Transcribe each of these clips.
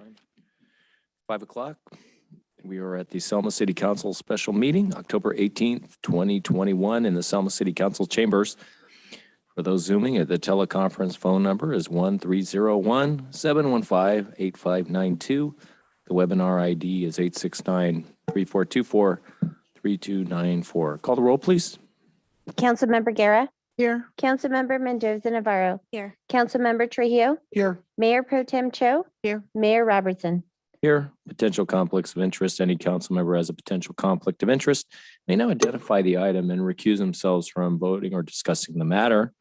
time. 5 o'clock. We are at the Selma City Council special meeting, October 18th, 2021 in the Selma City Council chambers. For those Zooming, the teleconference phone number is 1-301-715-8592. The webinar ID is 869-3424-3294. Call the roll, please. Councilmember Guerra. Here. Councilmember Mendoza Navarro. Here. Councilmember Trujillo. Here. Mayor Pro Tem Cho. Here. Mayor Robertson. Here, potential conflicts of interest. Any council member has a potential conflict of interest may now identify the item and recuse themselves from voting or discussing the matter.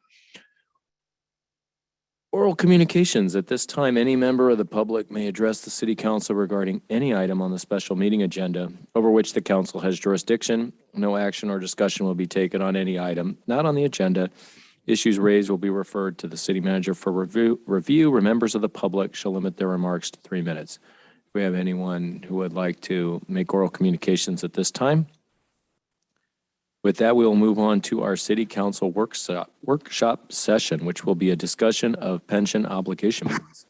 Oral communications. At this time, any member of the public may address the city council regarding any item on the special meeting agenda over which the council has jurisdiction. No action or discussion will be taken on any item not on the agenda. Issues raised will be referred to the city manager for review. Members of the public shall limit their remarks to 3 minutes. Do we have anyone who would like to make oral communications at this time? With that, we will move on to our city council workshop session, which will be a discussion of pension obligation bonds.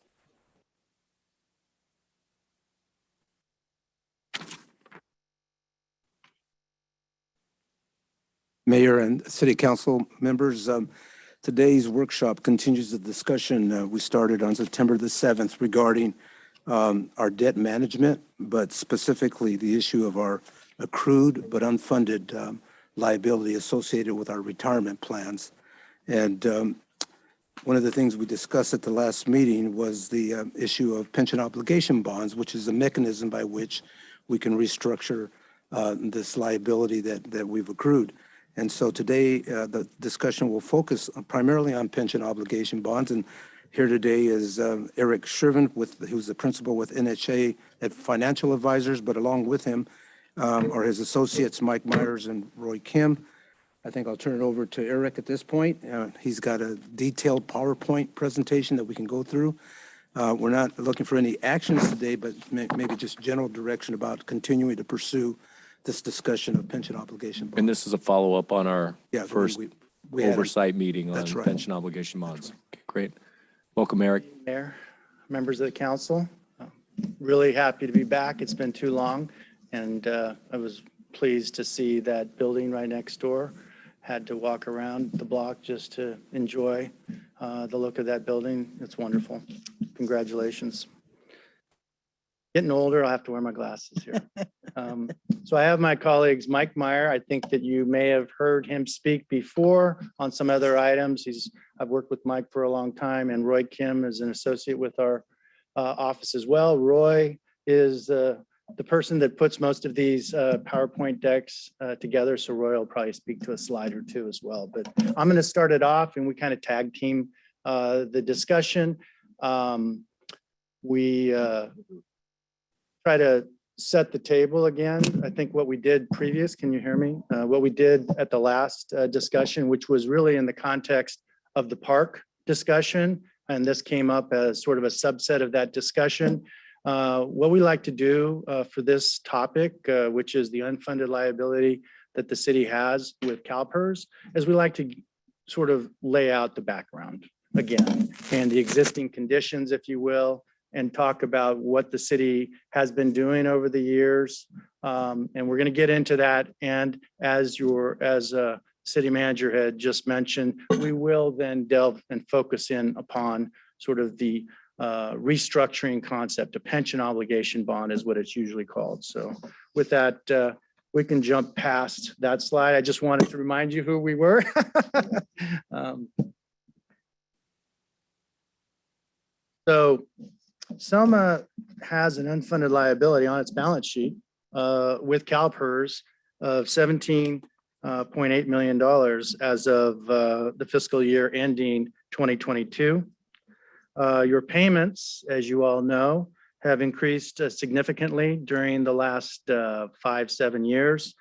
Mayor and City Council members, today's workshop continues the discussion we started on September the 7th regarding our debt management, but specifically the issue of our accrued but unfunded liability associated with our retirement plans. And one of the things we discussed at the last meeting was the issue of pension obligation bonds, which is a mechanism by which we can restructure this liability that we've accrued. And so today, the discussion will focus primarily on pension obligation bonds. And here today is Eric Shervin, who's the principal with NHA at Financial Advisors, but along with him are his associates, Mike Myers and Roy Kim. I think I'll turn it over to Eric at this point. He's got a detailed PowerPoint presentation that we can go through. We're not looking for any actions today, but maybe just general direction about continuing to pursue this discussion of pension obligation bonds. And this is a follow-up on our first we had oversight meeting on right. pension obligation bonds. Okay, great. Welcome, Eric. Mayor, members of the council, really happy to be back. It's been too long, and I was pleased to see that building right next door. Had to walk around the block just to enjoy the look of that building. It's wonderful. Congratulations. Getting older, I'll have to wear my glasses here. So I have my colleagues, Mike Meyer. I think that you may have heard him speak before on some other items. I've worked with Mike for a long time, and Roy Kim is an associate with our office as well. Roy is the person that puts most of these PowerPoint decks together. So Roy will probably speak to a slide or two as well. But I'm going to start it off, and we kind of tag team the discussion. We try to set the table again. I think what we did previous, can you hear me? What we did at the last discussion, which was really in the context of the park discussion, and this came up as sort of a subset of that discussion. What we like to do for this topic, which is the unfunded liability that the city has with CalPERS, is we like to sort of lay out the background again and the existing conditions, if you will, and talk about what the city has been doing over the years. And we're going to get into that. And as city manager had just mentioned, we will then delve and focus in upon sort of the restructuring concept. A pension obligation bond is what it's usually called. So with that, we can jump past that slide. I just wanted to remind you who we were. So Selma has an unfunded liability on its balance sheet with CalPERS of $17.8 million as of the fiscal year ending 2022. Your payments, as you all know, have increased significantly during the last 5-7 years,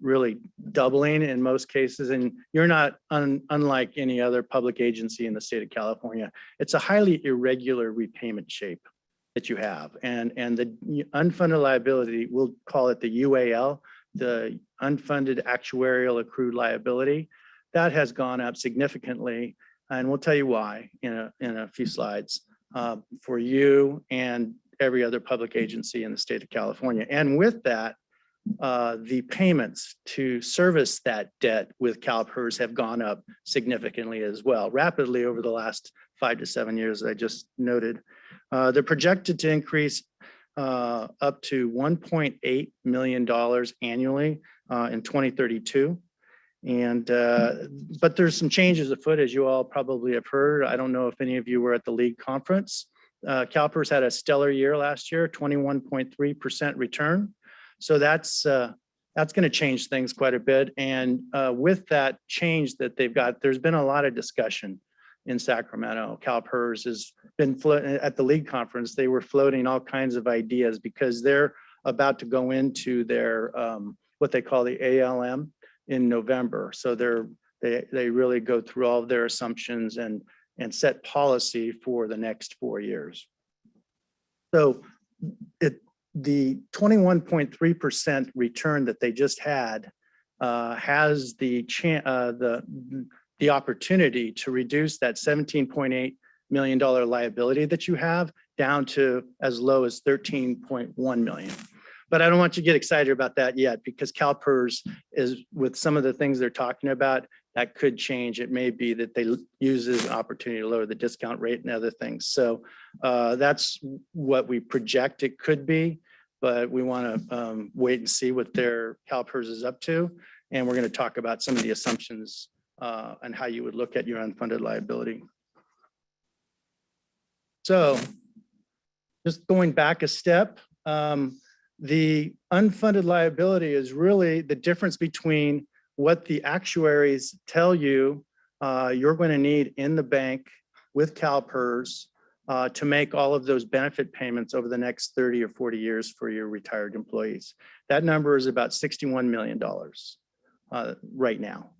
really doubling in most cases. And you're not unlike any other public agency in the state of California. It's a highly irregular repayment shape that you have. And the unfunded liability, we'll call it the UAL, the unfunded actuarial accrued liability, that has gone up significantly. And we'll tell you why in a few slides. For you and every other public agency in the state of California. And with that, the payments to service that debt with CalPERS have gone up significantly as well, rapidly over the last 5 to 7 years, as I just noted. They're projected to increase up to $1.8 million annually in 2032. And but there's some changes afoot, as you all probably have heard. I don't know if any of you were at the league conference. CalPERS had a stellar year last year, 21.3% return. So that's going to change things quite a bit. And with that change that they've got, there's been a lot of discussion in Sacramento. CalPERS has been at the league conference. They were floating all kinds of ideas because they're about to go into their what they call the ALM in November. So they really go through all of their assumptions and set policy for the next 4 years. So the 21.3% return that they just had has the opportunity to reduce that $17.8 million liability that you have down to as low as $13.1 million. But I don't want you to get excited about that yet, because CalPERS is, with some of the things they're talking about, that could change. It may be that they use as an opportunity to lower the discount rate and other things. So that's what we project it could be, but we want to wait and see what their CalPERS is up to. And we're going to talk about some of the assumptions and how you would look at your unfunded liability. So just going back a step, the unfunded liability is really the difference between what the actuaries tell you you're going to need in the bank with CalPERS to make all of those benefit payments over the next 30 or 40 years for your retired employees. That number is about $61 million right now.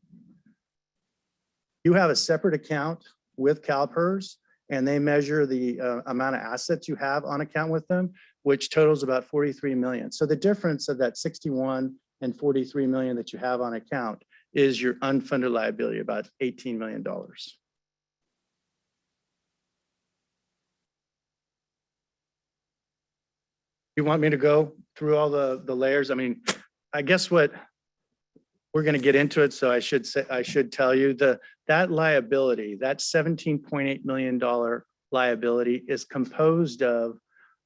You have a separate account with CalPERS, and they measure the amount of assets you have on account with them, which totals about 43 million. So the difference of that 61 and 43 million that you have on account is your unfunded liability, about $18 million. You want me to go through all the layers? I mean, I guess what we're going to get into it. So I should tell you that liability, that $17.8 million liability is composed of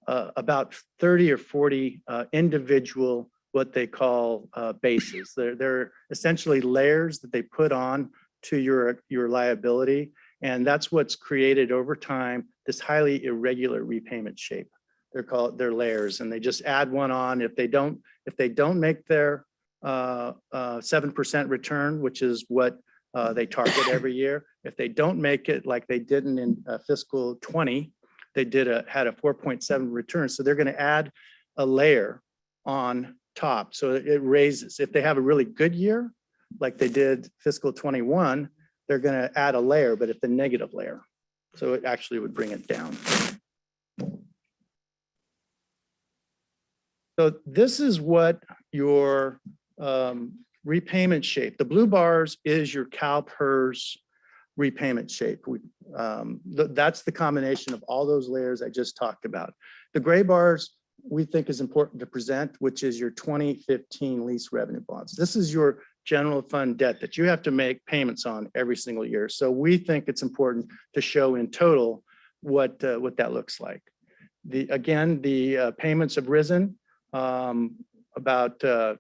about 30 or 40 individual, what they call bases. They're essentially layers that they put on to your liability. And that's what's created over time, this highly irregular repayment shape. They're layers, and they just add one on. If they don't make their 7% return, which is what they target every year, if they don't make it like they didn't in fiscal 20, they had a 4.7 return. So they're going to add a layer on top. So it raises. If they have a really good year, like they did fiscal 21, they're going to add a layer, but it's a negative layer. So it actually would bring it down. So this is what your repayment shape. The blue bars is your CalPERS repayment shape. That's the combination of all those layers I just talked about. The gray bars we think is important to present, which is your 2015 lease revenue bonds. This is your general fund debt that you have to make payments on every single year. So we think it's important to show in total what that looks like. Again, the payments have risen about to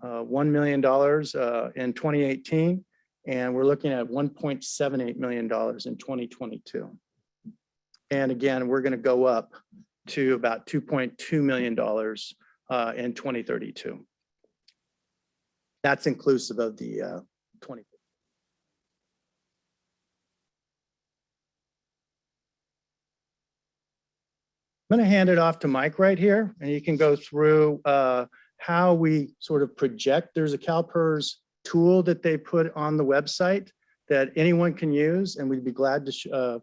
$1 million in 2018, and we're looking at $1.78 million in 2022. And again, we're going to go up to about $2.2 million in 2032. That's inclusive of the 20. I'm going to hand it off to Mike right here, and you can go through how we sort of project. There's a CalPERS tool that they put on the website that anyone can use, and we'd be glad to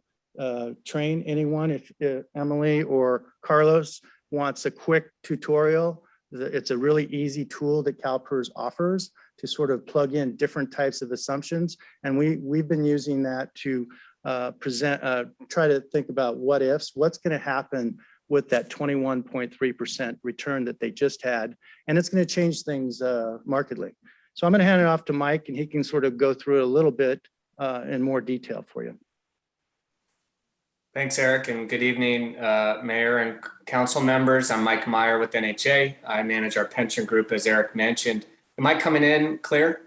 train anyone if Emily or Carlos wants a quick tutorial. It's a really easy tool that CalPERS offers to sort of plug in different types of assumptions. And we've been using that to try to think about what ifs, what's going to happen with that 21.3% return that they just had. And it's going to change things markedly. So I'm going to hand it off to Mike and he can sort of go through it a little bit in more detail for you. Thanks, Eric, and good evening, Mayor and Council members. I'm Mike Meyer with NHA. I manage our pension group, as Eric mentioned. Am I coming in clear?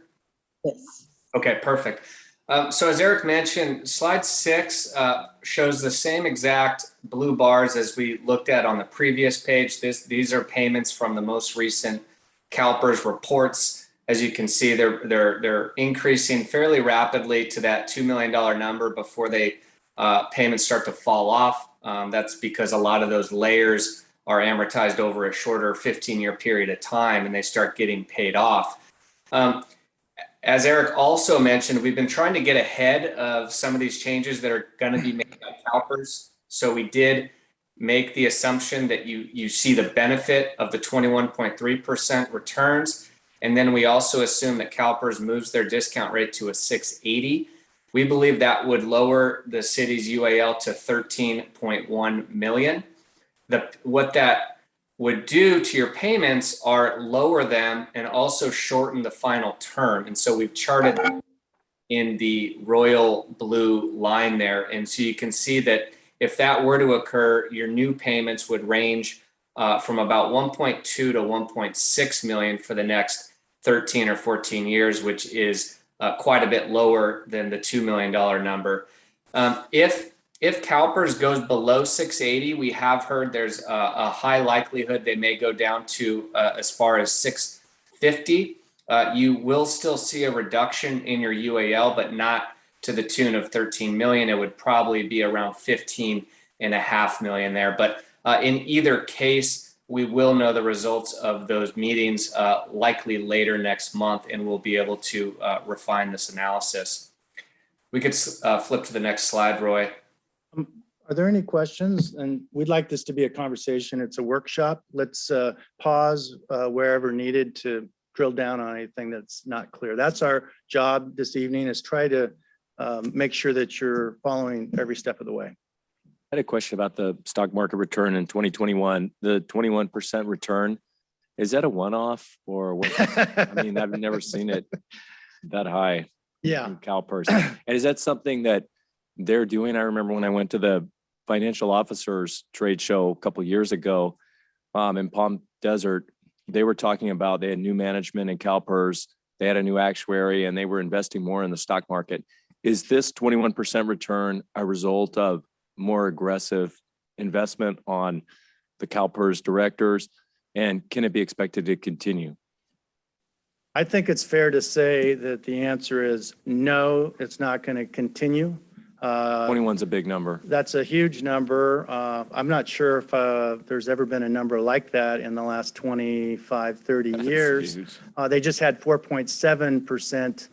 Yes. Okay, perfect. So as Eric mentioned, slide 6 shows the same exact blue bars as we looked at on the previous page. These are payments from the most recent CalPERS reports. As you can see, they're increasing fairly rapidly to that $2 million number before they payments start to fall off. That's because a lot of those layers are amortized over a shorter 15-year period of time and they start getting paid off. As Eric also mentioned, we've been trying to get ahead of some of these changes that are going to be made by CalPERS. So we did make the assumption that you see the benefit of the 21.3% returns. And then we also assume that CalPERS moves their discount rate to a 680. We believe that would lower the city's UAL to 13.1 million. What that would do to your payments are lower them and also shorten the final term. And so we've charted in the royal blue line there. And so you can see that if that were to occur, your new payments would range from about 1.2 to 1.6 million for the next 13 or 14 years, which is quite a bit lower than the $2 million number. If CalPERS goes below 680, we have heard there's a high likelihood they may go down to as far as 650. You will still see a reduction in your UAL, but not to the tune of 13 million. It would probably be around 15.5 million there. But in either case, we will know the results of those meetings likely later next month, and we'll be able to refine this analysis. We could flip to the next slide, Roy. Are there any questions? And we'd like this to be a conversation. It's a workshop. Let's pause wherever needed to drill down on anything that's not clear. That's our job this evening, is try to make sure that you're following every step of the way. I had a question about the stock market return in 2021, the 21% return. Is that a one-off or what? I mean, I've never seen it that high. Yeah. In CalPERS. And is that something that they're doing? I remember when I went to the financial officers trade show a couple of years ago in Palm Desert, they were talking about they had new management in CalPERS. They had a new actuary and they were investing more in the stock market. Is this 21% return a result of more aggressive investment on the CalPERS directors? And can it be expected to continue? I think it's fair to say that the answer is no, it's not going to continue. 21's a big number. That's a huge number. I'm not sure if there's ever been a number like that in the last 25, 30 years. They just had 4.7%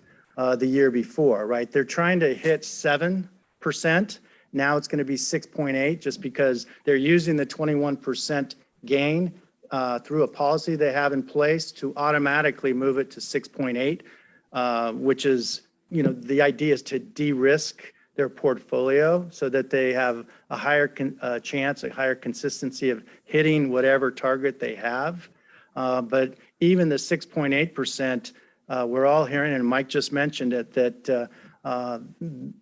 the year before, right? They're trying to hit 7%. Now it's going to be 6.8 just because they're using the 21% gain through a policy they have in place to automatically move it to 6.8, which is, you know, the idea is to de-risk their portfolio so that they have a higher chance, a higher consistency of hitting whatever target they have. But even the 6.8%, we're all hearing, and Mike just mentioned it, that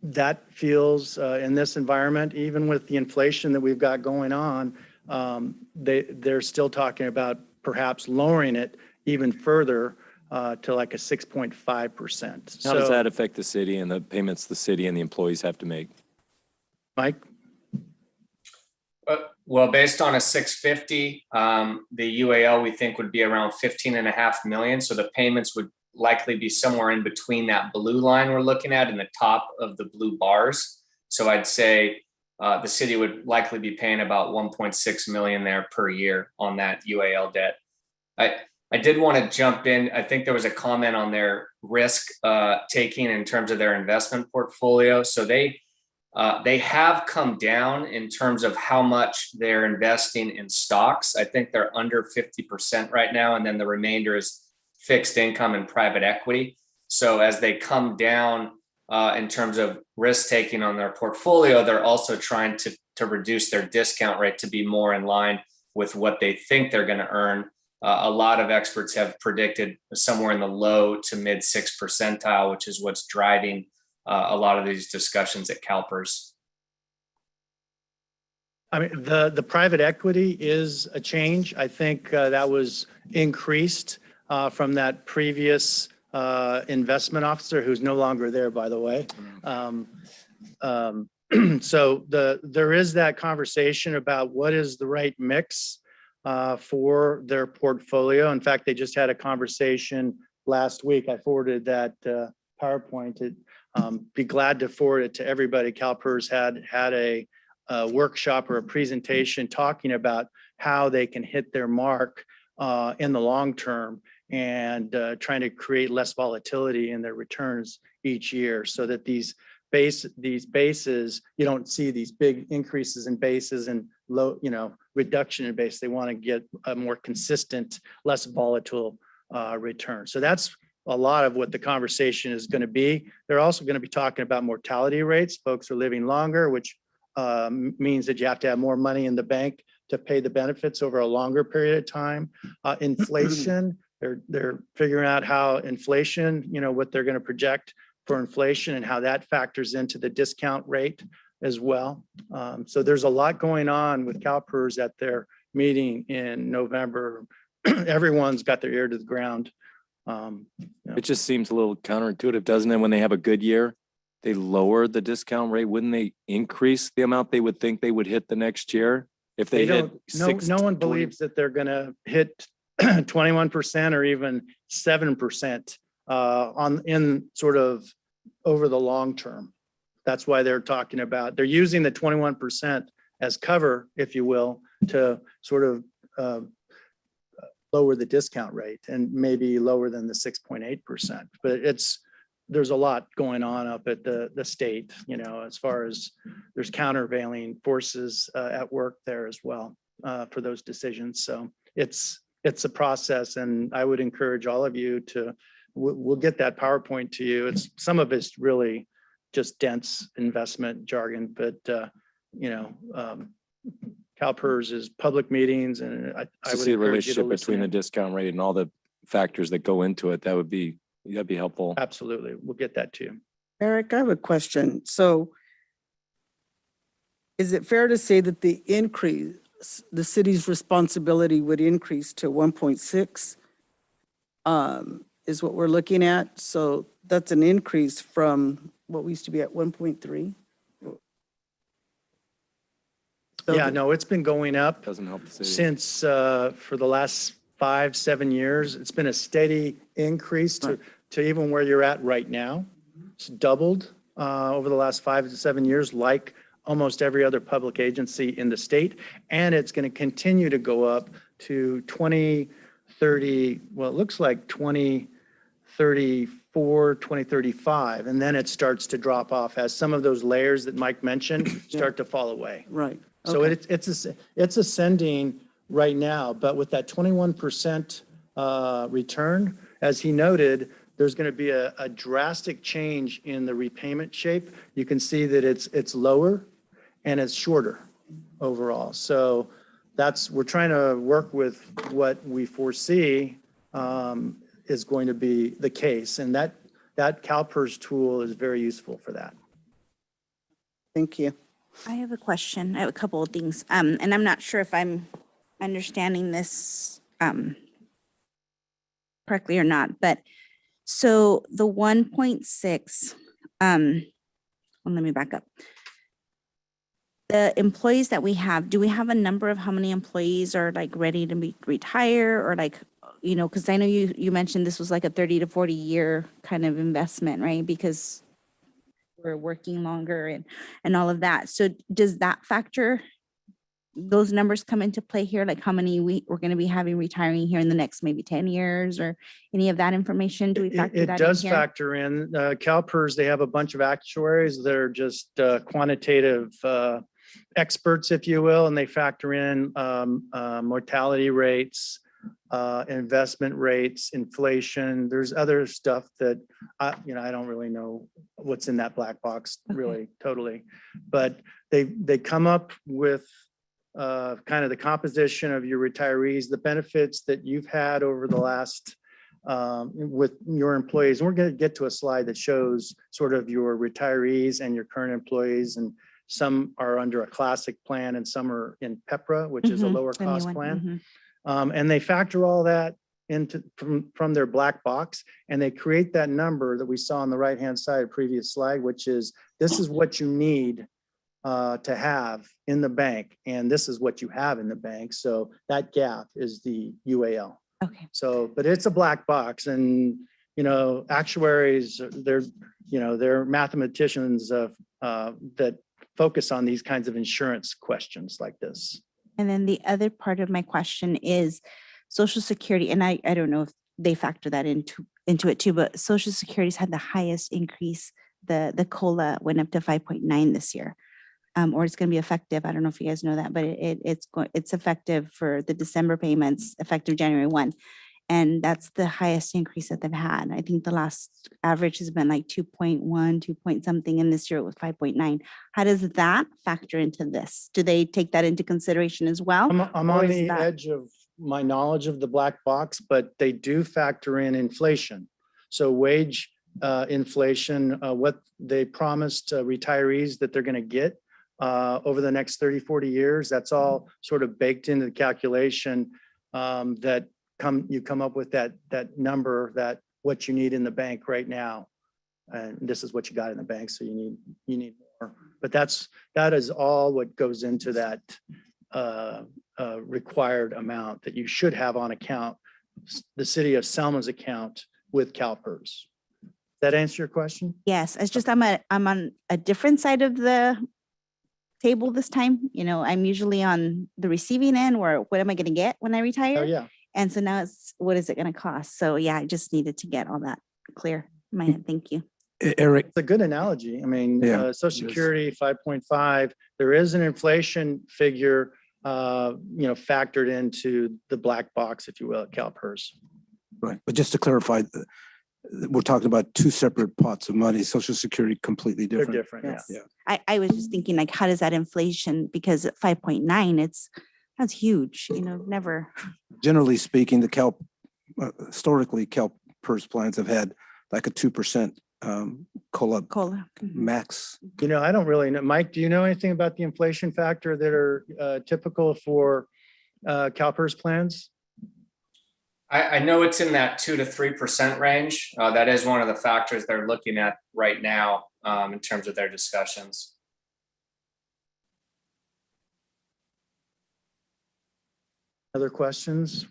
that feels in this environment, even with the inflation that we've got going on, they're still talking about perhaps lowering it even further to like a 6.5%. How does that affect the city and the payments the city and the employees have to make? Mike? Well, based on a 650, the UAL we think would be around 15.5 million. So the payments would likely be somewhere in between that blue line we're looking at and the top of the blue bars. So I'd say the city would likely be paying about 1.6 million there per year on that UAL debt. I did want to jump in. I think there was a comment on their risk taking in terms of their investment portfolio. So they have come down in terms of how much they're investing in stocks. I think they're under 50% right now, and then the remainder is fixed income and private equity. So as they come down in terms of risk taking on their portfolio, they're also trying to reduce their discount rate to be more in line with what they think they're going to earn. A lot of experts have predicted somewhere in the low to mid 6th percentile, which is what's driving a lot of these discussions at CalPERS. I mean, the private equity is a change. I think that was increased from that previous investment officer who's no longer there, by the way. So there is that conversation about what is the right mix for their portfolio. In fact, they just had a conversation last week. I forwarded that PowerPoint. Be glad to forward it to everybody. CalPERS had a workshop or a presentation talking about how they can hit their mark in the long term and trying to create less volatility in their returns each year, so that these bases, you don't see these big increases in bases and low, reduction in base. They want to get a more consistent, less volatile return. So that's a lot of what the conversation is going to be. They're also going to be talking about mortality rates. Folks are living longer, which means that you have to have more money in the bank to pay the benefits over a longer period of time. Inflation, they're figuring out how inflation, what they're going to project for inflation and how that factors into the discount rate as well. So there's a lot going on with CalPERS at their meeting in November. Everyone's got their ear to the ground. It just seems a little counterintuitive, doesn't it? When they have a good year, they lower the discount rate. Wouldn't they increase the amount they would think they would hit the next year? If they hit no one believes that they're going to hit 21% or even 7% in sort of over the long term. That's why they're talking about, they're using the 21% as cover, if you will, to sort of lower the discount rate and maybe lower than the 6.8%. But there's a lot going on up at the state, as far as there's countervailing forces at work there as well for those decisions. So it's a process, and I would encourage all of you to, we'll get that PowerPoint to you. Some of it's really just dense investment jargon, but CalPERS is public meetings, and I would see the encourage you to relationship between the listen. discount rate and all the factors that go into it. That'd be helpful. Absolutely, we'll get that to you. Eric, I have a question. So is it fair to say that the city's responsibility would increase to 1.6 is what we're looking at? So that's an increase from what we used to be at 1.3? Yeah, no, it's been going up Doesn't help the city. since for the last 5-7 years. It's been a steady increase to even where you're at right now. It's doubled over the last 5 to 7 years, like almost every other public agency in the state. And it's going to continue to go up to 2030. Well, it looks like 2034, 2035. And then it starts to drop off as some of those layers that Mike mentioned start to fall away. Right. So Okay. it's ascending right now, but with that 21% return, as he noted, there's going to be a drastic change in the repayment shape. You can see that it's lower and it's shorter overall. So we're trying to work with what we foresee is going to be the case, and that CalPERS tool is very useful for that. Thank you. I have a question. I have a couple of things. And I'm not sure if I'm understanding this correctly or not, but so the 1.6, well, let me back up. The employees that we have, do we have a number of how many employees are like ready to retire, or like, because I know you mentioned this was like a 30 to 40 year kind of investment, right? Because we're working longer and all of that. So does that factor, those numbers come into play here? Like how many we're going to be having retiring here in the next maybe 10 years, or any of that information? Do we factor that in? It does here? factor in. CalPERS, they have a bunch of actuaries that are just quantitative experts, if you will, and they factor in mortality rates, investment rates, inflation. There's other stuff that I don't really know what's in that black box really totally, but they come up with kind of the composition of your retirees, the benefits that you've had over the last with your employees. And we're going to get to a slide that shows sort of your retirees and your current employees, and some are under a classic plan and some are in PEPRA, which is a lower The new cost one, plan. And they factor all that into from their black box, and they create that number that we saw on the right-hand side of previous slide, which is this is what you need to have in the bank, and this is what you have in the bank. So that gap is the UAL. Okay. So, but it's a black box, and actuaries, they're mathematicians that focus on these kinds of insurance questions like this. And then the other part of my question is Social Security, and I don't know if they factor that into it too, but Social Security's had the highest increase. The COLA went up to 5.9 this year. Or it's going to be effective. I don't know if you guys know that, but it's effective for the December payments, effective January 1. And that's the highest increase that they've had. I think the last average has been like 2.1, 2 point something, and this year it was 5.9. How does that factor into this? Do they take that into consideration as well? I'm Or on is the that- edge of my knowledge of the black box, but they do factor in inflation. So wage inflation, what they promised retirees that they're going to get over the next 30, 40 years, that's all sort of baked into the calculation that you come up with that number, that what you need in the bank right now. And this is what you got in the bank. So you need more, but that is all what goes into that required amount that you should have on account, the City of Selma's account with CalPERS. That answer your question? Yes, it's just I'm on a different side of the table this time. I'm usually on the receiving end where what am I going to get when I retire? Oh, yeah. And so now it's what is it going to cost? So yeah, I just needed to get all that clear in my head. Thank you. Eric, It's a good analogy. I mean, Yeah, Social it is. Security 5.5, there is an inflation figure, factored into the black box, if you will, at CalPERS. right, but just to clarify, we're talking about two separate pots of money. Social Security completely They're different. different, yeah. Yes. I was just thinking like, how does that inflation, because at 5.9, that's huge, never. Generally speaking, historically, CalPERS plans have had like a 2% COLA COLA. max. I don't really know. Mike, do you know anything about the inflation factor that are typical for CalPERS plans? I know it's in that 2 to 3% range. That is one of the factors they're looking at right now in terms of their discussions. Other questions?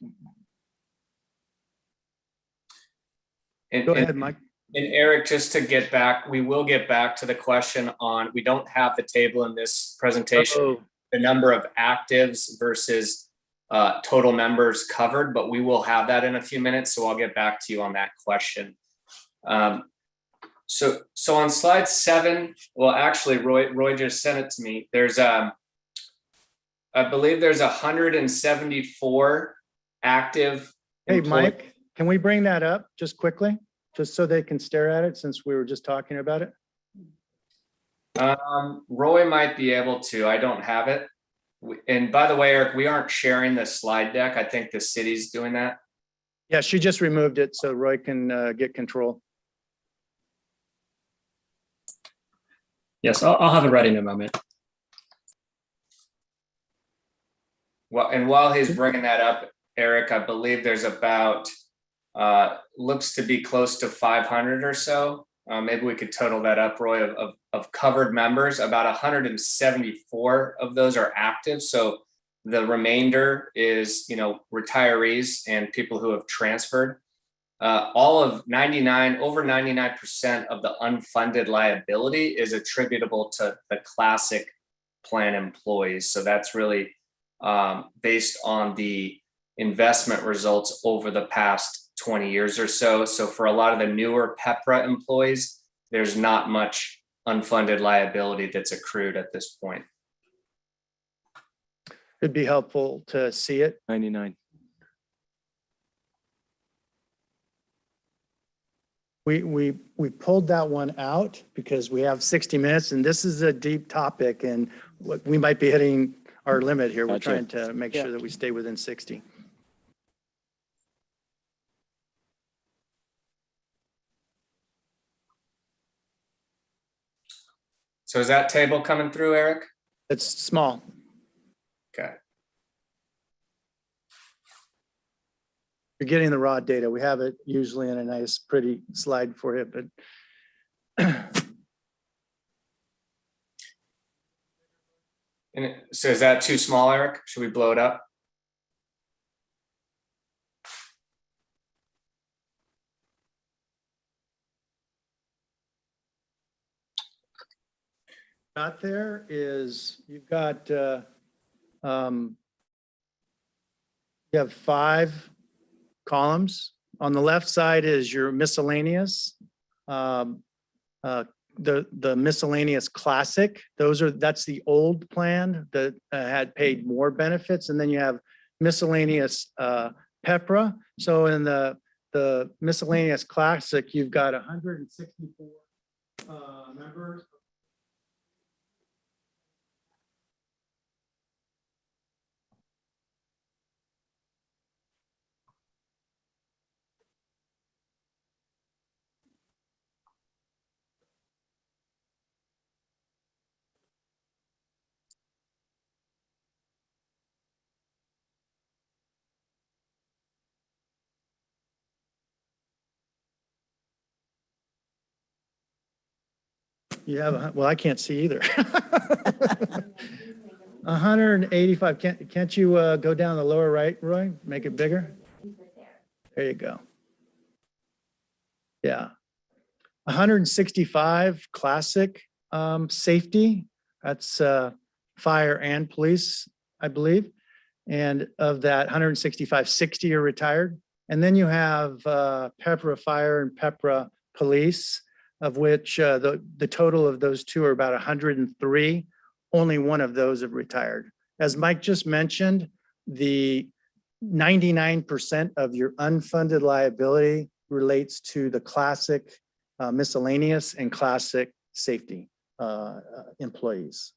And, Go and- ahead, Mike. And Eric, just to get back, we will get back to the question on, we don't have the table in this presentation, Oh, the number of actives versus total members covered, but we will have that in a few minutes. So I'll get back to you on that question. So on slide 7, well, actually, Roy just sent it to me. There's I believe there's 174 active. hey, employees. Mike, can we bring that up just quickly? Just so they can stare at it, since we were just talking about it. Roy might be able to. I don't have it. And by the way, Eric, we aren't sharing the slide deck. I think the city's doing that. Yeah, she just removed it so Roy can get control. Yes, I'll have it ready in a moment. Well, and while he's bringing that up, Eric, I believe there's about looks to be close to 500 or so. Maybe we could total that up, Roy, of covered members. About 174 of those are active. So the remainder is, retirees and people who have transferred. All of over 99% of the unfunded liability is attributable to the classic plan employees. So that's really based on the investment results over the past 20 years or so. So for a lot of the newer PEPRA employees, there's not much unfunded liability that's accrued at this point. It'd be helpful to see it. 99. We pulled that one out because we have 60 minutes and this is a deep topic and we might be hitting our limit here. We're Gotcha. trying to make sure that we stay within 60. So is that table coming through, Eric? It's small. Okay. You're getting the raw data. We have it usually in a nice, pretty slide for you, but So is that too small, Eric? Should we blow it up? got there is you've got, you have 5 columns. On the left side is your miscellaneous. The miscellaneous classic, that's the old plan that had paid more benefits. And then you have miscellaneous PEPRA. So in the miscellaneous classic, you've got 164 members. You have, well, I can't see either. 185, can't you go down the lower right, Roy? Make it bigger? There you go. Yeah. 165 classic safety, that's fire and police, I believe. And of that 165, 60 are retired. And then you have PEPRA fire and PEPRA police, of which the total of those two are about 103. Only one of those have retired. As Mike just mentioned, the 99% of your unfunded liability relates to the classic miscellaneous and classic safety employees.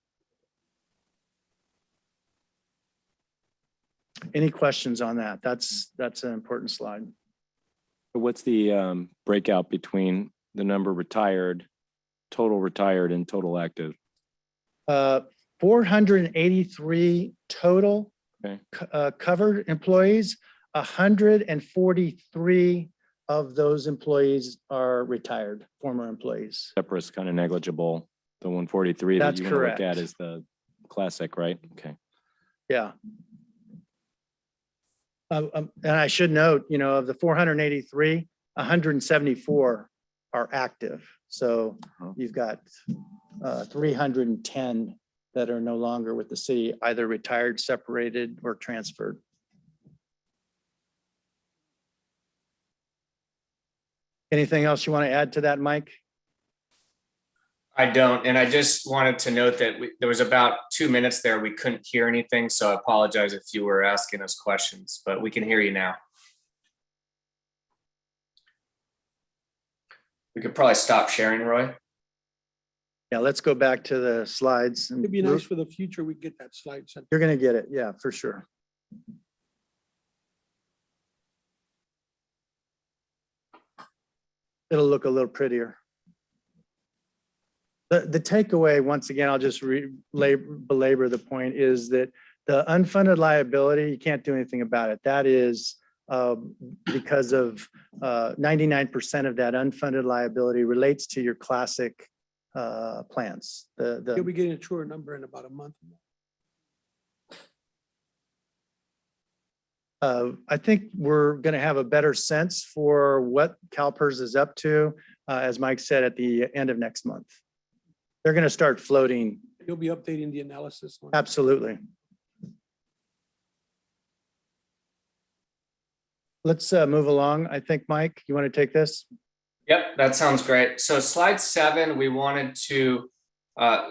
Any questions on that? That's an important slide. What's the breakout between the number retired, and total active? 483 total covered employees. 143 of those employees are retired, former employees. Separate kind of negligible. The 143 that That's you want to look correct. at is the classic, right? Okay. Yeah. And I should note, of the 483, 174 are active. So you've got 310 that are no longer with the city, either retired, separated, or transferred. Anything else you want to add to that, Mike? I don't, and I just wanted to note that there was about 2 minutes there. We couldn't hear anything, so I apologize if you were asking us questions, but we can hear you now. We could probably stop sharing, Roy. Yeah, let's go back to the slides. It'd be nice for the future, we get that slide sent. You're going to get it. Yeah, for sure. It'll look a little prettier. The takeaway, once again, I'll just belabor the point, is that the unfunded liability, you can't do anything about it. That is because of 99% of that unfunded liability relates to your classic plans. You'll be getting a truer number in about a month. I think we're going to have a better sense for what CalPERS is up to, as Mike said, at the end of next month. They're going to start floating. You'll be updating the analysis. Absolutely. Let's move along. I think, Mike, you want to take this? Yep, that sounds great. So slide 7, we wanted to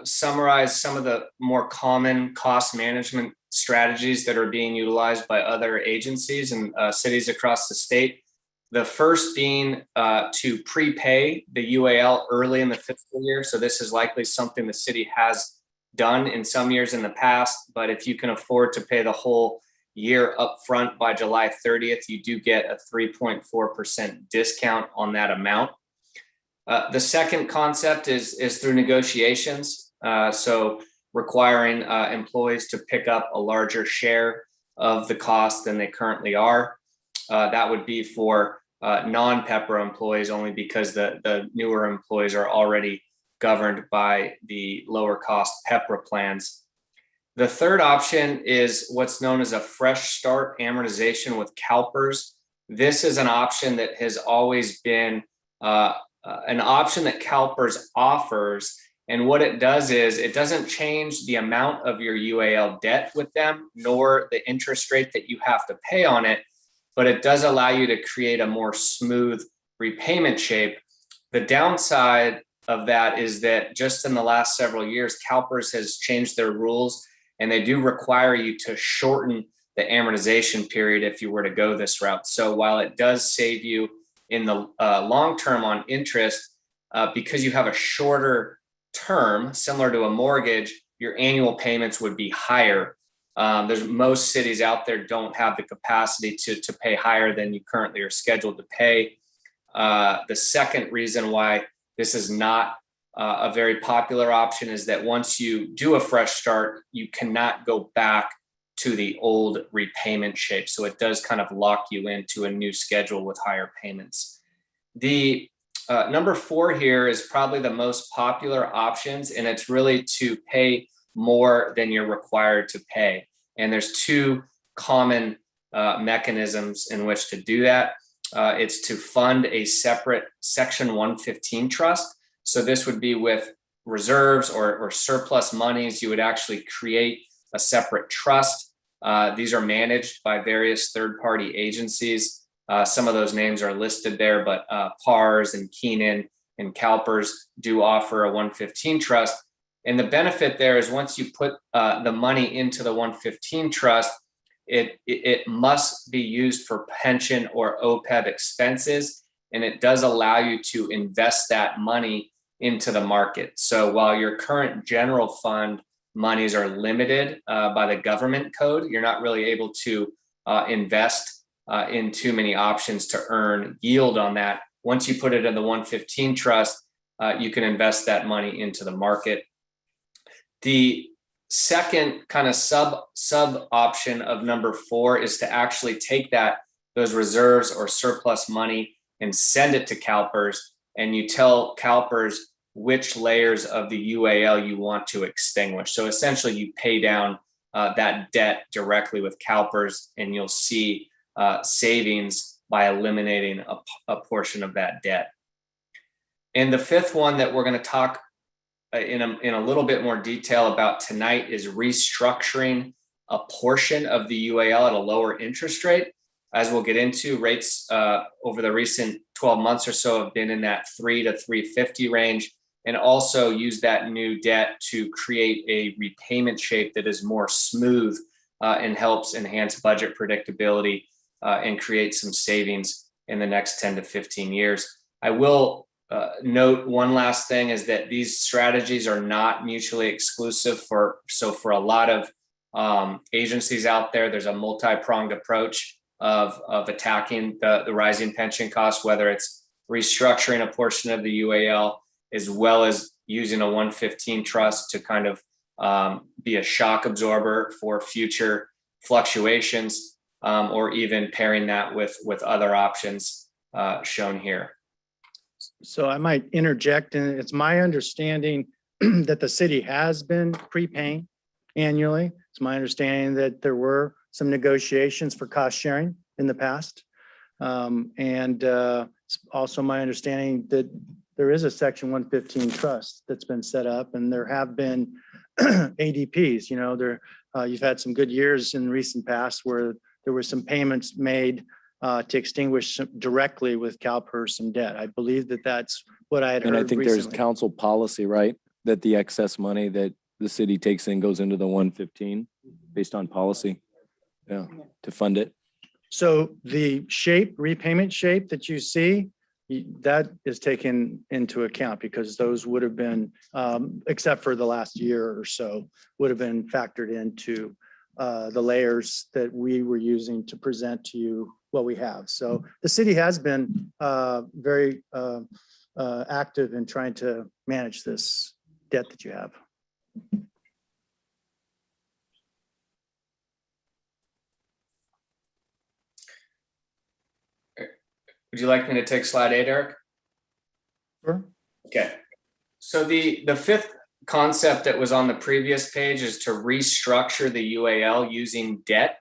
summarize some of the more common cost management strategies that are being utilized by other agencies and cities across the state. The first being to prepay the UAL early in the fiscal year. So this is likely something the city has done in some years in the past, but if you can afford to pay the whole year upfront by July 30th, you do get a 3.4% discount on that amount. The second concept is through negotiations. So requiring employees to pick up a larger share of the cost than they currently are. That would be for non-PEPRA employees only because the newer employees are already governed by the lower cost PEPRA plans. The third option is what's known as a fresh start amortization with CalPERS. This is an option that has always been an option that CalPERS offers. And what it does is it doesn't change the amount of your UAL debt with them, nor the interest rate that you have to pay on it, but it does allow you to create a more smooth repayment shape. The downside of that is that just in the last several years, CalPERS has changed their rules, and they do require you to shorten the amortization period if you were to go this route. So while it does save you in the long term on interest, because you have a shorter term, similar to a mortgage, your annual payments would be higher. There's most cities out there don't have the capacity to pay higher than you currently are scheduled to pay. The second reason why this is not a very popular option is that once you do a fresh start, you cannot go back to the old repayment shape. So it does kind of lock you into a new schedule with higher payments. The number 4 here is probably the most popular options, and it's really to pay more than you're required to pay. And there's 2 common mechanisms in which to do that. It's to fund a separate Section 115 trust. So this would be with reserves or surplus monies. You would actually create a separate trust. These are managed by various third-party agencies. Some of those names are listed there, but PARS and Keenan and CalPERS do offer a 115 trust. And the benefit there is once you put the money into the 115 trust, it must be used for pension or OPEB expenses, and it does allow you to invest that money into the market. So while your current general fund monies are limited by the government code, you're not really able to invest in too many options to earn yield on that. Once you put it in the 115 trust, you can invest that money into the market. The second kind of sub option of number 4 is to actually take those reserves or surplus money and send it to CalPERS, and you tell CalPERS which layers of the UAL you want to extinguish. So essentially you pay down that debt directly with CalPERS, and you'll see savings by eliminating a portion of that debt. And the 5th one that we're going to talk in a little bit more detail about tonight is restructuring a portion of the UAL at a lower interest rate. As we'll get into, rates over the recent 12 months or so have been in that 3 to 350 range, and also use that new debt to create a repayment shape that is more smooth and helps enhance budget predictability and create some savings in the next 10 to 15 years. I will note one last thing is that these strategies are not mutually exclusive. So for a lot of agencies out there, there's a multi-pronged approach of attacking the rising pension costs, whether it's restructuring a portion of the UAL, as well as using a 115 trust to kind of be a shock absorber for future fluctuations, or even pairing that with other options shown here. So I might interject, and it's my understanding that the city has been prepaying annually. It's my understanding that there were some negotiations for cost sharing in the past. It's also my understanding that there is a Section 115 trust that's been set up, and there have been ADPs. You've had some good years in recent past where there were some payments made to extinguish directly with CalPERS some debt. I believe that's what I had heard And I think recently. there's council policy, right? That the excess money that the city takes in goes into the 115 based on policy. Yeah, to fund it. So the repayment shape that you see, that is taken into account because those would have been, except for the last year or so, would have been factored into the layers that we were using to present to you what we have. So the city has been very active in trying to manage this debt that you have. Would you like me to take slide 8, Eric? Sure. Okay. So the fifth concept that was on the previous page is to restructure the UAL using debt.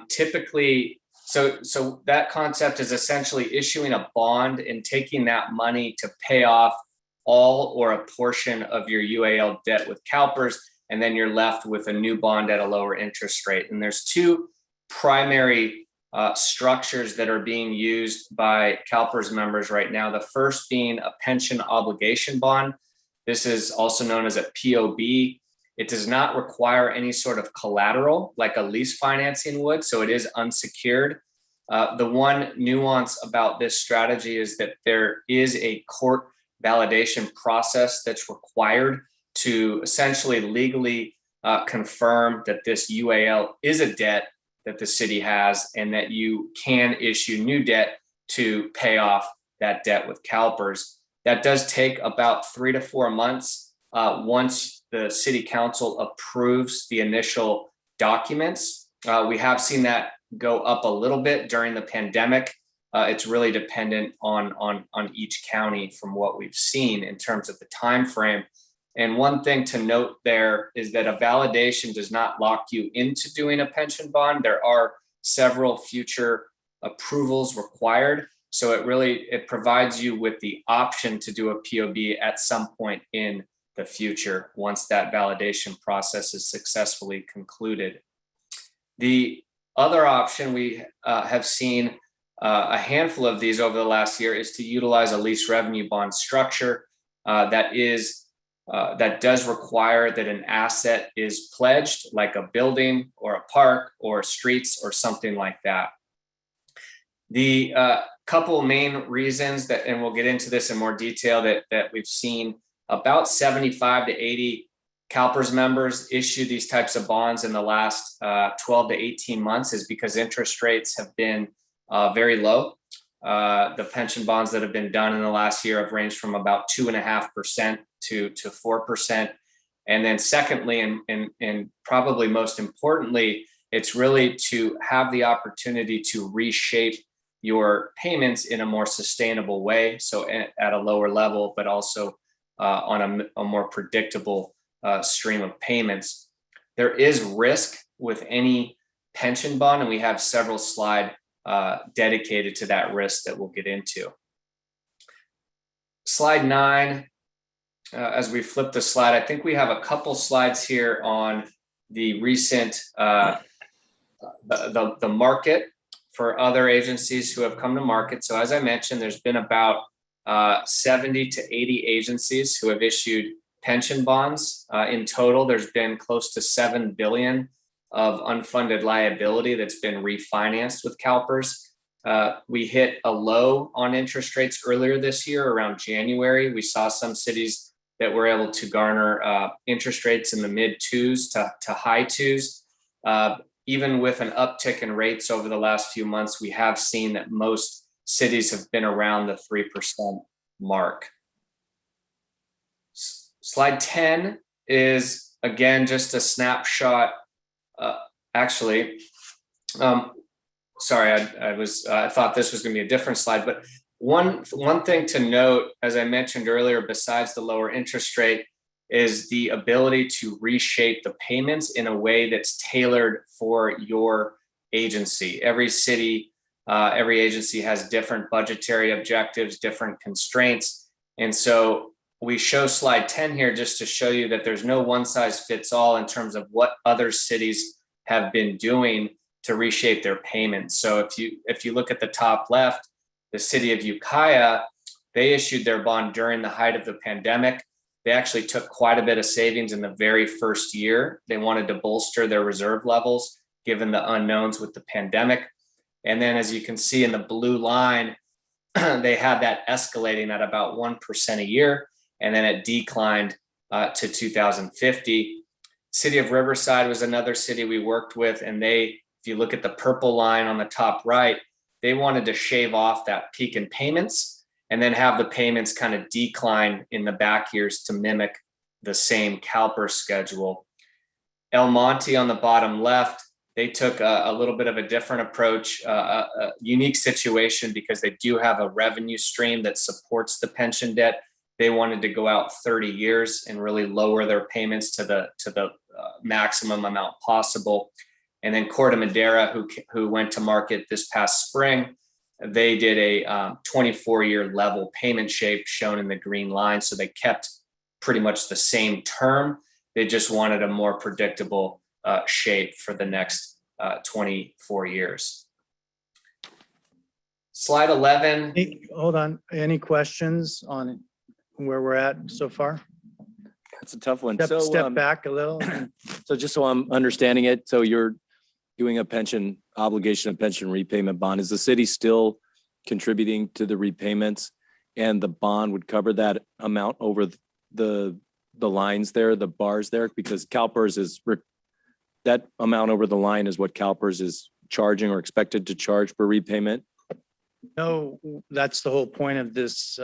Typically, so that concept is essentially issuing a bond and taking that money to pay off all or a portion of your UAL debt with CalPERS, and then you're left with a new bond at a lower interest rate. And there's two primary structures that are being used by CalPERS members right now. The first being a pension obligation bond. This is also known as a POB. It does not require any sort of collateral like a lease financing would, so it is unsecured. The one nuance about this strategy is that there is a court validation process that's required to essentially legally confirm that this UAL is a debt that the city has and that you can issue new debt to pay off that debt with CalPERS. That does take about 3 to 4 months once the city council approves the initial documents. We have seen that go up a little bit during the pandemic. It's really dependent on each county from what we've seen in terms of the time frame. And one thing to note there is that a validation does not lock you into doing a pension bond. There are several future approvals required. So it provides you with the option to do a POB at some point in the future once that validation process is successfully concluded. The other option we have seen a handful of these over the last year is to utilize a lease revenue bond structure that does require that an asset is pledged, like a building or a park or streets or something like that. The couple main reasons that, and we'll get into this in more detail, that we've seen about 75 to 80 CalPERS members issue these types of bonds in the last 12 to 18 months is because interest rates have been very low. The pension bonds that have been done in the last year have ranged from about 2.5% to 4%. And then secondly, and probably most importantly, it's really to have the opportunity to reshape your payments in a more sustainable way. So at a lower level, but also on a more predictable stream of payments. There is risk with any pension bond, and we have several slides dedicated to that risk that we'll get into. Slide 9, as we flip the slide, I think we have a couple slides here on the recent, the market for other agencies who have come to market. So as I mentioned, there's been about 70 to 80 agencies who have issued pension bonds. In total, there's been close to $7 billion of unfunded liability that's been refinanced with CalPERS. We hit a low on interest rates earlier this year around January. We saw some cities that were able to garner interest rates in the mid 2s to high 2s. Even with an uptick in rates over the last few months, we have seen that most cities have been around the 3% mark. Slide 10 is, again, just a snapshot. Sorry, I thought this was going to be a different slide, but one thing to note, as I mentioned earlier, besides the lower interest rate, is the ability to reshape the payments in a way that's tailored for your agency. Every city, every agency has different budgetary objectives, different constraints. And so we show slide 10 here just to show you that there's no one size fits all in terms of what other cities have been doing to reshape their payments. So if you look at the top left, the city of Ukiah, they issued their bond during the height of the pandemic. They actually took quite a bit of savings in the very first year. They wanted to bolster their reserve levels given the unknowns with the pandemic. And then as you can see in the blue line, they had that escalating at about 1% a year, and then it declined to 2050. City of Riverside was another city we worked with, and if you look at the purple line on the top right, they wanted to shave off that peak in payments and then have the payments kind of decline in the back years to mimic the same CalPERS schedule. El Monte on the bottom left, they took a little bit of a different approach, a unique situation because they do have a revenue stream that supports the pension debt. They wanted to go out 30 years and really lower their payments to the maximum amount possible. And then Corte Madera, who went to market this past spring, they did a 24-year level payment shape shown in the green line. So they kept pretty much the same term. They just wanted a more predictable shape for the next 24 years. Slide 11. Hold on. Any questions on where we're at so far? That's a tough one. Step back a little. So just so I'm understanding it, so you're doing a pension obligation, a pension repayment bond. Is the city still contributing to the repayments, and the bond would cover that amount over the lines there, the bars there? Because CalPERS is that amount over the line is what CalPERS is charging or expected to charge for repayment. No, that's the whole point of this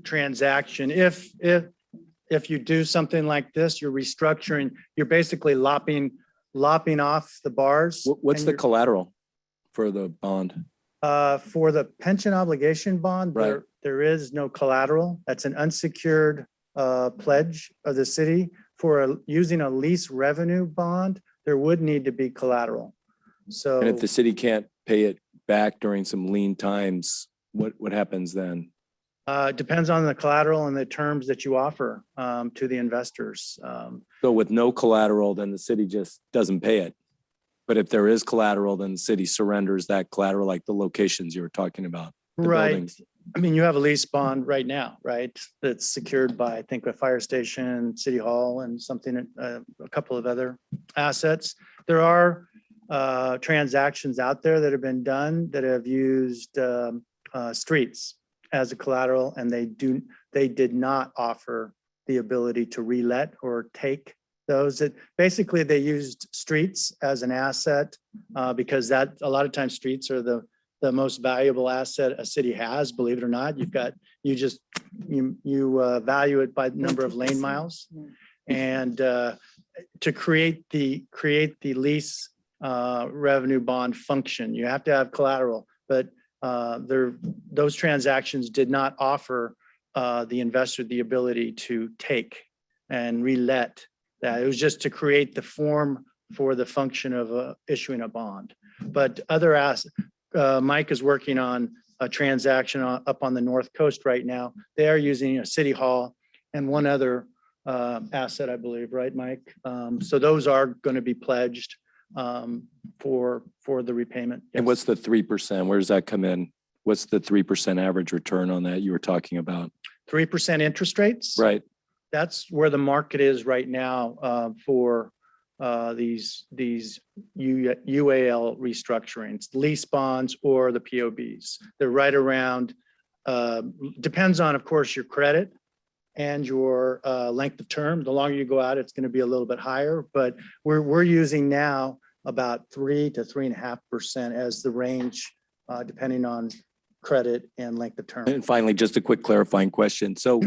transaction. If you do something like this, you're restructuring, you're basically lopping off the bars. What's the collateral for the bond? For the pension obligation bond, Right. there is no collateral. That's an unsecured pledge of the city. For using a lease revenue bond, there would need to be collateral. So, And if the city can't pay it back during some lean times, what happens then? depends on the collateral and the terms that you offer to the investors. So with no collateral, then the city just doesn't pay it. But if there is collateral, then the city surrenders that collateral, like the locations you were talking about. the Right. buildings. I mean, you have a lease bond right now, right? That's secured by, I think, a fire station, city hall, and something, a couple of other assets. There are transactions out there that have been done that have used streets as a collateral, and they did not offer the ability to relet or take those. Basically, they used streets as an asset because that a lot of times streets are the most valuable asset a city has, believe it or not. You value it by the number of lane miles. And to create the lease revenue bond function, you have to have collateral, but those transactions did not offer the investor the ability to take and relet that. It was just to create the form for the function of issuing a bond. But other assets, Mike is working on a transaction up on the North Coast right now. They are using a city hall and one other asset, I believe, right, Mike? So those are going to be pledged for the repayment. And Yes. what's the 3%? Where does that come in? What's the 3% average return on that you were talking about? 3% interest rates? Right. That's where the market is right now for these UAL restructurings, lease bonds or the POBs. They're right around, depends on, of course, your credit and your length of term. The longer you go out, it's going to be a little bit higher, but we're using now about 3 to 3.5% as the range, depending on credit and length of term. And finally, just a quick clarifying question. So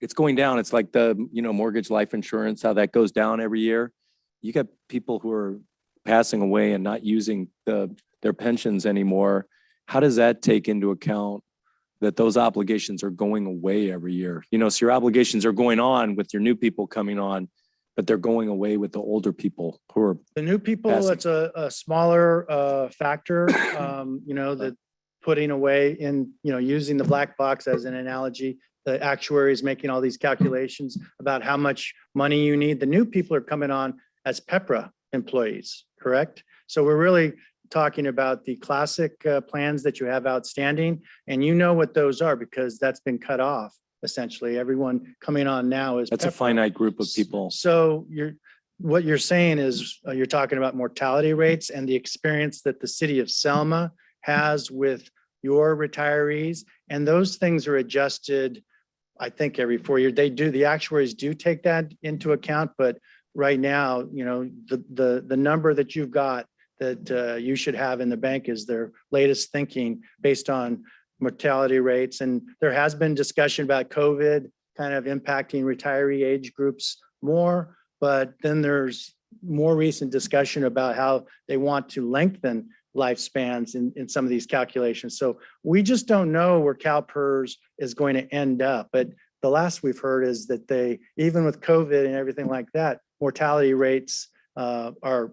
it's going down. It's like the, mortgage life insurance, how that goes down every year. You got people who are passing away and not using their pensions anymore. How does that take into account that those obligations are going away every year? So your obligations are going on with your new people coming on, but they're going away with the older people who are. The new people, passing. it's a smaller factor, that putting away in, using the black box as an analogy. The actuary is making all these calculations about how much money you need. The new people are coming on as PEPRA employees, correct? So we're really talking about the classic plans that you have outstanding, and you know what those are because that's been cut off. Essentially, everyone coming on now is That's a PEPRA. finite group of people. So what you're saying is you're talking about mortality rates and the experience that the city of Selma has with your retirees. And those things are adjusted, I think, every 4 years. The actuaries do take that into account, but right now, the number that you've got that you should have in the bank is their latest thinking based on mortality rates. And there has been discussion about COVID kind of impacting retiree age groups more, but then there's more recent discussion about how they want to lengthen lifespans in some of these calculations. So we just don't know where CalPERS is going to end up. But the last we've heard is that even with COVID and everything like that, mortality rates are,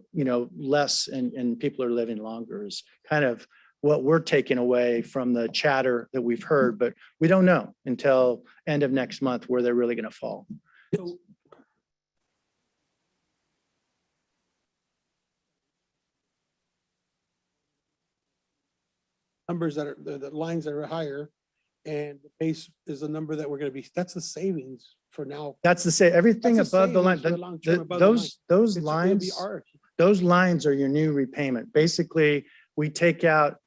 less and people are living longer is kind of what we're taking away from the chatter that we've heard, but we don't know until end of next month where they're really going to fall. So numbers that are, the lines that are higher, and the base is the number that we're gonna be, that's the savings for now. That's to say, everything That's the above the line, savings for the long term above the line. those It'll be lines, ours. those lines are your new repayment. Basically, we take out,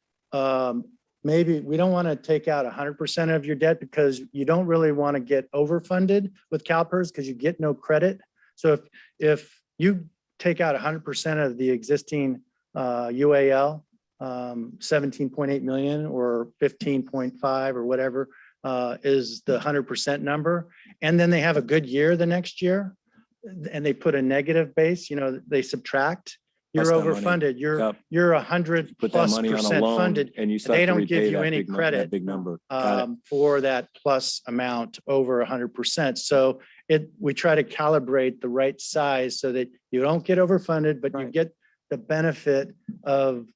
maybe we don't want to take out 100% of your debt because you don't really want to get overfunded with CalPERS because you get no credit. So if you take out 100% of the existing UAL, 17.8 million or 15.5 or whatever is the 100% number. And then they have a good year the next year and they put a negative base, they subtract, you're Plus that money. overfunded. Yep. You're 100 Put that plus money on a percent loan funded. and you They start to don't give repay you that any big credit, that big number. Got it. for that plus amount over 100%. So we try to calibrate the right size so that you don't get overfunded, but you Right. get the benefit of,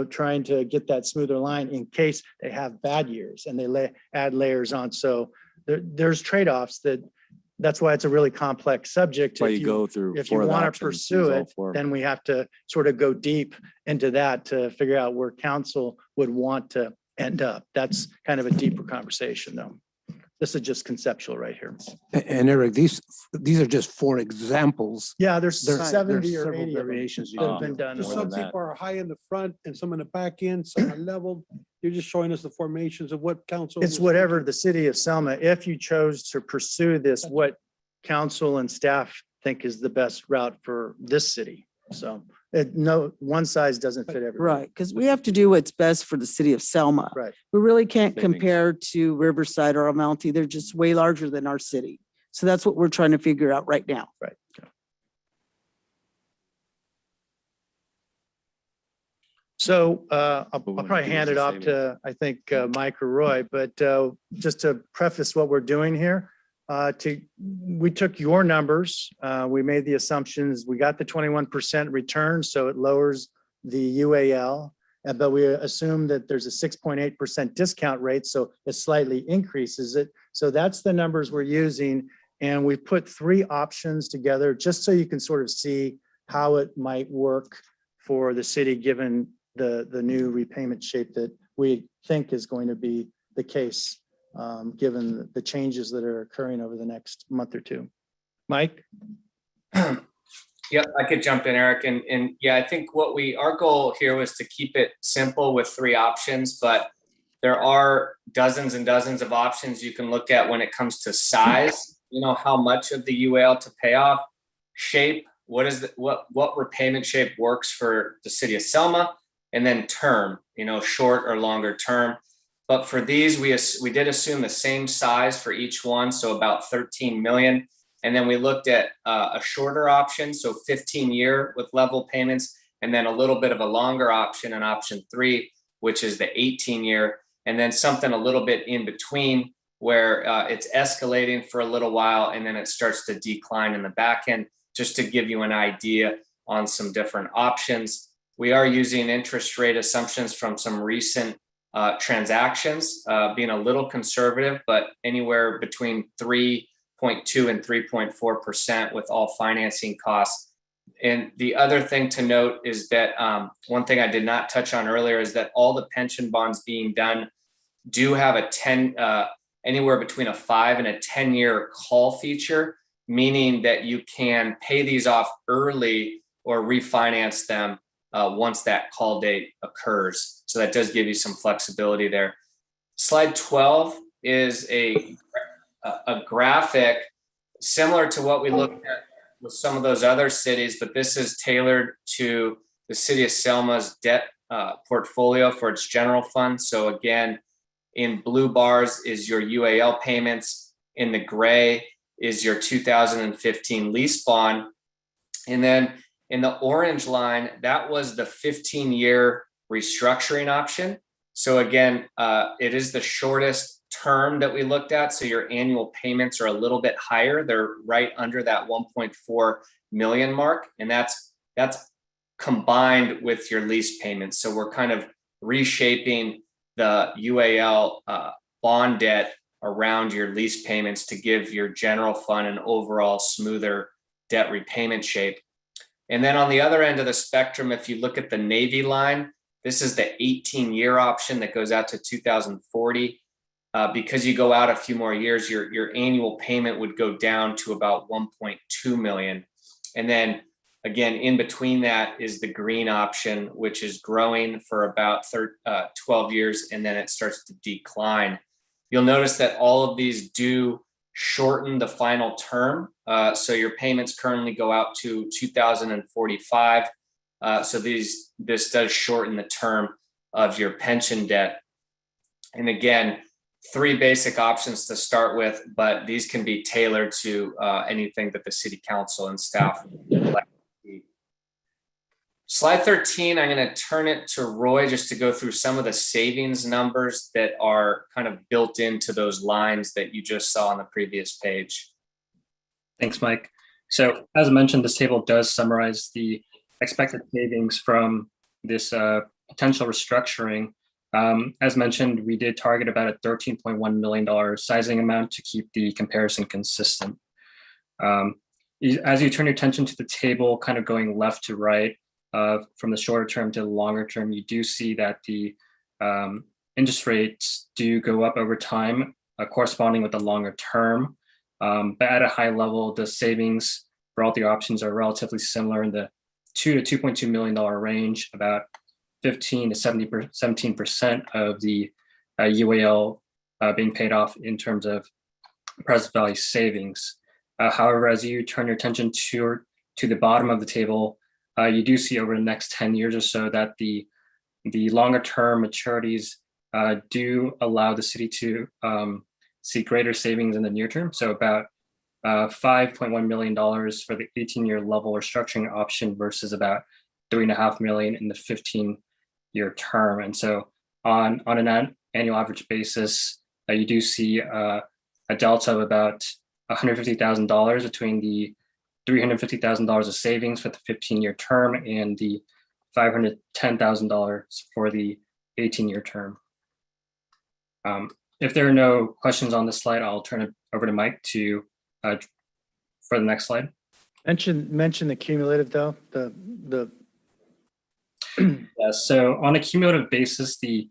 trying to get that smoother line in case they have bad years and they add layers on. So there's trade-offs that's why it's a really complex subject. Why you go through If you four of the want to options, pursue use all it, four. then we have to sort of go deep into that to figure out where council would want to end up. That's kind of a deeper conversation though. This is just conceptual right here. And Eric, these are just 4 examples. Yeah, there's There's 70 or several 80 of them variations you that can have been do. done. Just More some than that. people are high in the front and some in the back end, some are leveled. You're just showing us the formations of what council. It's was whatever thinking. the city of Selma, if you chose to pursue this, what council and staff think is the best route for this city. So no, one size doesn't fit everybody. Right, because we have to do what's best for the city of Selma. Right. We really can't Savings. compare to Riverside or Almonte. They're just way larger than our city. So that's what we're trying to figure out right now. Right. So I'll What we wanna probably do hand is it the off to, I think, Mike or Roy, but just to preface what we're doing here, we took your numbers, we made the assumptions, we got the 21% return, so it lowers the UAL, but we assume that there's a 6.8% discount rate, so it slightly increases it. So that's the numbers we're using. And we put 3 options together just so you can sort of see how it might work for the city, given the new repayment shape that we think is going to be the case, given the changes that are occurring over the next month or two. Mike? Yep, I could jump in, Eric. And yeah, I think our goal here was to keep it simple with 3 options, but there are dozens and dozens of options you can look at when it comes to size, how much of the UAL to pay off, shape, what repayment shape works for the city of Selma, and then term, short or longer term. But for these, we did assume the same size for each one, so about 13 million. And then we looked at a shorter option, so 15-year with level payments, and then a little bit of a longer option, an option 3, which is the 18-year, and then something a little bit in between where it's escalating for a little while and then it starts to decline in the back end, just to give you an idea on some different options. We are using interest rate assumptions from some recent transactions, being a little conservative, but anywhere between 3.2 and 3.4% with all financing costs. And the other thing to note is that one thing I did not touch on earlier is that all the pension bonds being done do have anywhere between a 5 and a 10-year call feature, meaning that you can pay these off early or refinance them once that call date occurs. So that does give you some flexibility there. Slide 12 is a graphic similar to what we looked at with some of those other cities, but this is tailored to the City of Selma's debt portfolio for its general fund. So again, in blue bars is your UAL payments. In the gray is your 2015 lease bond. And then in the orange line, that was the 15-year restructuring option. So again, it is the shortest term that we looked at. So your annual payments are a little bit higher. They're right under that 1.4 million mark. And that's combined with your lease payments. So we're kind of reshaping the UAL bond debt around your lease payments to give your general fund an overall smoother debt repayment shape. And then on the other end of the spectrum, if you look at the navy line, this is the 18-year option that goes out to 2040. Because you go out a few more years, your annual payment would go down to about 1.2 million. And then again, in between that is the green option, which is growing for about 12 years, and then it starts to decline. You'll notice that all of these do shorten the final term. So your payments currently go out to 2045. So this does shorten the term of your pension debt. And again, 3 basic options to start with, but these can be tailored to anything that the city council and staff would like to see. Slide 13, I'm going to turn it to Roy just to go through some of the savings numbers that are kind of built into those lines that you just saw on the previous page. Thanks, Mike. So as I mentioned, this table does summarize the expected savings from this potential restructuring. As mentioned, we did target about a $13.1 million sizing amount to keep the comparison consistent. As you turn your attention to the table, kind of going left to right, from the shorter term to the longer term, you do see that the interest rates do go up over time, corresponding with the longer term. But at a high level, the savings for all the options are relatively similar in the $2 to $2.2 million range, about 15 to 17% of the UAL being paid off in terms of present value savings. However, as you turn your attention to the bottom of the table, you do see over the next 10 years or so that the longer term maturities do allow the city to see greater savings in the near term. So about $5.1 million for the 18-year level restructuring option versus about $3.5 million in the 15-year term. And so on an annual average basis, you do see a delta of about $150,000 between the $350,000 of savings for the 15-year term and the $510,000 for the 18-year term. If there are no questions on this slide, I'll turn it over to Mike to for the next slide. Mention the cumulative though, Yeah, so on a cumulative basis, the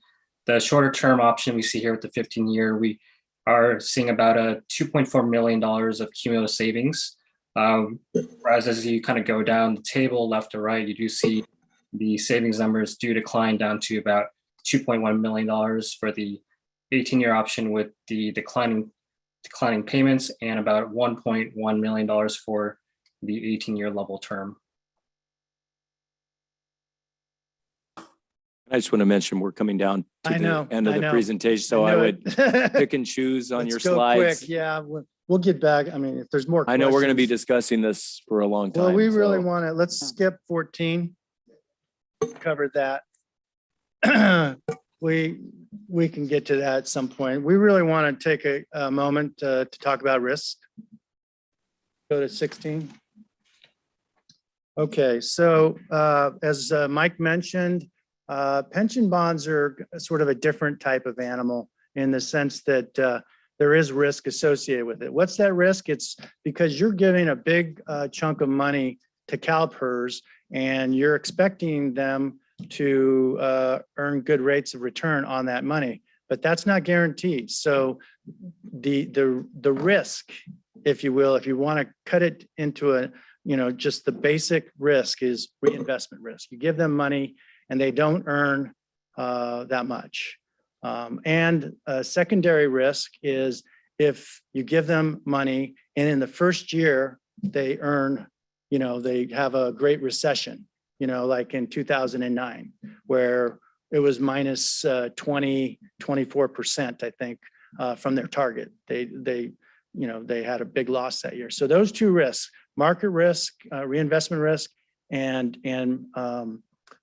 shorter term option we see here with the 15-year, we are seeing about a $2.4 million of cumulative savings. Whereas as you kind of go down the table left to right, you do see the savings numbers do decline down to about $2.1 million for the 18-year option with the declining payments, and about $1.1 million for the 18-year level term. I just want to mention we're coming down to the end of the presentation, so I would pick and choose on your slides. Quick. Yeah, we'll get back. I mean, if there's more questions. I know we're going to be discussing this for a long time. Well, we really want to, let's skip 14. Covered that. We can get to that at some point. We really want to take a moment to talk about risk. Go to 16. Okay, so as Mike mentioned, pension bonds are sort of a different type of animal in the sense that there is risk associated with it. What's that risk? It's because you're giving a big chunk of money to CalPERS and you're expecting them to earn good rates of return on that money, but that's not guaranteed. So the risk if you will, if you want to cut it into a, just the basic risk is reinvestment risk. You give them money and they don't earn that much. And a secondary risk is if you give them money and in the first year they earn, they have a great recession, like in 2009, where it was minus 24%, I think, from their target. They had a big loss that year. So those two risks, market risk, reinvestment risk, and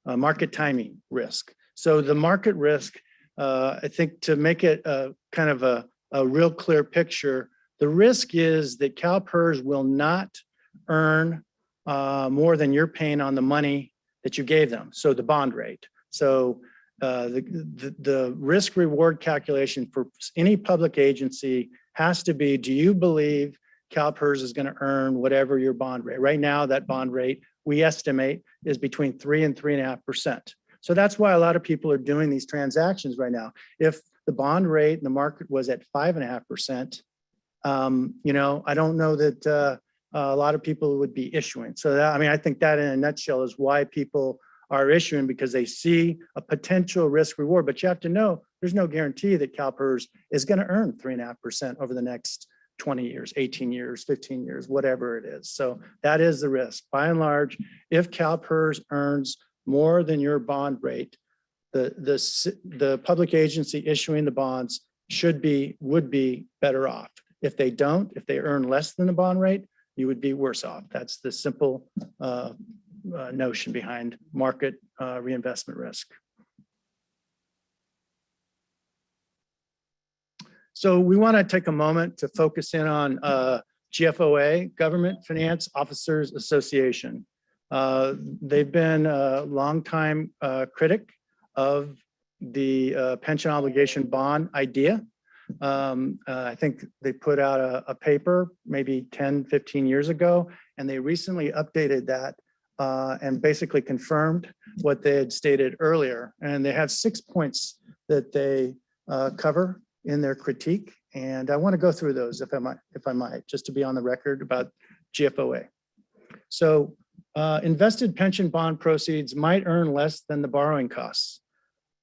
market timing risk. So the market risk, I think to make it kind of a real clear picture, the risk is that CalPERS will not earn more than you're paying on the money that you gave them. So the bond rate. So the risk reward calculation for any public agency has to be, do you believe CalPERS is going to earn whatever your bond rate? Right now, that bond rate we estimate is between 3 and 3.5%. So that's why a lot of people are doing these transactions right now. If the bond rate in the market was at 5.5%, I don't know that a lot of people would be issuing. So that, I think that in a nutshell is why people are issuing, because they see a potential risk reward. But you have to know there's no guarantee that CalPERS is going to earn 3.5% over the next 20 years, 18 years, 15 years, whatever it is. So that is the risk. By and large, if CalPERS earns more than your bond rate, the public agency issuing the bonds would be better off. If they don't, if they earn less than the bond rate, you would be worse off. That's the simple notion behind market reinvestment risk. So we want to take a moment to focus in on GFOA, Government Finance Officers Association. They've been a longtime critic of the pension obligation bond idea. I think they put out a paper maybe 10, 15 years ago, and they recently updated that and basically confirmed what they had stated earlier. And they have 6 points that they cover in their critique. And I want to go through those if I might, just to be on the record about GFOA. So invested pension bond proceeds might earn less than the borrowing costs.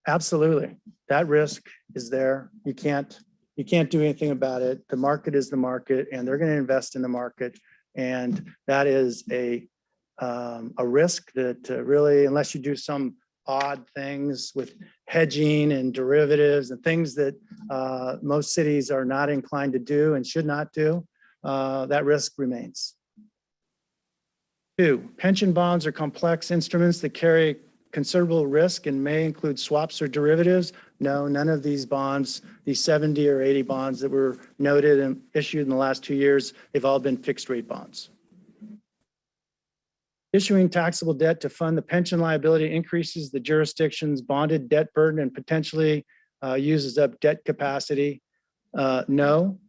Absolutely. That risk is there. You can't do anything about it. The market is the market, and they're going to invest in the market. And that is a risk that really, unless you do some odd things with hedging and derivatives and things that most cities are not inclined to do and should not do, that risk remains. 2, pension bonds are complex instruments that carry considerable risk and may include swaps or derivatives. No, none of these bonds, these 70 or 80 bonds that were noted and issued in the last 2 years, they've all been fixed rate bonds. Issuing taxable debt to fund the pension liability increases the jurisdiction's bonded debt burden and potentially uses up debt capacity. No,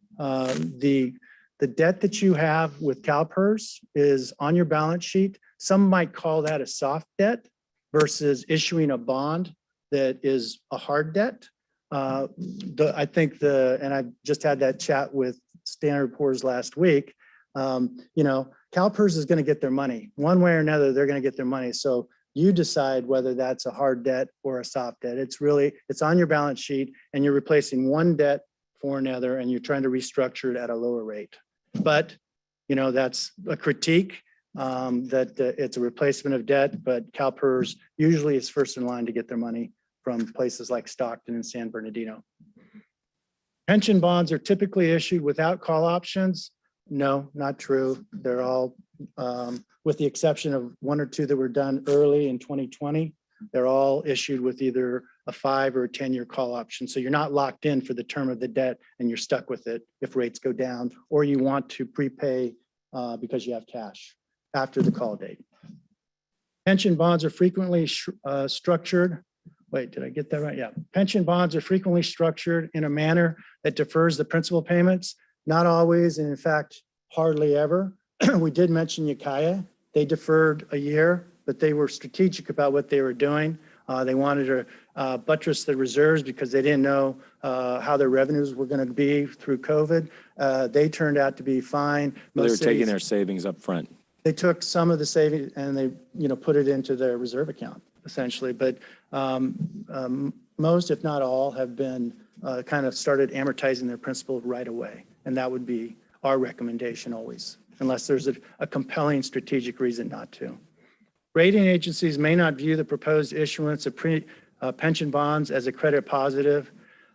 the debt that you have with CalPERS is on your balance sheet. Some might call that a soft debt versus issuing a bond that is a hard debt. I think and I just had that chat with Standard & Poor's last week. CalPERS is going to get their money one way or another. They're going to get their money. So you decide whether that's a hard debt or a soft debt. It's on your balance sheet, and you're replacing one debt for another, and you're trying to restructure it at a lower rate. But that's a critique that it's a replacement of debt, but CalPERS usually is first in line to get their money from places like Stockton and San Bernardino. Pension bonds are typically issued without call options. No, not true. They're all, with the exception of 1 or 2 that were done early in 2020, they're all issued with either a 5 or a 10-year call option. So you're not locked in for the term of the debt and you're stuck with it if rates go down, or you want to prepay because you have cash after the call date. Pension bonds are frequently structured. Wait, did I get that right? Yeah. Pension bonds are frequently structured in a manner that defers the principal payments. Not always, and in fact, hardly ever. We did mention Ukiah. They deferred a year, but they were strategic about what they were doing. They wanted to buttress the reserves because they didn't know how their revenues were going to be through COVID. They turned out to be fine. They were Most taking cities- their savings up front. They took some of the savings and they, put it into their reserve account essentially. But most, if not all, have been kind of started amortizing their principal right away. And that would be our recommendation always, unless there's a compelling strategic reason not to. Rating agencies may not view the proposed issuance of pension bonds as a credit positive.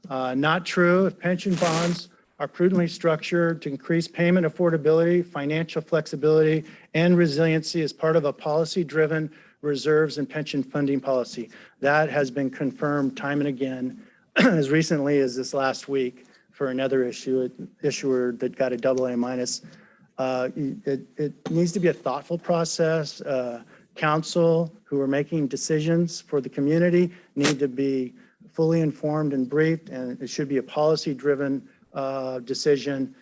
Not true. If pension bonds are prudently structured to increase payment affordability, financial flexibility, and resiliency as part of a policy-driven reserves and pension funding policy. That has been confirmed time and again, as recently as this last week for another issuer that got a AA minus. It needs to be a thoughtful process. Council who are making decisions for the community need to be fully informed and briefed, and it should be a policy-driven decision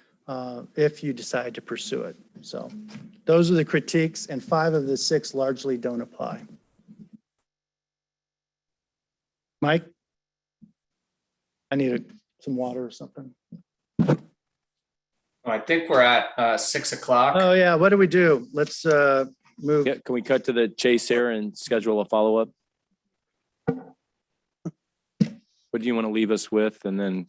if you decide to pursue it. So those are the critiques, and 5 of the 6 largely don't apply. Mike? I need some water or something. I think we're at 6 o'clock. Oh, yeah, what do we do? Let's move. Yeah, can we cut to the chase here and schedule a follow-up? What do you want to leave us with? And then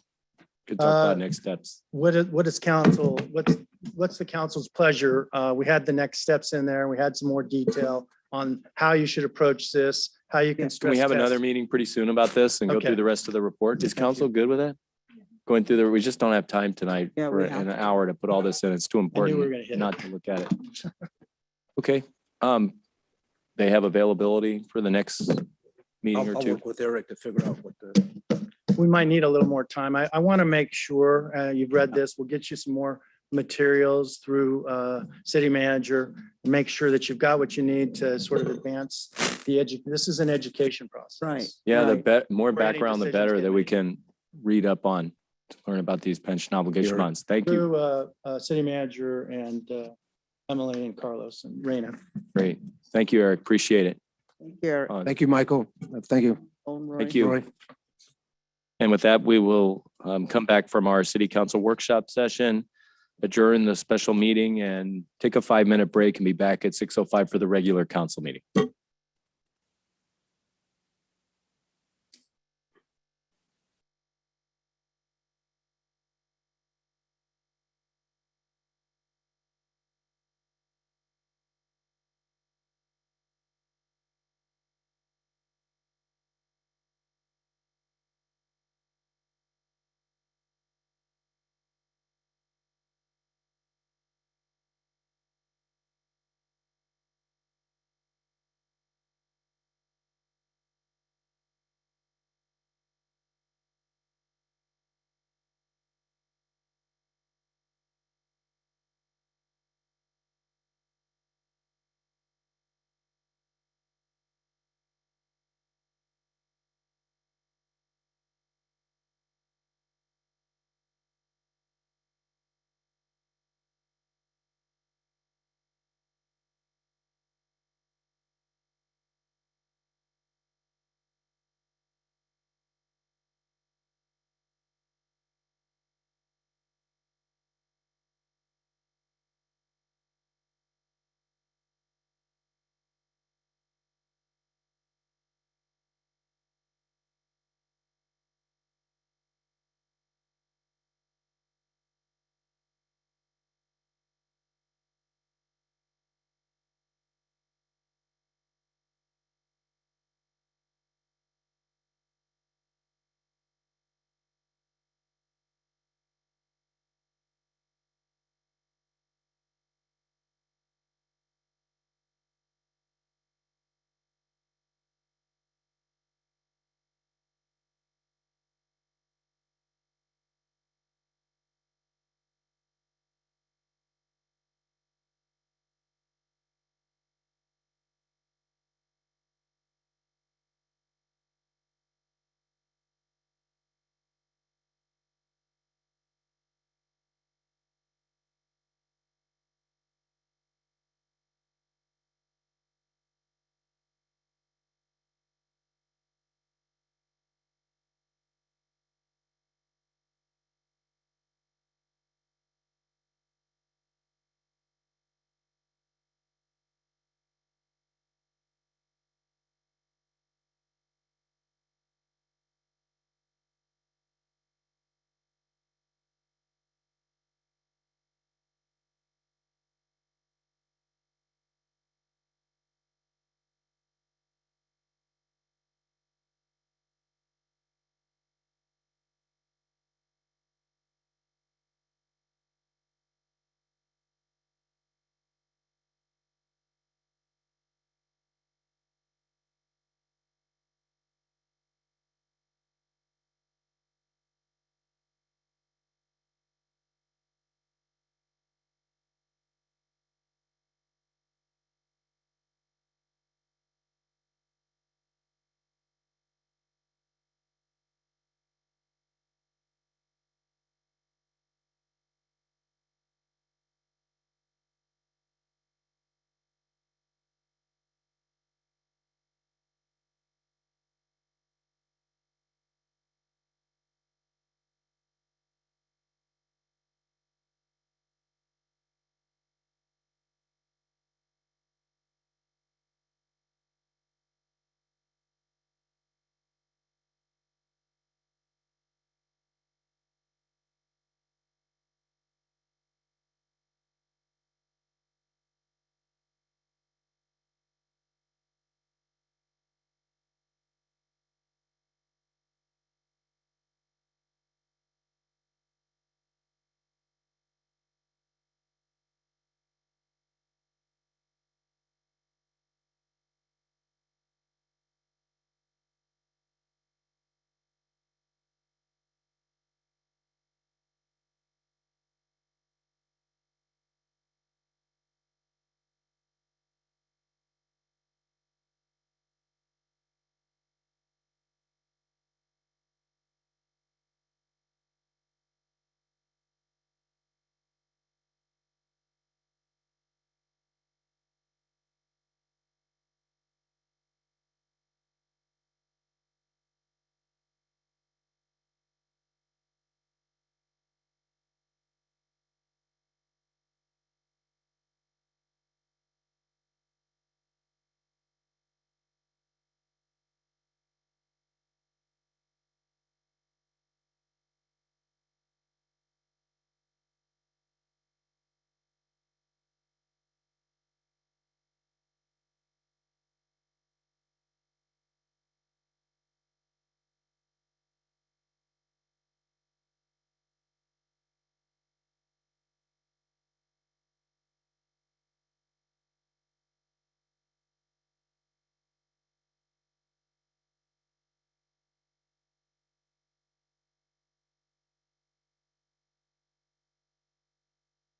could talk about next steps. What is council, what's the council's pleasure? We had the next steps in there. We had some more detail on how you should approach this, how you can stress Can we have another test. meeting pretty soon about this and go Okay. through the rest of the report? Is Thank council good with that? Going through we just don't have time tonight Yeah, for we have an to. hour to put all this in. It's too we were gonna important hit it. not to look at it. Okay. They have availability for the next meeting or I'll two. work with Eric to figure out what the, We might need a little more time. I want to make sure, you've read this, we'll get you some more materials through city manager, and make sure that you've got what you need to sort of advance this is an education process. Right. Yeah, the Right. more For any background, the decisions better get that we made. can read up on to learn about these pension obligation You're- bonds. Thank you. Through city manager and Emily and Carlos and Raina. Great. Thank you, Eric. Appreciate it. Thank you, Eric. thank you, Michael. Thank you. Thank you. Roy. And with that, we will come back from our city council workshop session, adjourn the special meeting and take a 5-minute break and be back at 6:05 for the regular council meeting.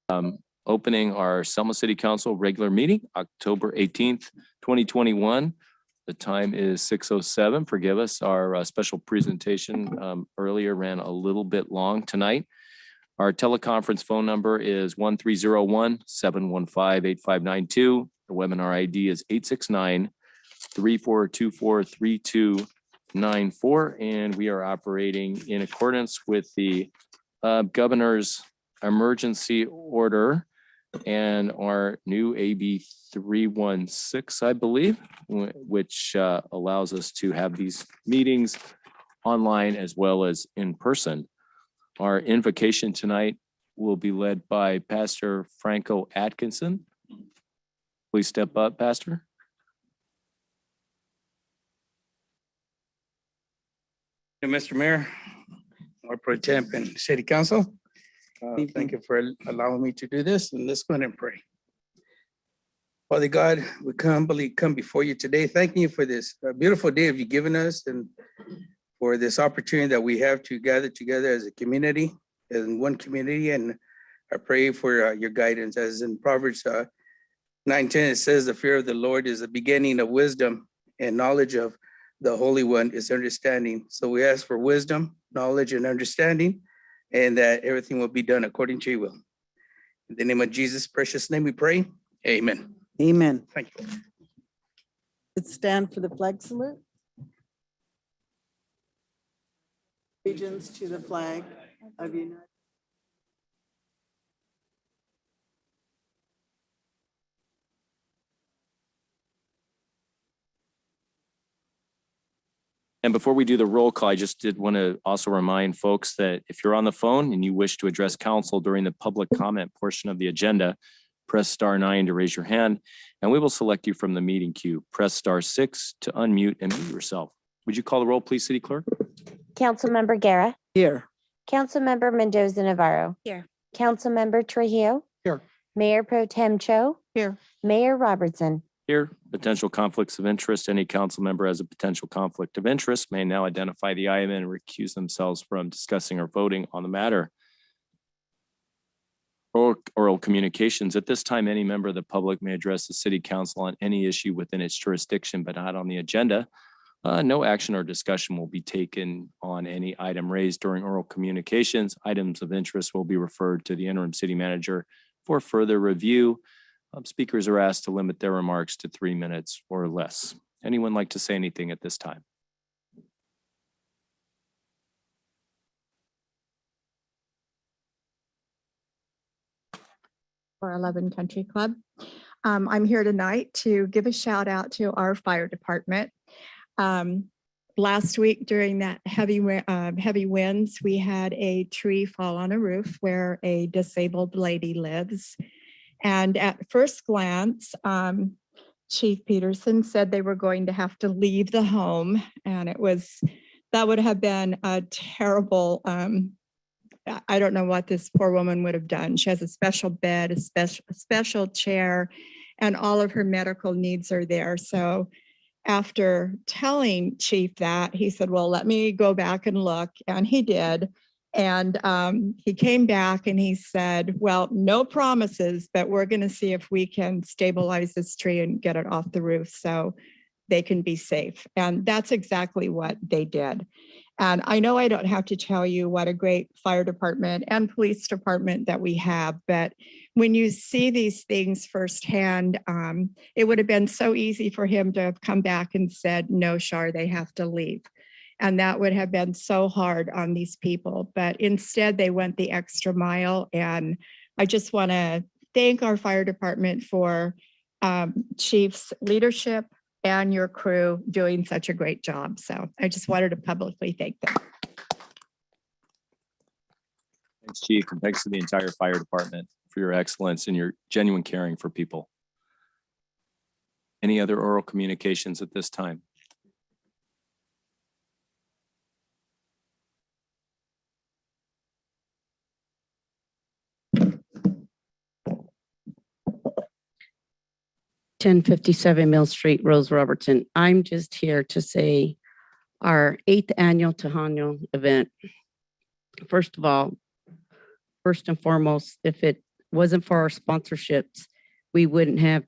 Opening our Selma City Council regular meeting, October 18th, 2021. The time is 6:07. Forgive us, our special presentation earlier ran a little bit long tonight. Our teleconference phone number is 1301-715-8592. The webinar ID is 869-3424-3294. And we are operating in accordance with the governor's emergency order and our new AB 316, I believe, which allows us to have these meetings online as well as in person. Our invocation tonight will be led by Pastor Franco Atkinson. Please step up, Pastor. Mr. Mayor, or Pro Temp and City Council, thank you for allowing me to do this, and let's go ahead and pray. Father God, we come before you today, thanking you for this beautiful day you've given us and for this opportunity that we have to gather together as a community, in one community. And I pray for your guidance. As in Proverbs 9:10, it says, the fear of the Lord is the beginning of wisdom, and knowledge of the Holy One is understanding. So we ask for wisdom, knowledge, and understanding, and that everything will be done according to your will. In the name of Jesus' precious name we pray. Amen. Amen. Thank you. Let's stand for the flag salute. Allegiance to the flag of the United States. And before we do the roll call, I just did want to also remind folks that if you're on the phone and you wish to address council during the public comment portion of the agenda, press *9 to raise your hand, and we will select you from the meeting queue. Press *6 to unmute and mute yourself. Would you call the roll, please, City Clerk? Councilmember Guerra, Here. Councilmember Mendoza Navarro. Here. Councilmember Trujillo. Here. Mayor Pro Tem Cho. Here. Mayor Robertson. Here, potential conflicts of interest. Any council member has a potential conflict of interest may now identify the item and recuse themselves from discussing or voting on the matter. Oral communications. At this time, any member of the public may address the city council on any issue within its jurisdiction, but not on the agenda. No action or discussion will be taken on any item raised during oral communications. Items of interest will be referred to the interim city manager for further review. Speakers are asked to limit their remarks to 3 minutes or less. Anyone like to say anything at this time? For 11 Country Club. I'm here tonight to give a shout out to our fire department. Last week during that heavy winds, we had a tree fall on a roof where a disabled lady lives. And at first glance, Chief Peterson said they were going to have to leave the home. And that would have been a terrible, I don't know what this poor woman would have done. She has a special bed, a special chair, and all of her medical needs are there. So after telling Chief that, he said, well, let me go back and look. And he did. And he came back and he said, well, no promises, but we're going to see if we can stabilize this tree and get it off the roof so they can be safe. And that's exactly what they did. And I know I don't have to tell you what a great fire department and police department that we have, but when you see these things firsthand, it would have been so easy for him to have come back and said, no, Shar, they have to leave. And that would have been so hard on these people. But instead, they went the extra mile. And I just want to thank our fire department for Chief's leadership and your crew doing such a great job. So I just wanted to publicly thank them. Thanks, Chief, and thanks to the entire fire department for your excellence and your genuine caring for people. Any other oral communications at this time? (1057) Mill Street, Rose Robertson. I'm just here to say our 8th annual Tejano event. First of all, first and foremost, if it wasn't for our sponsorships, we wouldn't have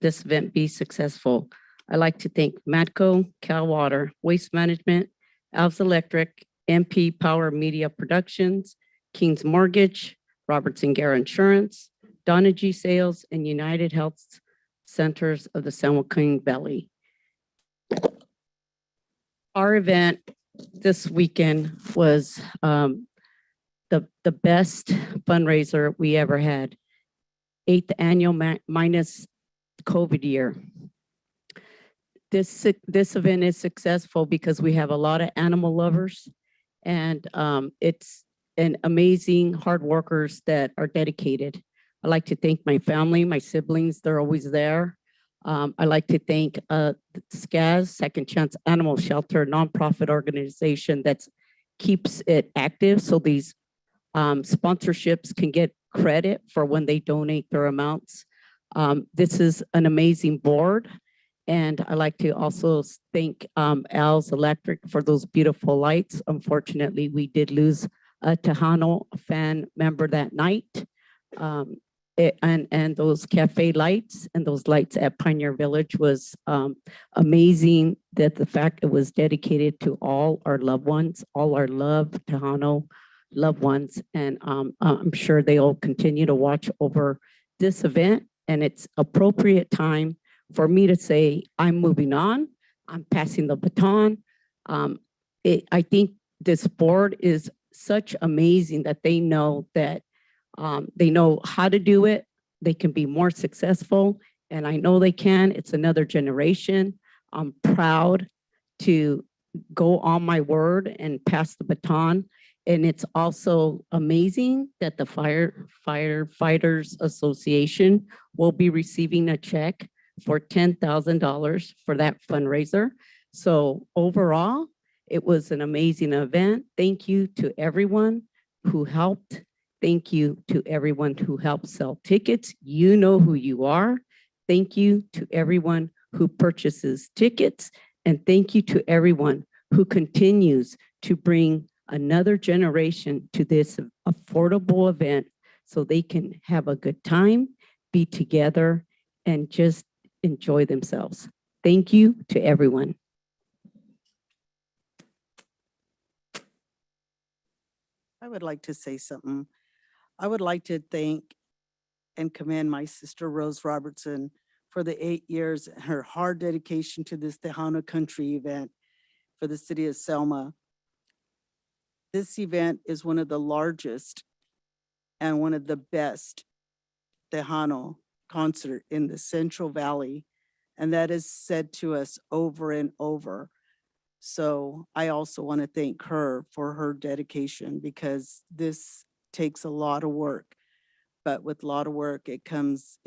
this event be successful. I'd like to thank Matco, Cal Water, Waste Management, Alves Electric, MP Power Media Productions, King's Mortgage, Robertson Guerra Insurance, Donna G Sales, and United Health Centers of the San Joaquin Valley. Our event this weekend was the best fundraiser we ever had. 8th annual minus COVID year. This event is successful because we have a lot of animal lovers, and it's an amazing hard workers that are dedicated. I'd like to thank my family, my siblings, they're always there. I'd like to thank SCAS, Second Chance Animal Shelter, a nonprofit organization that keeps it active so these sponsorships can get credit for when they donate their amounts. This is an amazing board. And I'd like to also thank Alves Electric for those beautiful lights. Unfortunately, we did lose a Tejano fan member that night. And those cafe lights and those lights at Pioneer Village was amazing, that the fact it was dedicated to all our loved ones, all our loved Tejano loved ones. And I'm sure they'll continue to watch over this event, and it's appropriate time for me to say, I'm moving on, I'm passing the baton. I think this board is such amazing that they know how to do it. They can be more successful, and I know they can. It's another generation. I'm proud to go on my word and pass the baton. And it's also amazing that the Firefighters Association will be receiving a check for $10,000 for that fundraiser. So overall, it was an amazing event. Thank you to everyone who helped. Thank you to everyone who helped sell tickets. You know who you are. Thank you to everyone who purchases tickets. And thank you to everyone who continues to bring another generation to this affordable event so they can have a good time, be together, and just enjoy themselves. Thank you to everyone. I would like to say something. I would like to thank and commend my sister Rose Robertson for the 8 years and her hard dedication to this Tejano Country event for the City of Selma. This event is one of the largest and one of the best Tejano concert in the Central Valley. And that is said to us over and over. So I also want to thank her for her dedication, because this takes a lot of work, but with a lot of work, it comes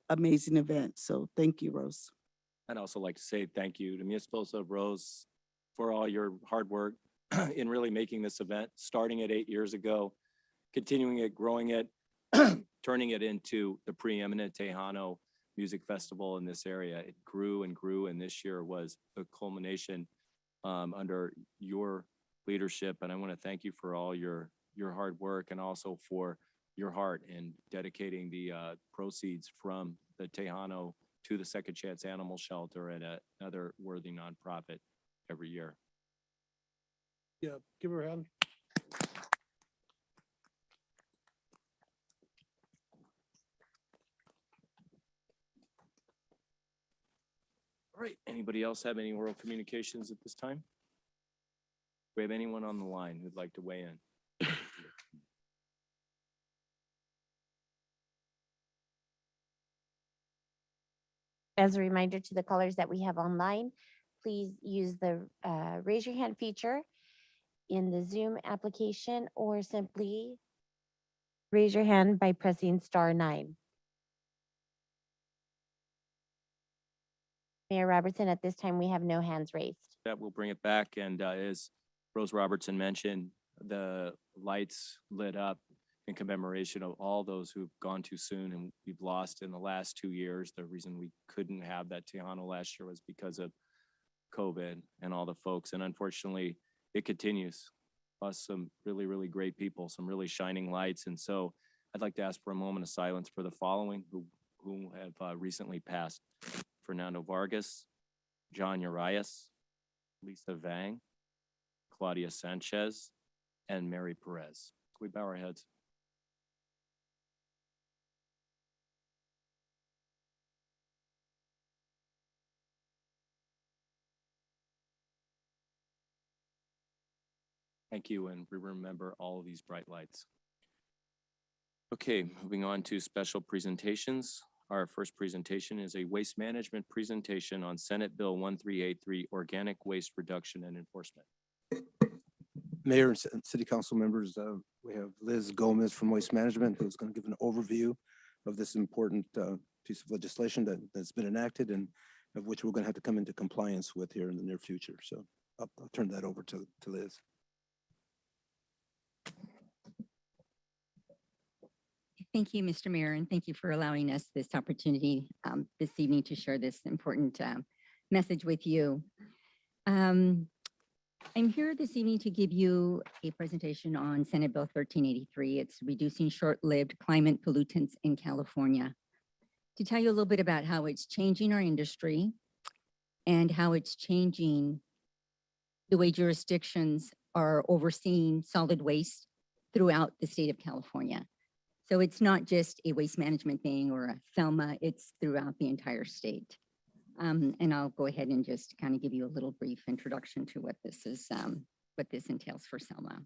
amazing event. So thank you, Rose. I'd also like to say thank you to Mi Esposa, Rose, for all your hard work in really making this event, starting it 8 years ago, continuing it, growing it, turning it into the preeminent Tejano music festival in this area. It grew and grew, and this year was a culmination under your leadership. And I want to thank you for all your hard work, and also for your heart in dedicating the proceeds from the Tejano to the Second Chance Animal Shelter and another worthy nonprofit every year. Yeah, give her a hand. All right, anybody else have any oral communications at this time? Do we have anyone on the line who'd like to weigh in? As a reminder to the callers that we have online, please use the raise your hand feature in the Zoom application, or simply raise your hand by pressing *9. Mayor Robertson, at this time, we have no hands raised. That will bring it back. And as Rose Robertson mentioned, the lights lit up in commemoration of all those who've gone too soon and we've lost in the last 2 years. The reason we couldn't have that Tejano last year was because of COVID and all the folks. And unfortunately, it continues. Plus some really, really great people, some really shining lights. And so I'd like to ask for a moment of silence for the following who have recently passed: Fernando Vargas, John Urias, Lisa Vang, Claudia Sanchez, and Mary Perez. Can we bow our heads? Thank you, and we remember all of these bright lights. Okay, moving on to special presentations. Our first presentation is a waste management presentation on Senate Bill 1383, Organic Waste Reduction and Enforcement. Mayor and city council members, we have Liz Gomez from Waste Management, who's going to give an overview of this important piece of legislation that's been enacted and of which we're going to have to come into compliance with here in the near future. So I'll turn that over to Liz. Thank you, Mr. Mayor, and thank you for allowing us this opportunity this evening to share this important message with you. I'm here this evening to give you a presentation on Senate Bill 1383. It's reducing short-lived climate pollutants in California. To tell you a little bit about how it's changing our industry and how it's changing the way jurisdictions are overseeing solid waste throughout the state of California. So it's not just a waste management thing or a Selma, it's throughout the entire state. And I'll go ahead and just kind of give you a little brief introduction to what this is, what this entails for Selma.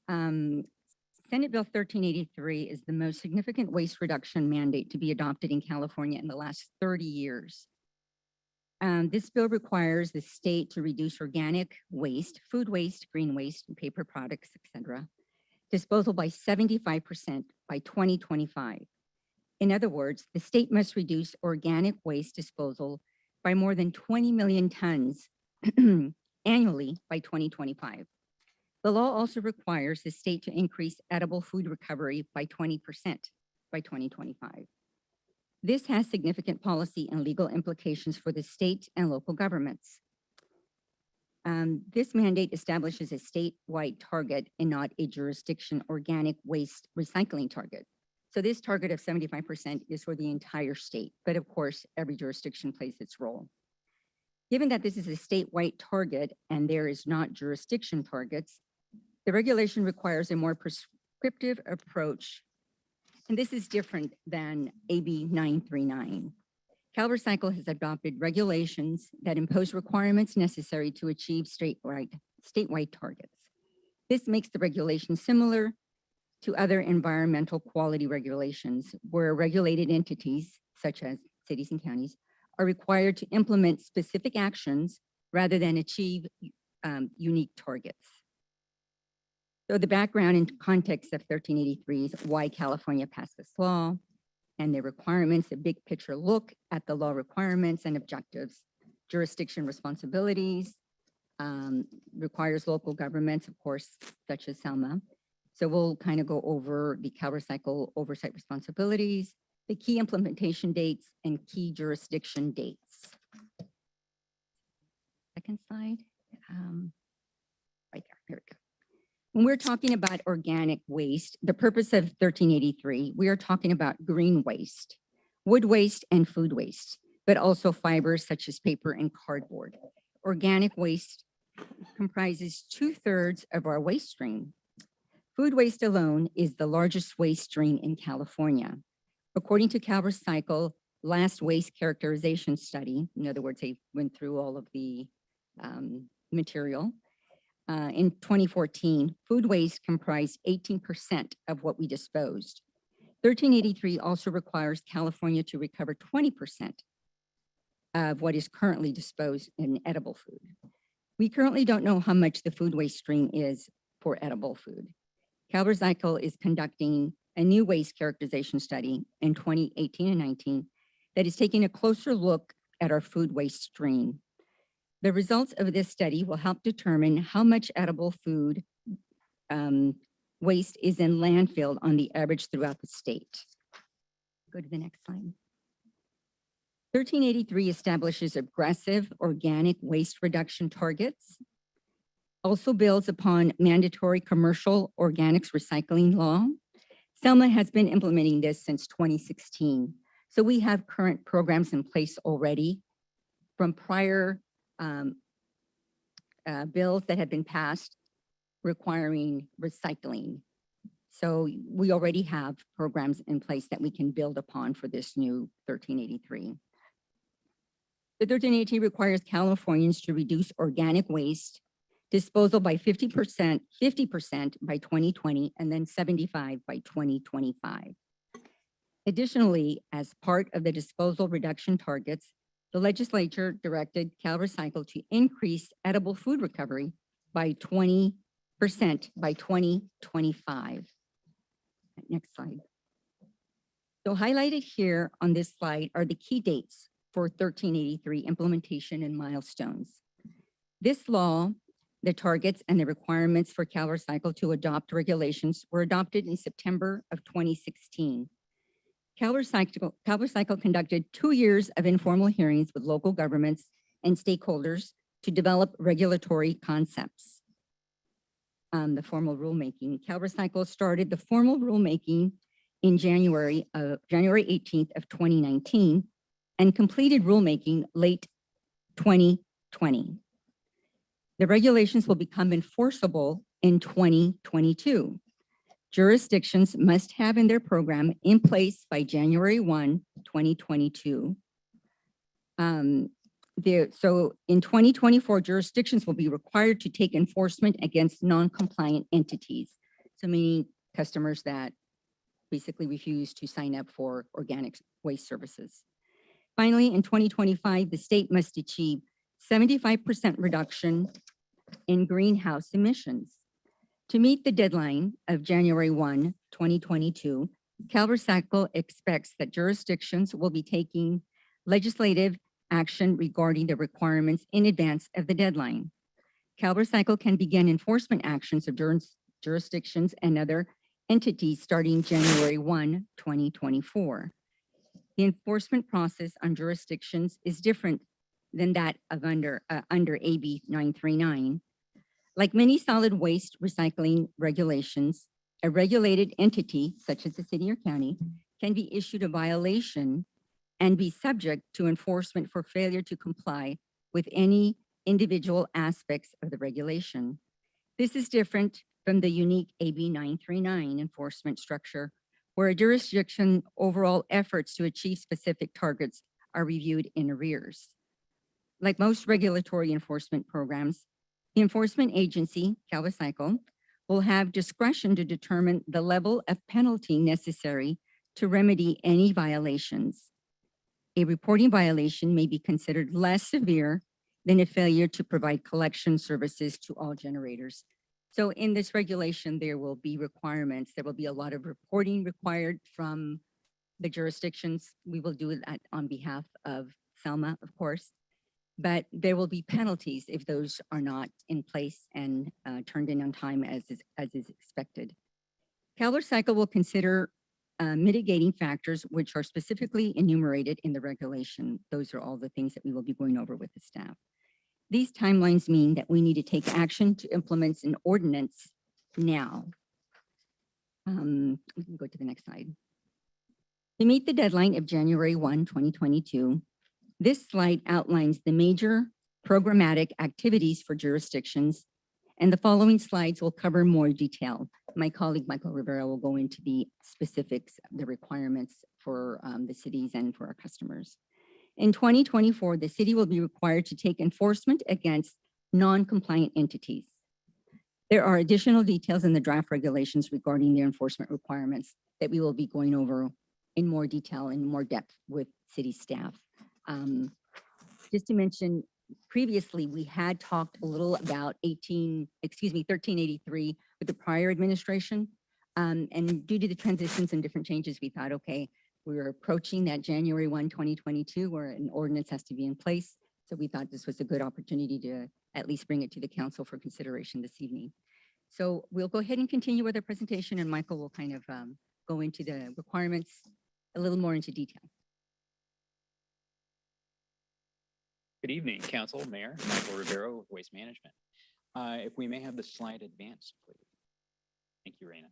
Senate Bill 1383 is the most significant waste reduction mandate to be adopted in California in the last 30 years. This bill requires the state to reduce organic waste, food waste, green waste, and paper products, etc., disposal by 75% by 2025. In other words, the state must reduce organic waste disposal by more than 20 million tons annually by 2025. The law also requires the state to increase edible food recovery by 20% by 2025. This has significant policy and legal implications for the state and local governments. This mandate establishes a statewide target and not a jurisdiction organic waste recycling target. So this target of 75% is for the entire state, but of course, every jurisdiction plays its role. Given that this is a statewide target and there is not jurisdiction targets, the regulation requires a more prescriptive approach. And this is different than AB 939. CalRecycle has adopted regulations that impose requirements necessary to achieve statewide targets. This makes the regulation similar to other environmental quality regulations where regulated entities, such as cities and counties, are required to implement specific actions rather than achieve unique targets. So the background and context of 1383 is why California passed this law, and the requirements, a big picture look at the law requirements and objectives, jurisdiction responsibilities, requires local governments, of course, such as Selma. So we'll kind of go over the CalRecycle oversight responsibilities, the key implementation dates, and key jurisdiction dates. Second slide. Right there, here we go. When we're talking about organic waste, the purpose of 1383, we are talking about green waste, wood waste, and food waste, but also fibers such as paper and cardboard. Organic waste comprises 2/3 of our waste stream. Food waste alone is the largest waste stream in California. According to CalRecycle last waste characterization study, in other words, they went through all of the material, in 2014, food waste comprised 18% of what we disposed. 1383 also requires California to recover 20% of what is currently disposed in edible food. We currently don't know how much the food waste stream is for edible food. CalRecycle is conducting a new waste characterization study in 2018 and 19 that is taking a closer look at our food waste stream. The results of this study will help determine how much edible food waste is in landfill on the average throughout the state. Go to the next slide. 1383 establishes aggressive organic waste reduction targets, also builds upon mandatory commercial organics recycling law, Selma has been implementing this since 2016. So we have current programs in place already from prior bills that have been passed requiring recycling. So we already have programs in place that we can build upon for this new 1383. The 1383 requires Californians to reduce organic waste disposal by 50% by 2020, and then 75 by 2025. Additionally, as part of the disposal reduction targets, the legislature directed CalRecycle to increase edible food recovery by 20% by 2025. Next slide. So highlighted here on this slide are the key dates for 1383 implementation and milestones. This law, the targets and the requirements for CalRecycle to regulations were adopted in September of 2016. CalRecycle conducted 2 years of informal hearings with local governments and stakeholders to develop regulatory concepts. The formal rulemaking. CalRecycle started the formal rulemaking in January 18th of 2019 and completed rulemaking late 2020. The regulations will become enforceable in 2022. Jurisdictions must have in their program in place by January 1, 2022. So in 2024, jurisdictions will be required to take enforcement against non-compliant entities. So meaning customers that basically refuse to sign up for organic waste services. Finally, in 2025, the state must achieve 75% reduction in greenhouse emissions. To meet the deadline of January 1, 2022, CalRecycle expects that jurisdictions will be taking legislative action regarding the requirements in advance of the deadline. CalRecycle can begin enforcement actions of jurisdictions and other entities starting January 1, 2024. The enforcement process on jurisdictions is different than that of under AB 939. Like many solid waste recycling regulations, a regulated entity, such as the city or county, can be issued a violation and be subject to enforcement for failure to comply with any individual aspects of the regulation. This is different from the unique AB 939 enforcement structure, where a jurisdiction overall efforts to achieve specific targets are reviewed in arrears. Like most regulatory enforcement programs, the enforcement agency, CalRecycle, will have discretion to determine the level of penalty necessary to remedy any violations. A reporting violation may be considered less severe than a failure to provide collection services to all generators. So in this regulation, there will be requirements. There will be a lot of reporting required from the jurisdictions. We will do that on behalf of Selma, of course. But there will be penalties if those are not in place and turned in on time as is expected. CalRecycle will consider mitigating factors which are specifically enumerated in the regulation. Those are all the things that we will be going over with the staff. These timelines mean that we need to take action to implement an ordinance now. We can go to the next slide. To meet the deadline of January 1, 2022, this slide outlines the major programmatic activities for jurisdictions, and the following slides will cover more detail. My colleague, Michael Rivera, will go into the specifics, the requirements for the cities and for our customers. In 2024, the city will be required to take enforcement against non-compliant entities. There are additional details in the draft regulations regarding their enforcement requirements that we will be going over in more detail and more depth with city staff. Just to mention, previously we had talked a little about 1383 with the prior administration. And due to the transitions and different changes, we thought, okay, we're approaching that January 1, 2022, where an ordinance has to be in place. So we thought this was a good opportunity to at least bring it to the council for consideration this evening. So we'll go ahead and continue with our presentation, and Michael will kind of go into the requirements a little more into detail. Good evening, Council, Mayor, Michael Rivera with Waste Management. If we may have the slide advanced, please. Thank you, Raina.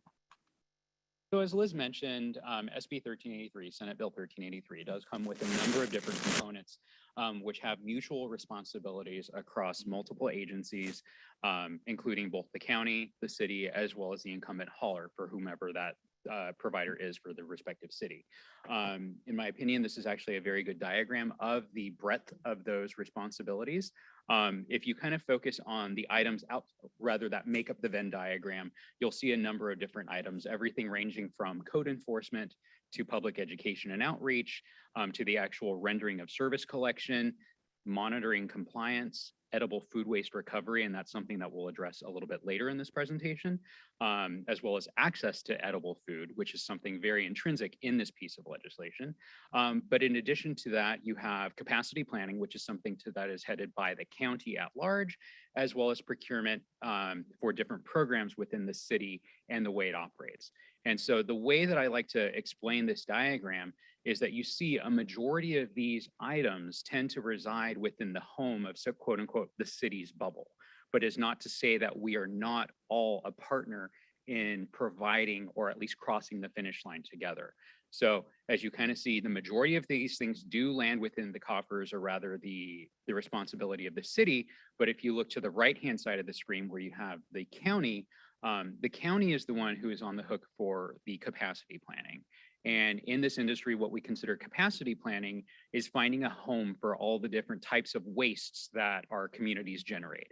So as Liz mentioned, SB 1383, Senate Bill 1383 does come with a number of different components which have mutual responsibilities across multiple agencies, including both the county, the city, as well as the incumbent hauler for whomever that provider is for the respective city. In my opinion, this is actually a very good diagram of the breadth of those responsibilities. If you kind of focus on the items out, rather that make up the Venn diagram, you'll see a number of different items, everything ranging from code enforcement to public education and outreach, to the actual rendering of service collection, monitoring compliance, edible food waste recovery, and that's something that we'll address a little bit later in this presentation, as well as access to edible food, which is something very intrinsic in this piece of legislation. But in addition to that, you have capacity planning, which is something that is headed by the county at large, as well as procurement for different programs within the city and the way it operates. And so the way that I like to explain this diagram is that you see a majority of these items tend to reside within the home of, so quote unquote, the city's bubble, but is not to say that we are not all a partner in providing or at least crossing the finish line together. So as you kind of see, the majority of these things do land within the coffers, or rather the responsibility of the city. But if you look to the right-hand side of the screen where you have the county is the one who is on the hook for the capacity planning. And in this industry, what we consider capacity planning is finding a home for all the different types of wastes that our communities generate.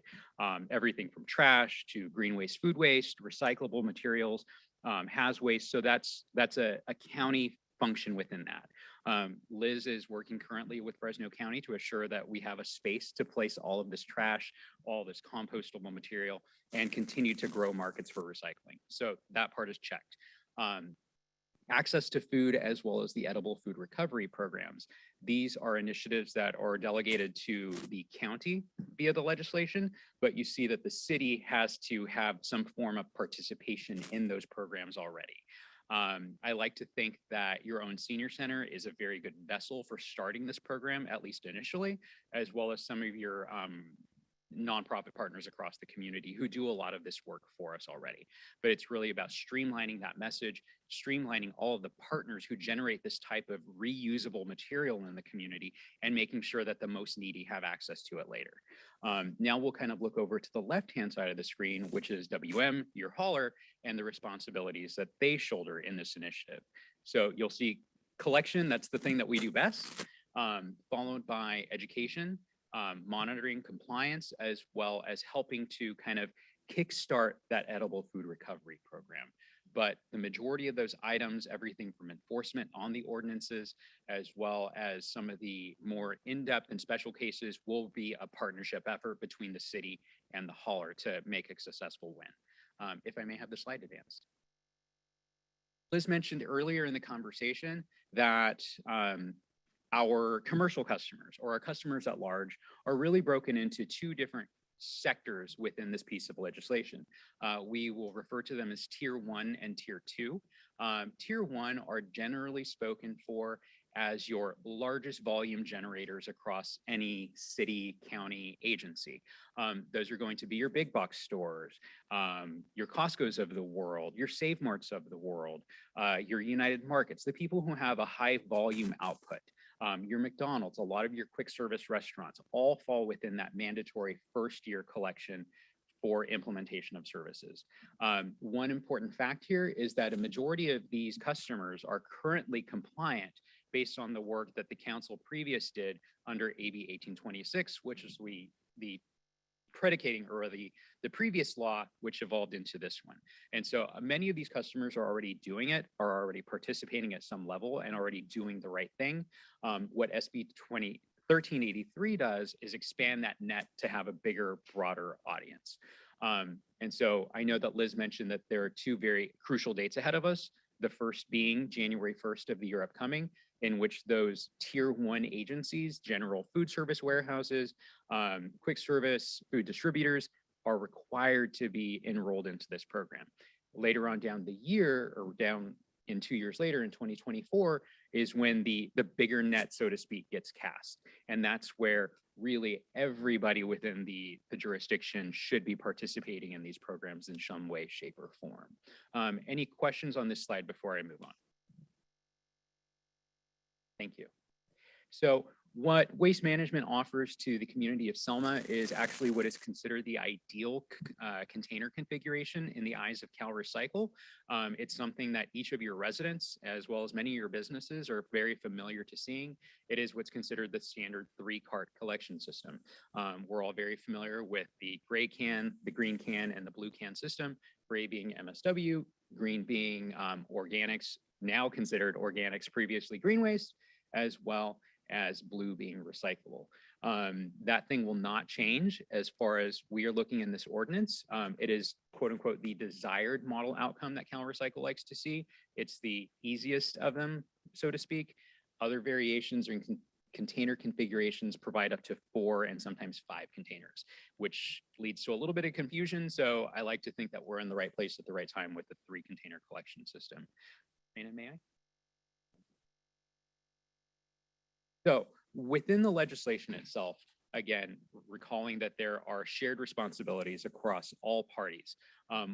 Everything from trash to green waste, food waste, recyclable materials, has waste. So that's a county function within that. Liz is working currently with Fresno County to assure that we have a space to place all of this trash, all this compostable material, and continue to grow markets for recycling. So that part is checked. Access to food, as well as the edible food recovery programs. These are initiatives that are delegated to the county via the legislation, but you see that the city has to have some form of participation in those programs already. I like to think that your own senior center is a very good vessel for starting this program, at least initially, as well as some of your nonprofit partners across the community who do a lot of this work for us already. But it's really about streamlining that message, streamlining all of the partners who generate this type of reusable material in the community, and making sure that the most needy have access to it later. Now we'll kind of look over to the left-hand side of the screen, which is WM, your hauler, and the responsibilities that they shoulder in this initiative. So you'll see collection, that's the thing that we do best, followed by education, monitoring compliance, as well as helping to kind of kickstart that edible food recovery program. But the majority of those items, everything from enforcement on the ordinances, as well as some of the more in-depth and special cases, will be a partnership effort between the city and the hauler to make a successful win. If I may have the slide advanced. Liz mentioned earlier in the conversation that our commercial customers, or our customers at large, are really broken into two different sectors within this piece of legislation. We will refer to them as Tier 1 and Tier 2. Tier 1 are generally spoken for as your largest volume generators across any city, county, agency. Those are going to be your big box stores, your Costco's of the world, your Save Marts of the world, your United Markets, the people who have a high volume output. Your McDonald's, a lot of your quick service restaurants all fall within that mandatory first year collection for implementation of services. One important fact here is that a majority of these customers are currently compliant based on the work that the council previous did under AB 1826, which is the predicating, or the previous law, which evolved into this one. And so many of these customers are already doing it, are already participating at some level, and already doing the right thing. What SB 1383 does is expand that net to have a bigger, broader audience. And so I know that Liz mentioned that there are two very crucial dates ahead of us. The first being January 1st of the year upcoming, in which those Tier 1 agencies, general food service warehouses, quick service food distributors, are required to be enrolled into this program. Later on down the year, or down in 2 years later in 2024, is when the bigger net, so to speak, gets cast. And that's where really everybody within the jurisdiction should be participating in these programs in some way, shape, or form. Any questions on this slide before I move on? Thank you. So what waste management offers to the community of Selma is actually what is considered the ideal container configuration in the eyes of Cal Recycle. It's something that each of your residents, as well as many of your businesses, are very familiar to seeing. It is what's considered the standard 3-cart collection system. We're all very familiar with the gray can, the green can, and the blue can system. Gray being MSW, green being organics, now considered organics, previously green waste, as well as blue being recyclable. That thing will not change as far as we are looking in this ordinance. It is quote unquote the desired model outcome that Cal Recycle likes to see. It's the easiest of them, so to speak. Other variations or container configurations provide up to 4 and sometimes 5 containers, which leads to a little bit of confusion. So I like to think that we're in the right place at the right time with the 3-container collection system. Dana, may I? So within the legislation itself, again, recalling that there are shared responsibilities across all parties.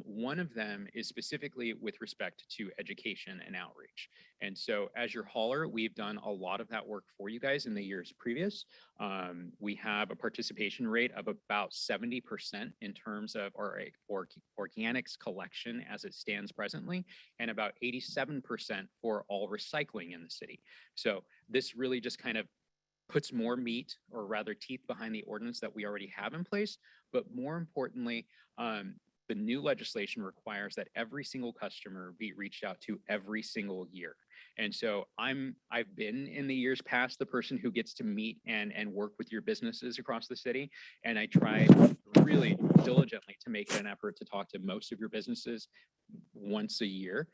One of them is specifically with respect to education and outreach. And so as your hauler, we've done a lot of that work for you guys in the years previous. We have a participation rate of about 70% in terms of our organics collection as it stands presently, and about 87% for all recycling in the city. So this really just kind of puts more meat, or rather teeth, behind the ordinance that we already have in place. But more importantly, the new legislation requires that every single customer be reached out to every single year. And so I've been in the years past the person who gets to meet and work with your businesses across the city. And I try really diligently to make it an effort to talk to most of your businesses once a year,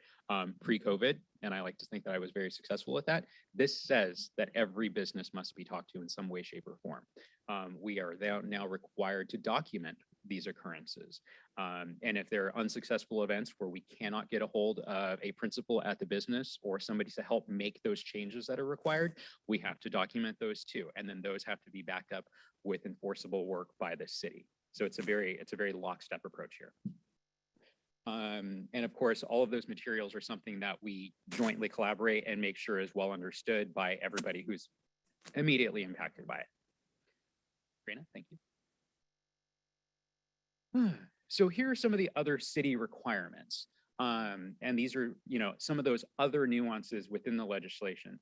pre-COVID. And I like to think that I was very successful with that. This says that every business must be talked to in some way, shape, or form. We are now required to document these occurrences. And if there are unsuccessful events where we cannot get a hold of a principal at the business or somebody to help make those changes that are required, we have to document those too. And then those have to be backed up with enforceable work by the city. So it's a very lockstep approach here. And of course, all of those materials are something that we jointly collaborate and make sure is well understood by everybody who's immediately impacted by it. Karina, thank you. So here are some of the other city requirements. And these are, some of those other nuances within the legislation.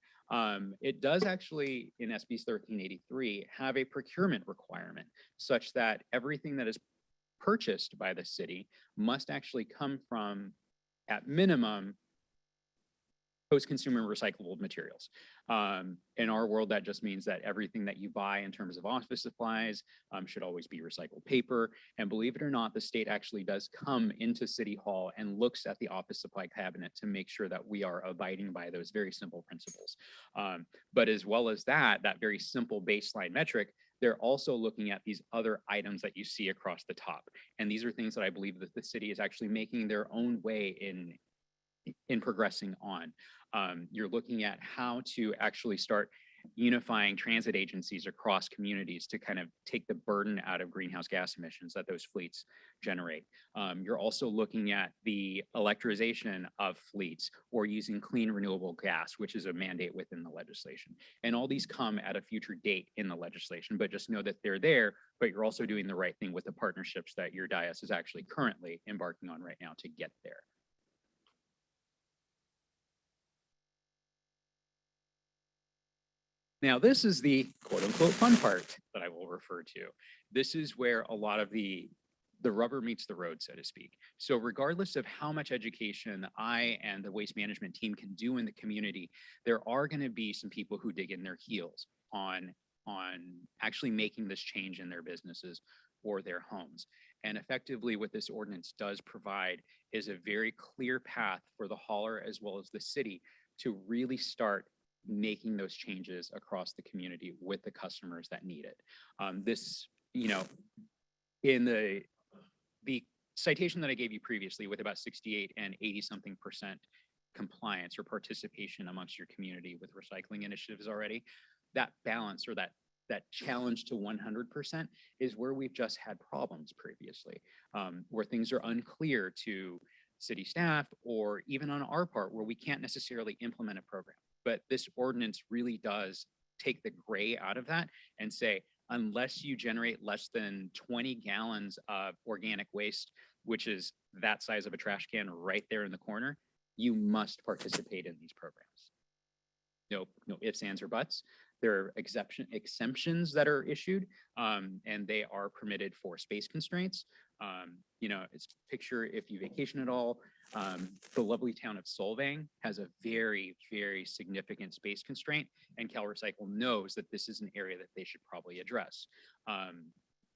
It does actually, in SB 1383, have a procurement requirement such that everything that is purchased by the city must actually come from, at minimum, post-consumer recyclable materials. In our world, that just means that everything that you buy in terms of office supplies should always be recycled paper. And believe it or not, the state actually does come into City Hall and looks at the office supply cabinet to make sure that we are abiding by those very simple principles. But as well as that very simple baseline metric, they're also looking at these other items that you see across the top. And these are things that I believe that the city is actually making their own way in progressing on. You're looking at how to actually start unifying transit agencies across communities to kind of take the burden out of greenhouse gas emissions that those fleets generate. You're also looking at the electricization of fleets or using clean renewable gas, which is a mandate within the legislation. And all these come at a future date in the legislation, but just know that they're there, but you're also doing the right thing with the partnerships that your dais is actually currently embarking on right now to get there. Now, this is the quote unquote fun part that I will refer to. This is where a lot of the rubber meets the road, so to speak. So regardless of how much education I and the waste management team can do in the community, there are going to be some people who dig in their heels on actually making this change in their businesses or their homes. And effectively what this ordinance does provide is a very clear path for the hauler as well as the city to really start making those changes across the community with the customers that need it. In the citation that I gave you previously with about 68 and 80 something % compliance or participation amongst your community with recycling initiatives already. That balance or that challenge to 100% is where we've just had problems previously, where things are unclear to city staff or even on our part where we can't necessarily implement a program. But this ordinance really does take the gray out of that and say, unless you generate less than 20 gallons of organic waste, which is that size of a trash can right there in the corner, you must participate in these programs. No ifs, ands, or buts. There are exemptions that are issued, and they are permitted for space constraints. It's picture if you vacation at all, the lovely town of Solvang has a very, very significant space constraint, and CalRecycle knows that this is an area that they should probably address.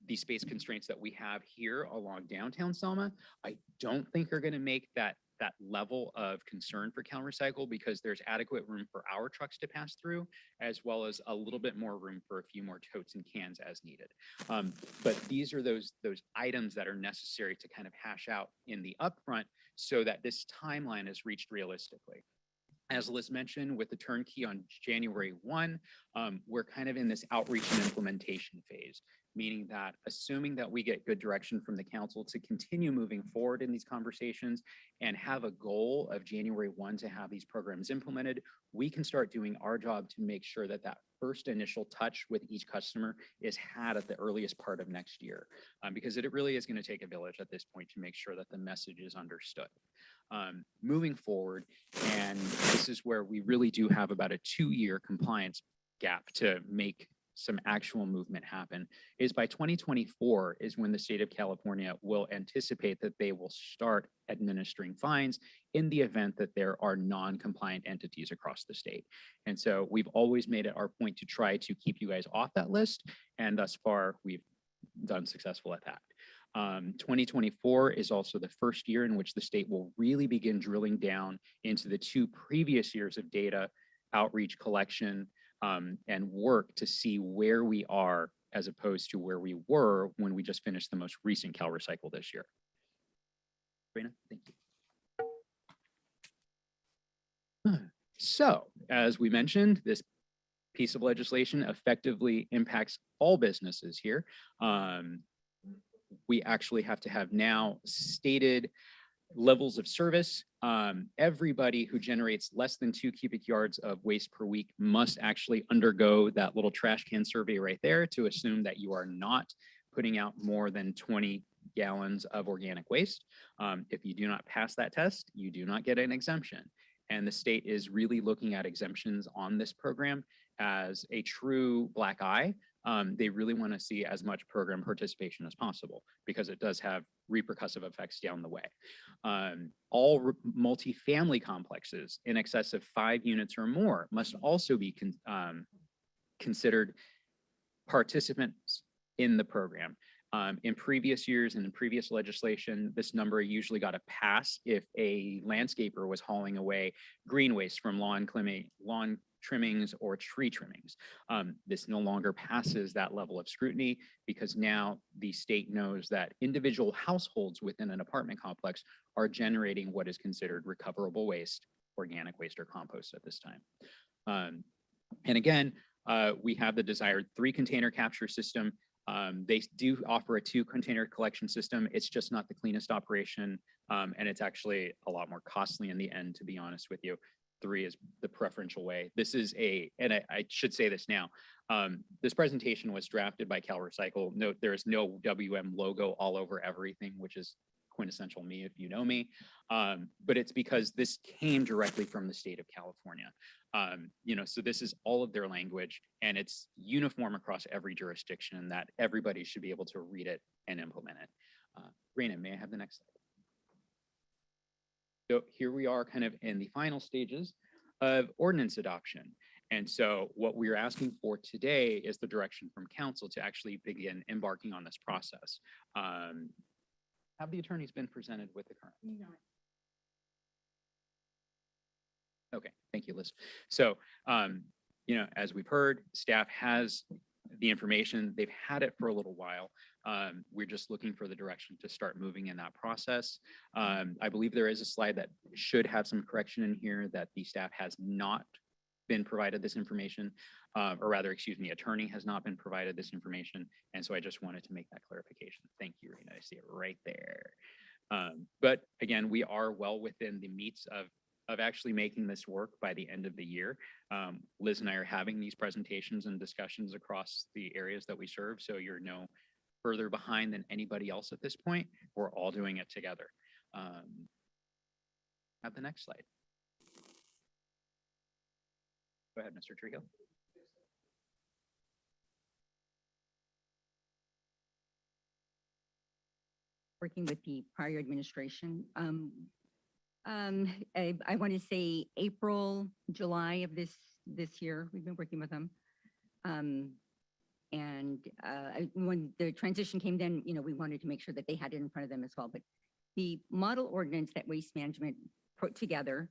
The space constraints that we have here along downtown Selma, I don't think are going to make that level of concern for CalRecycle because there's adequate room for our trucks to pass through, as well as a little bit more room for a few more totes and cans as needed. But these are those items that are necessary to kind of hash out in the upfront so that this timeline is reached realistically. As Liz mentioned, with the turnkey on January 1, we're kind of in this outreach and implementation phase, meaning that assuming that we get good direction from the council to continue moving forward in these conversations and have a goal of January 1 to have these programs implemented, we can start doing our job to make sure that that first initial touch with each customer is had at the earliest part of next year, because it really is going to take a village at this point to make sure that the message is understood. Moving forward, and this is where we really do have about a 2-year compliance gap to make some actual movement happen, is by 2024 is when the state of California will anticipate that they will start administering fines in the event that there are non-compliant entities across the state. And so we've always made it our point to try to keep you guys off that list, and thus far we've done successful at that. 2024 is also the first year in which the state will really begin drilling down into the 2 previous years of data, outreach, collection, and work to see where we are as opposed to where we were when we just finished the most recent CalRecycle this year. Raina, thank you. So, as we mentioned, this piece of legislation effectively impacts all businesses here. We actually have to have now stated levels of service. Everybody who generates less than 2 cubic yards of waste per week must actually undergo that little trash can survey right there to assume that you are not putting out more than 20 gallons of organic waste. If you do not pass that test, you do not get an exemption. And the state is really looking at exemptions on this program as a true black eye. They really want to see as much program participation as possible because it does have repercussive effects down the way. All multifamily complexes in excess of 5 units or more must also be considered participants in the program. In previous years and in previous legislation, this number usually got a pass if a landscaper was hauling away green waste from lawn trimmings or tree trimmings. This no longer passes that level of scrutiny because now the state knows that individual households within an apartment complex are generating what is considered recoverable waste, organic waste, or compost at this time. And again, we have the desired 3 container capture system. They do offer a 2 container collection system. It's just not the cleanest operation. And it's actually a lot more costly in the end, to be honest with you. 3 is the preferential way. This is and I should say this now, this presentation was drafted by CalRecycle. Note there is no WM logo all over everything, which is quintessential me if you know me. But it's because this came directly from the state of California. So this is all of their language and it's uniform across every jurisdiction that everybody should be able to read it and implement it. Raina, may I have the next slide? So here we are kind of in the final stages of ordinance adoption. And so what we're asking for today is the direction from council to actually begin embarking on this process. Have the attorneys been presented with the current? No. Okay, thank you, Liz. So, as we've heard, staff has the information. They've had it for a little while. We're just looking for the direction to start moving in that process. I believe there is a slide that should have some correction in here that the staff has not been provided this information, or rather, excuse me, attorney has not been provided this information. And so I just wanted to make that clarification. Thank you, Rena. I see it right there. But again, we are well within the meats of actually making this work by the end of the year. Liz and I are having these presentations and discussions across the areas that we serve. So you're no further behind than anybody else at this point. We're all doing it together. Have the next slide. Go ahead, Mr. Trujillo. Working with the prior administration. I want to say April, July of this year, we've been working with them. When the transition came then, we wanted to make sure that they had it in front of them as well. But the model ordinance that Waste Management put together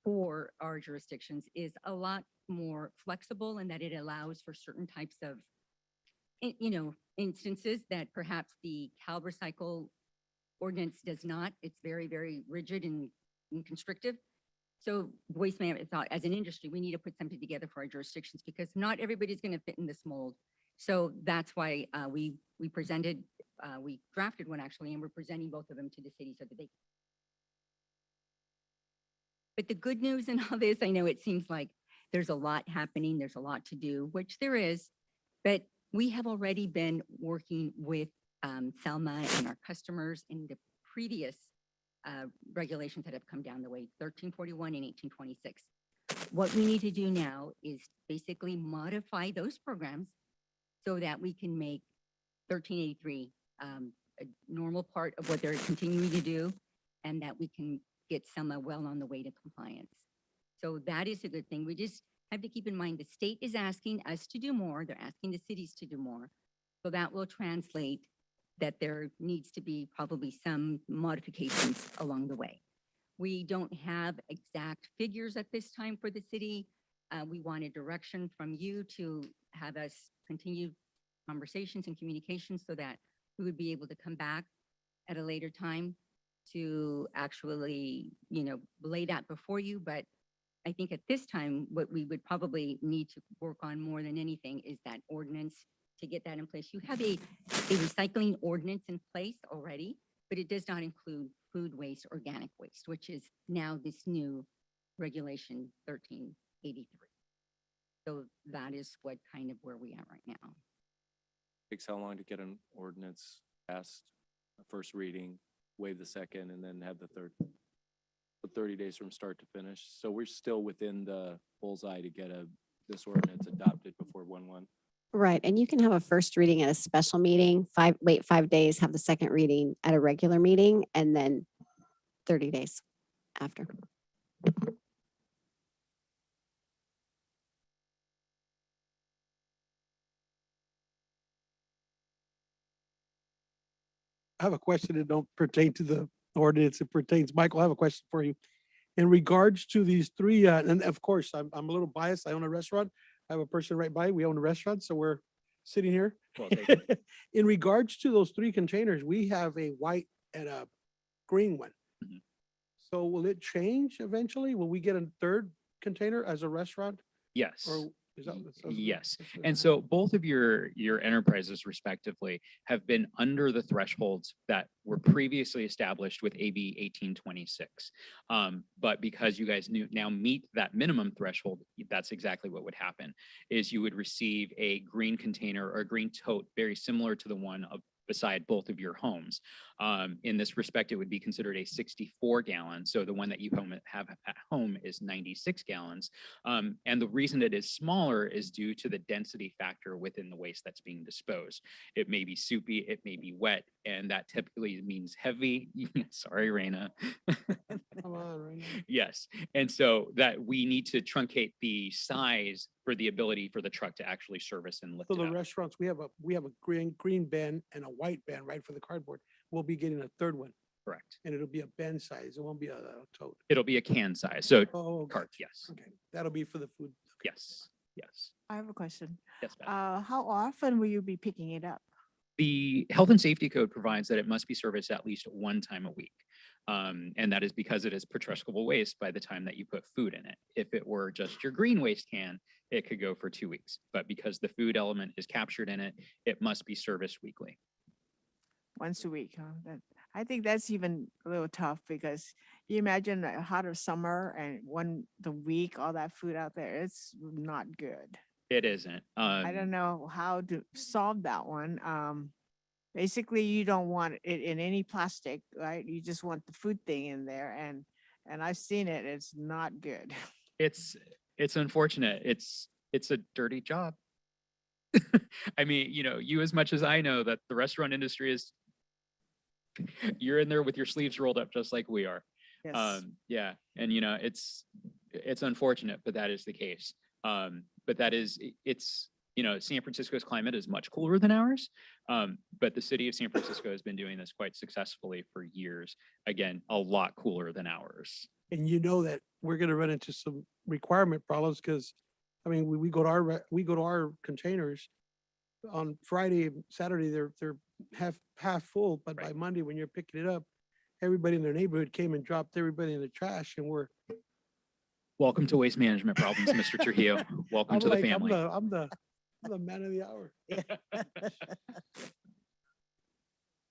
for our jurisdictions is a lot more flexible in that it allows for certain types of, instances that perhaps the Cal Recycle ordinance does not. It's very, very rigid and constrictive. So Waste Management thought, as an industry, we need to put something together for our jurisdictions because not everybody's going to fit in this mold. So that's why we presented, we drafted one actually, and we're presenting both of them to the city so that they. But the good news in all this, I know it seems like there's a lot happening, there's a lot to do, which there is, but we have already been working with Selma and our customers in the previous regulations that have come down the way, 1341 and 1826. What we need to do now is basically modify those programs so that we can make 1383 a normal part of what they're continuing to do and that we can get Selma well on the way to compliance. So that is a good thing. We just have to keep in mind the state is asking us to do more. They're asking the cities to do more. So that will translate that there needs to be probably some modifications along the way. We don't have exact figures at this time for the city. We wanted direction from you to have us continue conversations and communications so that we would be able to come back at a later time to actually, lay that before you. But I think at this time, what we would probably need to work on more than anything is that ordinance to get that in place. You have a recycling ordinance in place already, but it does not include food waste, organic waste, which is now this new regulation 1383. So that is what kind of where we are right now. Takes how long to get an ordinance passed, a first reading, waive the second, and then have the third? 30 days from start to finish. So we're still within the bullseye to get this ordinance adopted before 1/1. Right, and you can have a first reading at a special meeting, wait 5 days, have the second reading at a regular meeting, and then 30 days after. I have a question that don't pertain to the ordinance. It pertains, Michael, I have a question for you. In regards to these three, and of course, I'm a little biased. I own a restaurant. I have a person right by. We own a restaurant, so we're sitting here. Well, thank you. In regards to those three containers, we have a white and a green one. Mhm. So will it change eventually? Will we get a third container as a restaurant? Yes. Or is that? Yes. And so both of your enterprises respectively have been under the thresholds that were previously established with AB 1826. But because you guys now meet that minimum threshold, that's exactly what would happen is you would receive a green container or a green tote very similar to the one beside both of your homes. In this respect, it would be considered a 64 gallon. So the one that you have at home is 96 gallons. And the reason it is smaller is due to the density factor within the waste that's being disposed. It may be soupy, it may be wet, and that typically means heavy. Sorry, Raina. Come on, right now. Yes. And so that we need to truncate the size for the ability for the truck to actually service and lift So it the up. restaurants, we have a green bin and a white bin, right, for the cardboard. We'll be getting a third one Correct. and it'll be a bin size. It won't be a tote. It'll be a can size. So Oh, cart, gotcha. yes. Okay, that'll be for the food. Yes. Yes. I have a question. Yes, ma'am. How often will you be picking it up? The health and safety code provides that it must be serviced at least one time a week. And that is because it is putrescible waste by the time that you put food in it. If it were just your green waste can, it could go for 2 weeks. But because the food element is captured in it, it must be serviced weekly. Once a week, huh? I think that's even a little tough because you imagine a hotter summer and the week, all that food out there, it's not good. It isn't. I don't know how to solve that one. Basically, you don't want it in any plastic, right? You just want the food thing in there, and I've seen it. It's not good. It's unfortunate. It's a dirty job. I mean, you as much as I know that the restaurant industry is, you're in there with your sleeves rolled up just like we are. Yes. Yeah, and it's unfortunate, but that is the case. But it's San Francisco's climate is much cooler than ours. But the city of San Francisco has been doing this quite successfully for years. Again, a lot cooler than ours. And you know that we're gonna run into some requirement problems because, I mean, we go to our containers on Friday, Saturday, they're half full, but by Monday, when you're picking it up, everybody in their neighborhood came and dropped everybody in the trash, and we're. Welcome to waste management problems, Mr. Trujillo. Welcome I'm to the like, family. I'm the man of the hour.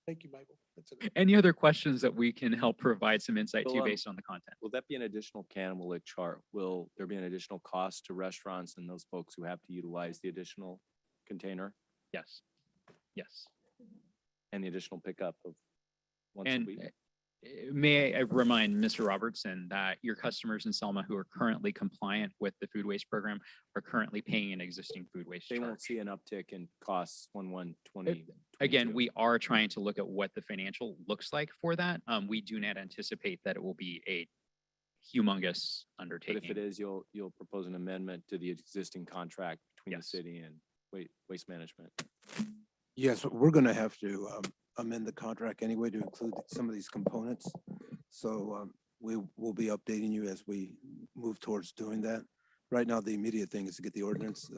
Thank you, Michael. That's it. Any other questions that we can help provide some insight to Well, based on the content? Will that be an additional can? Will it chart? Will there be an additional cost to restaurants and those folks who have to utilize the additional container Yes. Yes. and the additional pickup of once a And week? may I remind Mr. Robertson that your customers in Selma who are currently compliant with the food waste program are currently paying an existing food waste They charge. won't see an uptick in costs 1/1/20. Again, we are trying to look at what the financial looks like for that. We do not anticipate that it will be a humongous But undertaking. if it is, you'll propose an amendment to the existing contract between the Yes. city and waste management. Yes, we're going to have to amend the contract anyway to include some of these components. So we will be updating you as we move towards doing that. Right now, the immediate thing is to get the ordinance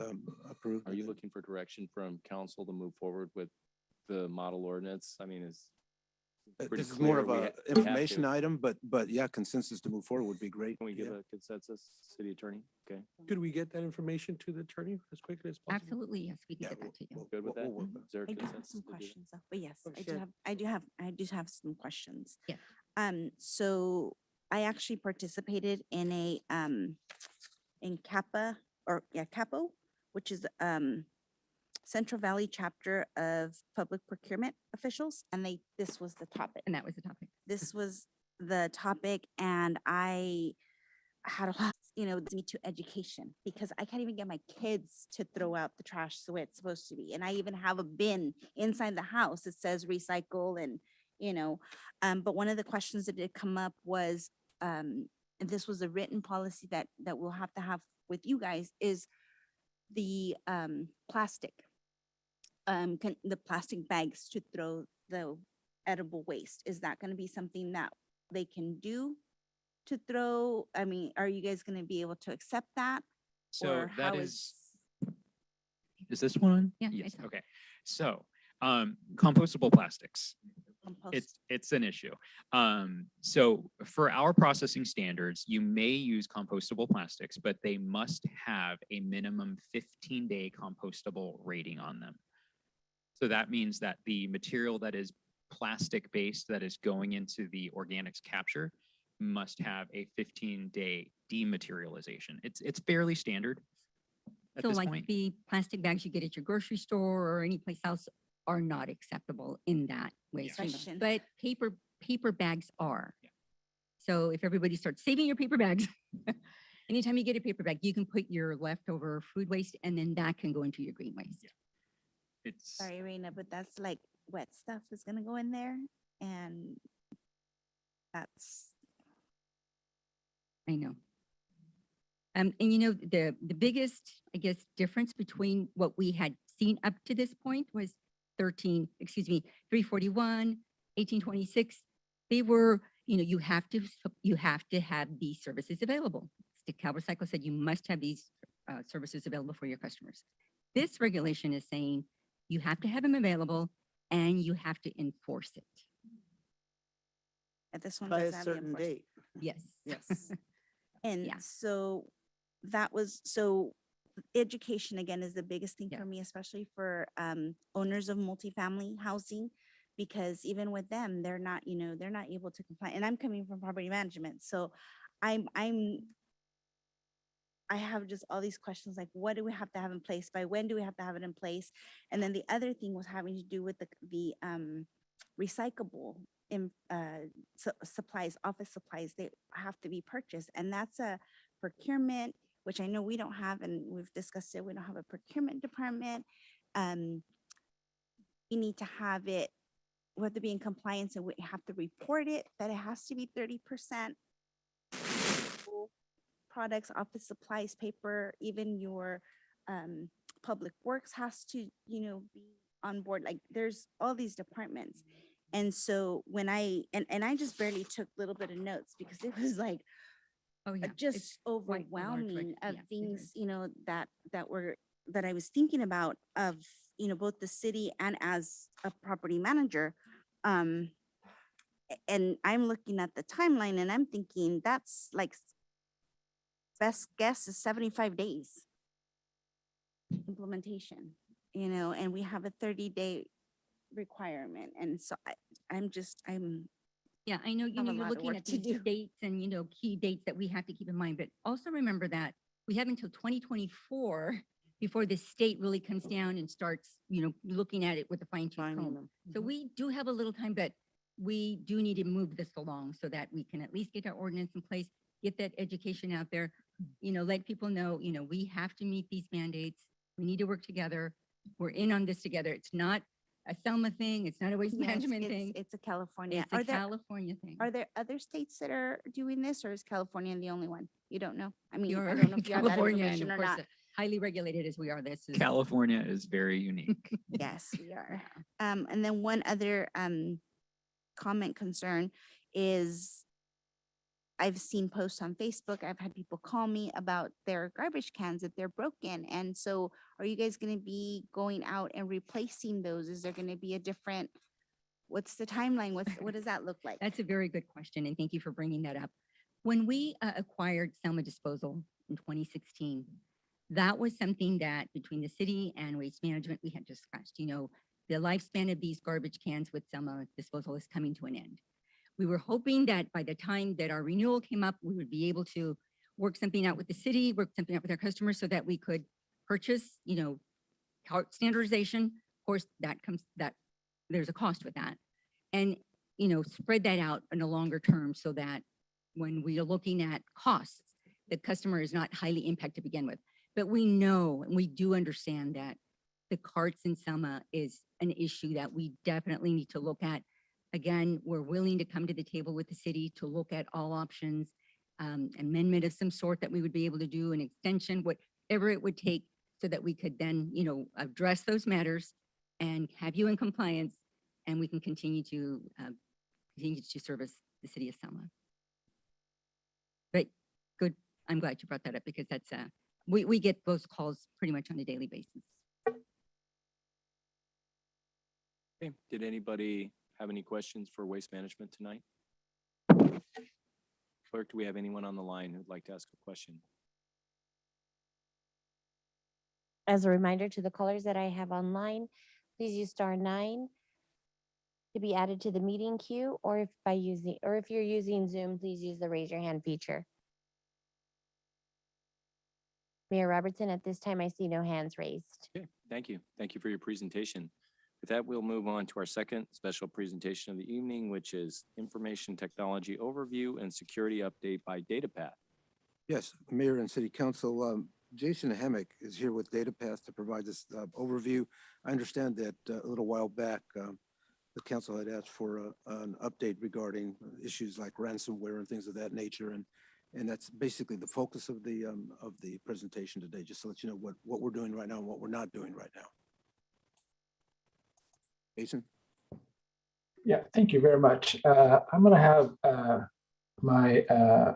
approved. Are you looking for direction from council to move forward with the model ordinance? I mean, it's pretty This is more clear of we a have information to. item, but yeah, consensus to move forward would be great. Can we give Yeah. a consensus, city attorney? Okay, Could we get that information to the attorney as quickly as possible? Absolutely, yes, we can Yeah, get that to you. good with that? we'll work on it. Is there a I do have consensus some to do that? questions, though, but yes, Oh, I sure. do have some questions. Yeah. So I actually participated in in CAPO, which is, Central Valley chapter of public procurement officials, and this was the topic. And that was the topic. This was the topic, and I had a lot, me to education, because I can't even get my kids to throw out the trash the way it's supposed to be. And I even have a bin inside the house that says recycle and, but one of the questions that did come up was, and this was a written policy that we'll have to have with you guys, is the plastic. The plastic bags to throw the edible waste. Is that going to be something that they can do to throw? I mean, are you guys going to be able to accept that? So Or that how is this one on? Yeah, Yes, it's on. okay. So, compostable plastics. compost? It's an issue. So for our processing standards, you may use compostable plastics, but they must have a minimum 15-day compostable rating on them. So that means that the material that is plastic-based that is going into the organics capture must have a 15-day dematerialization. It's fairly standard at So this like point. the plastic bags you get at your grocery store or any place else are not acceptable in that way. Question. But paper bags are. Yeah. So if everybody starts saving your paper bags, anytime you get a paper bag, you can put your leftover food waste and then that can go into your green waste. Yeah. It's Sorry, Reina, but that's like wet stuff is going to go in there, and that's I know. And the biggest, I guess, difference between what we had seen up to this point was 341, 1826. They were, you have to have these services available. Calvert Cycle said you must have these services available for your customers. This regulation is saying you have to have them available and you have to enforce it. And this one By a doesn't have the certain enforcement. date. Yes. Yes. And Yeah. so that was, so education again is the biggest thing Yeah. for me, especially for owners of multifamily housing. Because even with them, they're not, they're not able to comply. And I'm coming from property management. So I have just all these questions like, what do we have to have in place? By when do we have to have it in place? And then the other thing was having to do with the recyclable supplies, office supplies, they have to be purchased. And that's a procurement, which I know we don't have, and we've discussed it, we don't have a procurement department. We need to have it, we have to be in compliance and we have to report it, that it has to be 30% products, office supplies, paper, even your public works has to, be on board. Like there's all these departments. And so when I just barely took a little bit of notes because it was like, Oh, yeah. just It's quite a large overwhelming record. of Yeah, it things, is. that I was thinking about of, both the city and as a property manager. And I'm looking at the timeline and I'm thinking that's like best guess is 75 days implementation, and we have a 30-day requirement. And so I'm Yeah, I know, have a you're lot of looking work at to these do. dates and, key dates that we have to keep in mind, but also remember that we have until 2024 before the state really comes down and starts, looking at it with a fine tooth Finding comb. them. So we do have a little time, but we do need to move this along so that we can at least get our ordinance in place, get that education out there, let people know, we have to meet these mandates. We need to work together. We're in on this together. It's not a Selma thing. It's not a waste Yeah, management thing. it's a California. It's a California thing. Are there other states that are doing this, or is California the only one? You don't know? I mean, I You're don't know if you have that California, and information of or course, not. highly regulated as we are, this is. California is very unique. Yes, we are. And then one other comment concern is I've seen posts on Facebook. I've had people call me about their garbage cans that they're broken. And so are you guys going to be going out and replacing those? Is there going to be a different, what's the timeline? What does that look like? That's a very good question, and thank you for bringing that up. When we acquired Selma Disposal in 2016, that was something that between the city and waste management, we had discussed. The lifespan of these garbage cans with Selma Disposal is coming to an end. We were hoping that by the time that our renewal came up, we would be able to work something out with the city, work something out with our customers so that we could purchase, cart standardization. Of course, there's a cost with that. And, spread that out in a longer term so that when we are looking at costs, the customer is not highly impacted to begin with. But we know, and we do understand that the carts in Selma is an issue that we definitely need to look at. Again, we're willing to come to the table with the city to look at all options, amendment of some sort that we would be able to do, an extension, whatever it would take so that we could then, address those matters and have you in compliance, and we can continue to service the city of Selma. But good, I'm glad you brought that up because that's, we get those calls pretty much on a daily basis. Okay, did anybody have any questions for Waste Management tonight? Clerk, do we have anyone on the line who'd like to ask a question? As a reminder to the callers that I have online, please use *9 to be added to the meeting queue, or if you're using Zoom, please use the raise your hand feature. Mayor Robertson, at this time, I see no hands raised. Okay, thank you. Thank you for your presentation. With that, we'll move on to our second special presentation of the evening, which is Information Technology Overview and Security Update by DataPath. Yes, Mayor and City Council, Jason Hammock is here with DataPath to provide this overview. I understand that a little while back, the council had asked for an update regarding issues like ransomware and things of that nature. And that's basically the focus of the presentation today, just to let you know what we're doing right now and what we're not doing right now. Jason? Yeah, thank you very much. I'm going to have my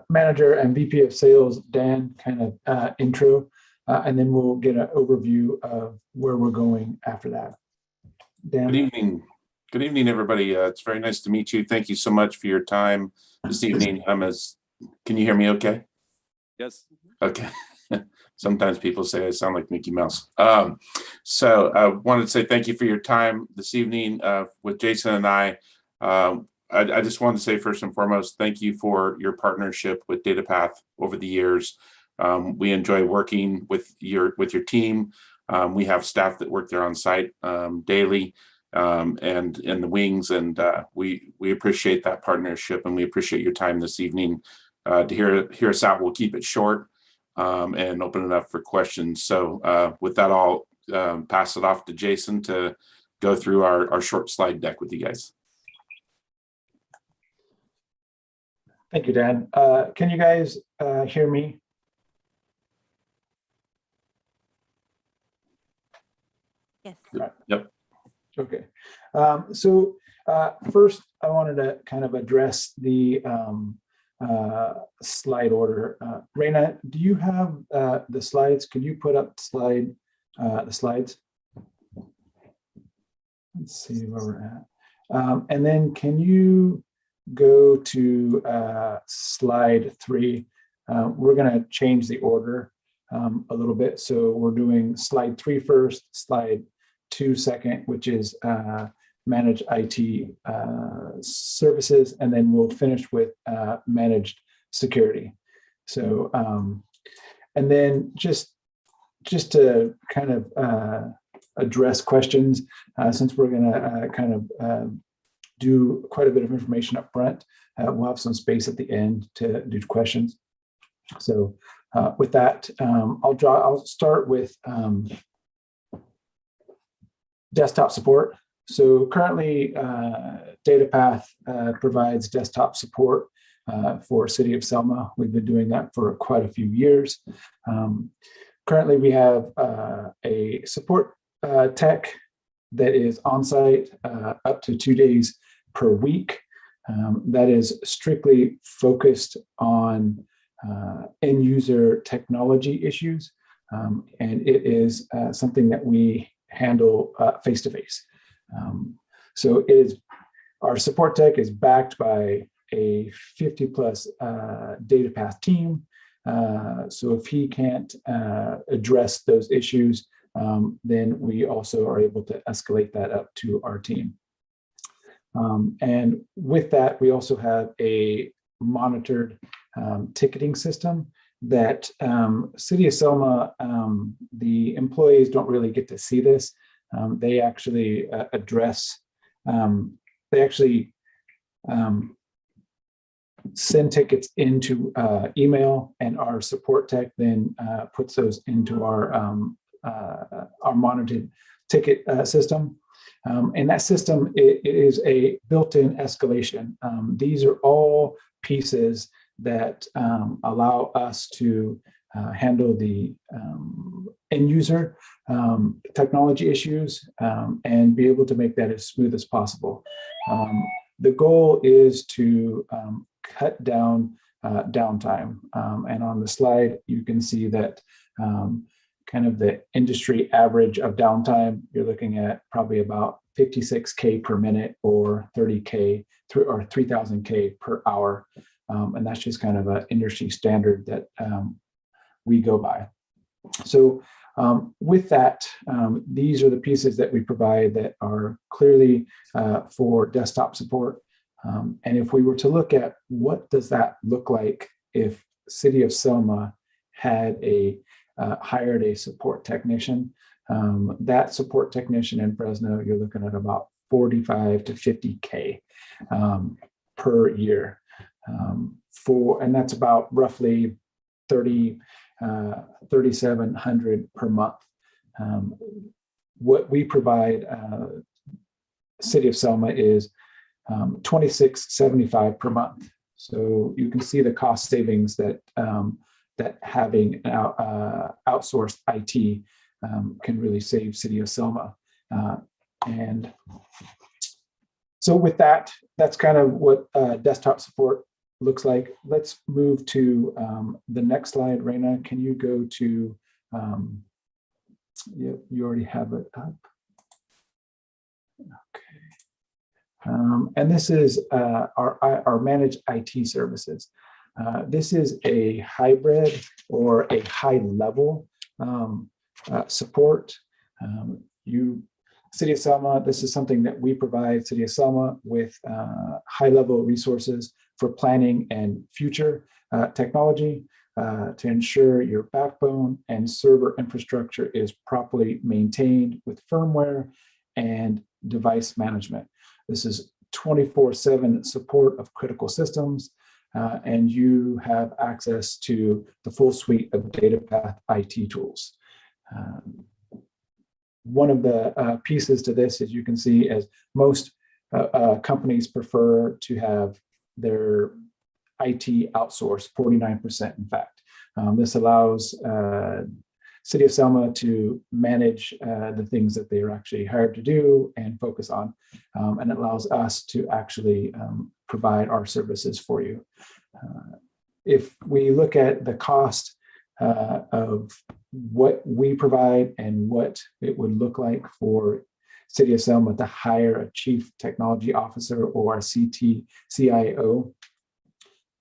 manager and VP of sales, Dan, kind of intro and then we'll get an overview of where we're going after that. Dan? Good evening. Good evening, everybody. It's very nice to meet you. Thank you so much for your time this evening. Can you hear me okay? Yes. Okay. Sometimes people say I sound like Mickey Mouse. So I wanted to say thank you for your time this evening with Jason and I. I just wanted to say first and foremost, thank you for your partnership with DataPath over the years. We enjoy working with your team. We have staff that work there on site daily and in the wings, and we appreciate that partnership, and we appreciate your time this evening to hear us out. We'll keep it short and open it up for questions. So with that, I'll pass it off to Jason to go through our short slide deck with you guys. Thank you, Dan. Can you guys hear me? Yes. Yep. Okay. So first, I wanted to kind of address the slide order. Raina, do you have the slides? Could you put up the slides? Let's see where we're at. And then can you go to slide 3? We're going to change the order a little bit. So we're doing slide 3 first, slide 2 second, which is managed IT services, and then we'll finish with managed security. So, and then just to kind of address questions, since we're going to kind of do quite a bit of information up front, we'll have some space at the end to do questions. So with that, I'll start with desktop support. So currently, DataPath provides desktop support for City of Selma. We've been doing that for quite a few years. Currently, we have a support tech that is on site up to 2 days per week. That is strictly focused on end user technology issues. And it is something that we handle face to face. So our support tech is backed by a 50+ DataPath team. So if he can't address those issues, then we also are able to escalate that up to our team. And with that, we also have a monitored ticketing system that City of Selma, the employees don't really get to see this. They actually send tickets into email, and our support tech then puts those into our monitored ticket system. And that system, it is a built-in escalation. These are all pieces that allow us to handle the end user technology issues and be able to make that as smooth as possible. The goal is to cut down downtime. And on the slide, you can see that kind of the industry average of downtime, you're looking at probably about 56K per minute or 30K or 3,000K per hour. And that's just kind of an industry standard that we go by. So with that, these are the pieces that we provide that are clearly for desktop support. And if we were to look at what does that look like if City of Selma had hired a support technician, that support technician in Fresno, you're looking at about 45 to 50K per year. And that's about roughly 3,700 per month. What we provide City of Selma is $26.75 per month. So you can see the cost savings that that having outsourced IT can really save City of Selma. And so with that, that's kind of what desktop support looks like. Let's move to the next slide. Raina, can you go to Yep, you already have it up. Okay. And this is our managed IT services. This is a hybrid or a high level support. City of Selma, this is something that we provide City of Selma with high level resources for planning and future technology to ensure your backbone and server infrastructure is properly maintained with firmware and device management. This is 24/7 support of critical systems, and you have access to the full suite of DataPath IT tools. One of the pieces to this, as you can see, is most companies prefer to have their IT outsourced, 49% in fact. This allows City of Selma to manage the things that they are actually hired to do and focus on. And it allows us to actually provide our services for you. If we look at the cost of what we provide and what it would look like for City of Selma to hire a chief technology officer or a CIO,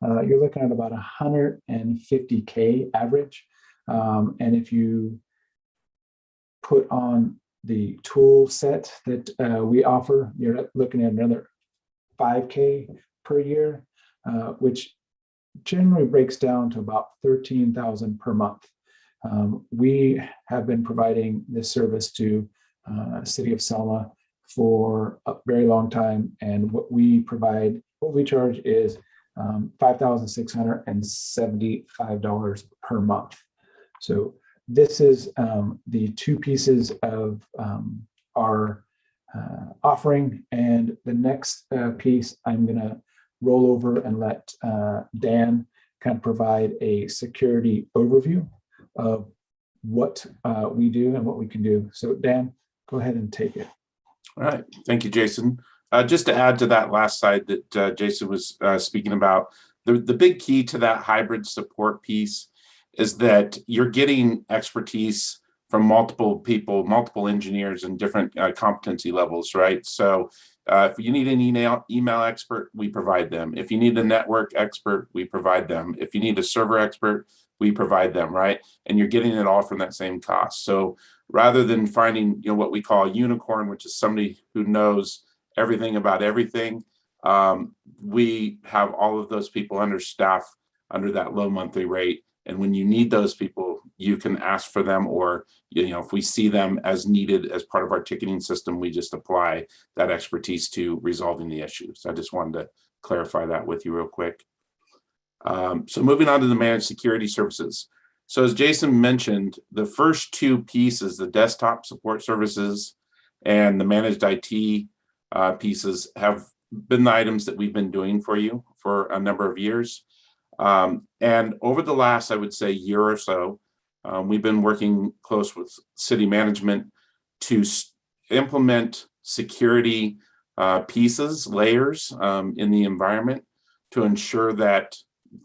you're looking at about $150K average. And if you put on the tool set that we offer, you're looking at another $5K per year, which generally breaks down to about $13,000 per month. We have been providing this service to City of Selma for a very long time, and what we charge is $5,675 per month. So this is the two pieces of our offering, and the next piece I'm going to roll over and let Dan kind of provide a security overview of what we do and what we can do. So Dan, go ahead and take it. All right. Thank you, Jason. Just to add to that last slide that Jason was speaking about, the big key to that hybrid support piece is that you're getting expertise from multiple people, multiple engineers and different competency levels, right? So if you need an email expert, we provide them. If you need a network expert, we provide them. If you need a server expert, we provide them, right? And you're getting it all from that same cost. So rather than finding, what we call a unicorn, which is somebody who knows everything about everything, we have all of those people under staff under that low monthly rate. And when you need those people, you can ask for them, or if we see them as needed as part of our ticketing system, we just apply that expertise to resolving the issues. I just wanted to clarify that with you real quick. So moving on to the managed security services. So as Jason mentioned, the first two pieces, the desktop support services and the managed IT pieces, have been the items that we've been doing for you for a number of years. And over the last, I would say, year or so, we've been working close with city management to implement security pieces, layers in the environment to ensure that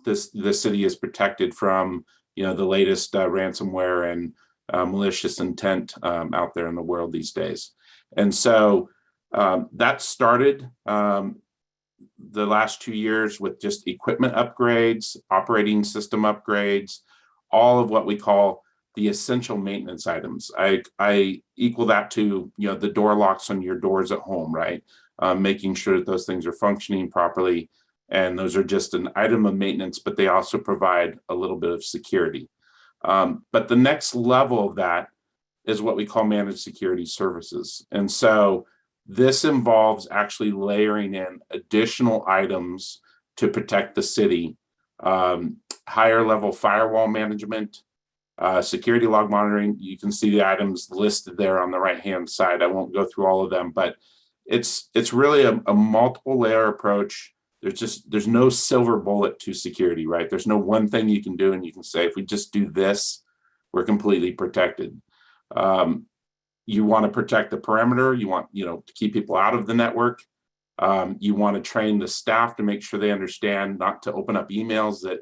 the city is protected from the latest ransomware and malicious intent out there in the world these days. And so that started the last 2 years with just equipment upgrades, operating system upgrades, all of what we call the essential maintenance items. I equal that to the door locks on your doors at home, right? Making sure that those things are functioning properly. And those are just an item of maintenance, but they also provide a little bit of security. But the next level of that is what we call managed security services. And so this involves actually layering in additional items to protect the city, higher level firewall management, security log monitoring. You can see the items listed there on the right-hand side. I won't go through all of them, but it's really a multiple layer approach. There's no silver bullet to security, right? There's no one thing you can do and you can say, if we just do this, we're completely protected. You want to protect the perimeter. You want, to keep people out of the network. You want to train the staff to make sure they understand not to open up emails that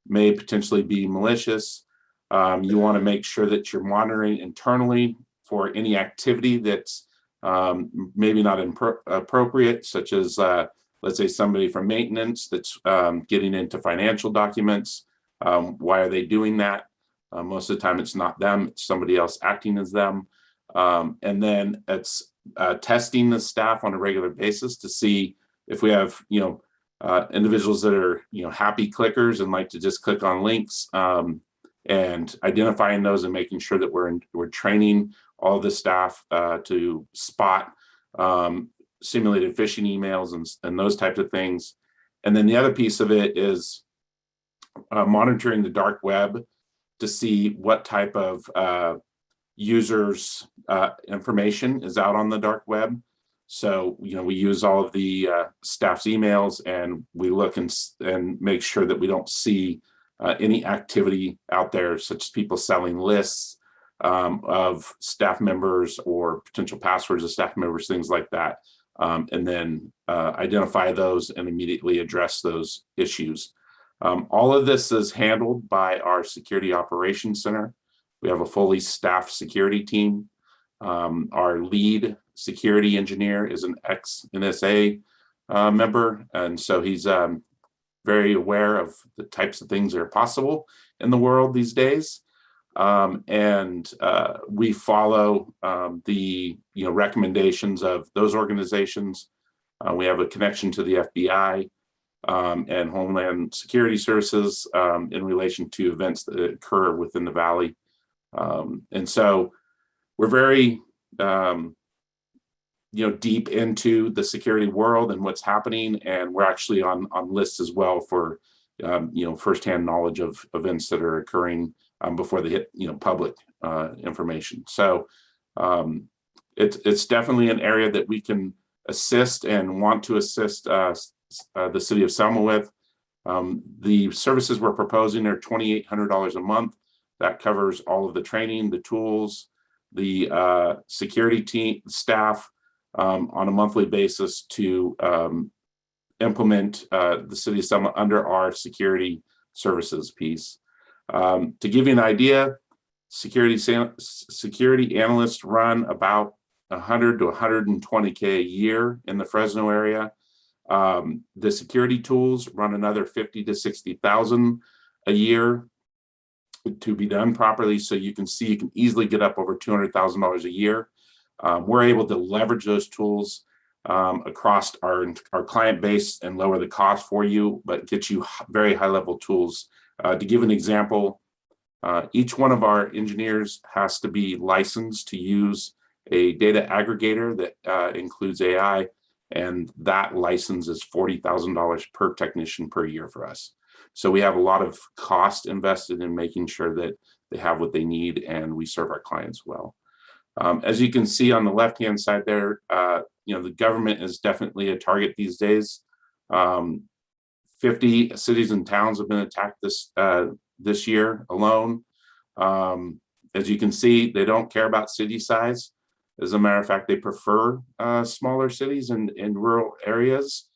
may potentially be malicious. You want to make sure that you're monitoring internally for any activity that's maybe not appropriate, such as let's say somebody from maintenance that's getting into financial documents. Why are they doing that? Most of the time it's not them, it's somebody else acting as them. And then it's testing the staff on a regular basis to see if we have, individuals that are, happy clickers and like to just click on links, and identifying those and making sure that we're training all the staff to spot simulated phishing emails and those types of things. And then the other piece of it is monitoring the dark web to see what type of users information is out on the dark web. So, we use all of the staff's emails, and we look and make sure that we don't see any activity out there, such as people selling lists of staff members or potential passwords of staff members, things like that. And then identify those and immediately address those issues. All of this is handled by our Security Operations Center. We have a fully staffed security team. Our lead security engineer is an ex-NSA member, and so he's very aware of the types of things that are possible in the world these days. And we follow the recommendations of those organizations. We have a connection to the FBI and Homeland Security Services in relation to events that occur within the Valley. And so we're very deep into the security world and what's happening, and we're actually on lists as well for firsthand knowledge of events that are occurring before they hit public information. So it's definitely an area that we can assist and want to assist the City of Selma with. The services we're proposing are $2,800 a month. That covers all of the training, the tools, the security team staff on a monthly basis to implement the City of Selma under our security services piece. To give you an idea, security analysts run about 100 to 120K a year in the Fresno area. The security tools run another 50 to 60,000 a year to be done properly. So you can see you can easily get up over $200,000 a year. We're able to leverage those tools across our client base and lower the cost for you, but get you very high level tools. To give an example, each one of our engineers has to be licensed to use a data aggregator that includes AI, and that license is $40,000 per technician per year for us. So we have a lot of cost invested in making sure that they have what they need and we serve our clients well. As you can see on the left-hand side there, the government is definitely a target these days. 50 cities and towns have been attacked this year alone. As you can see, they don't care about city size. As a matter of fact, they prefer smaller cities and rural areas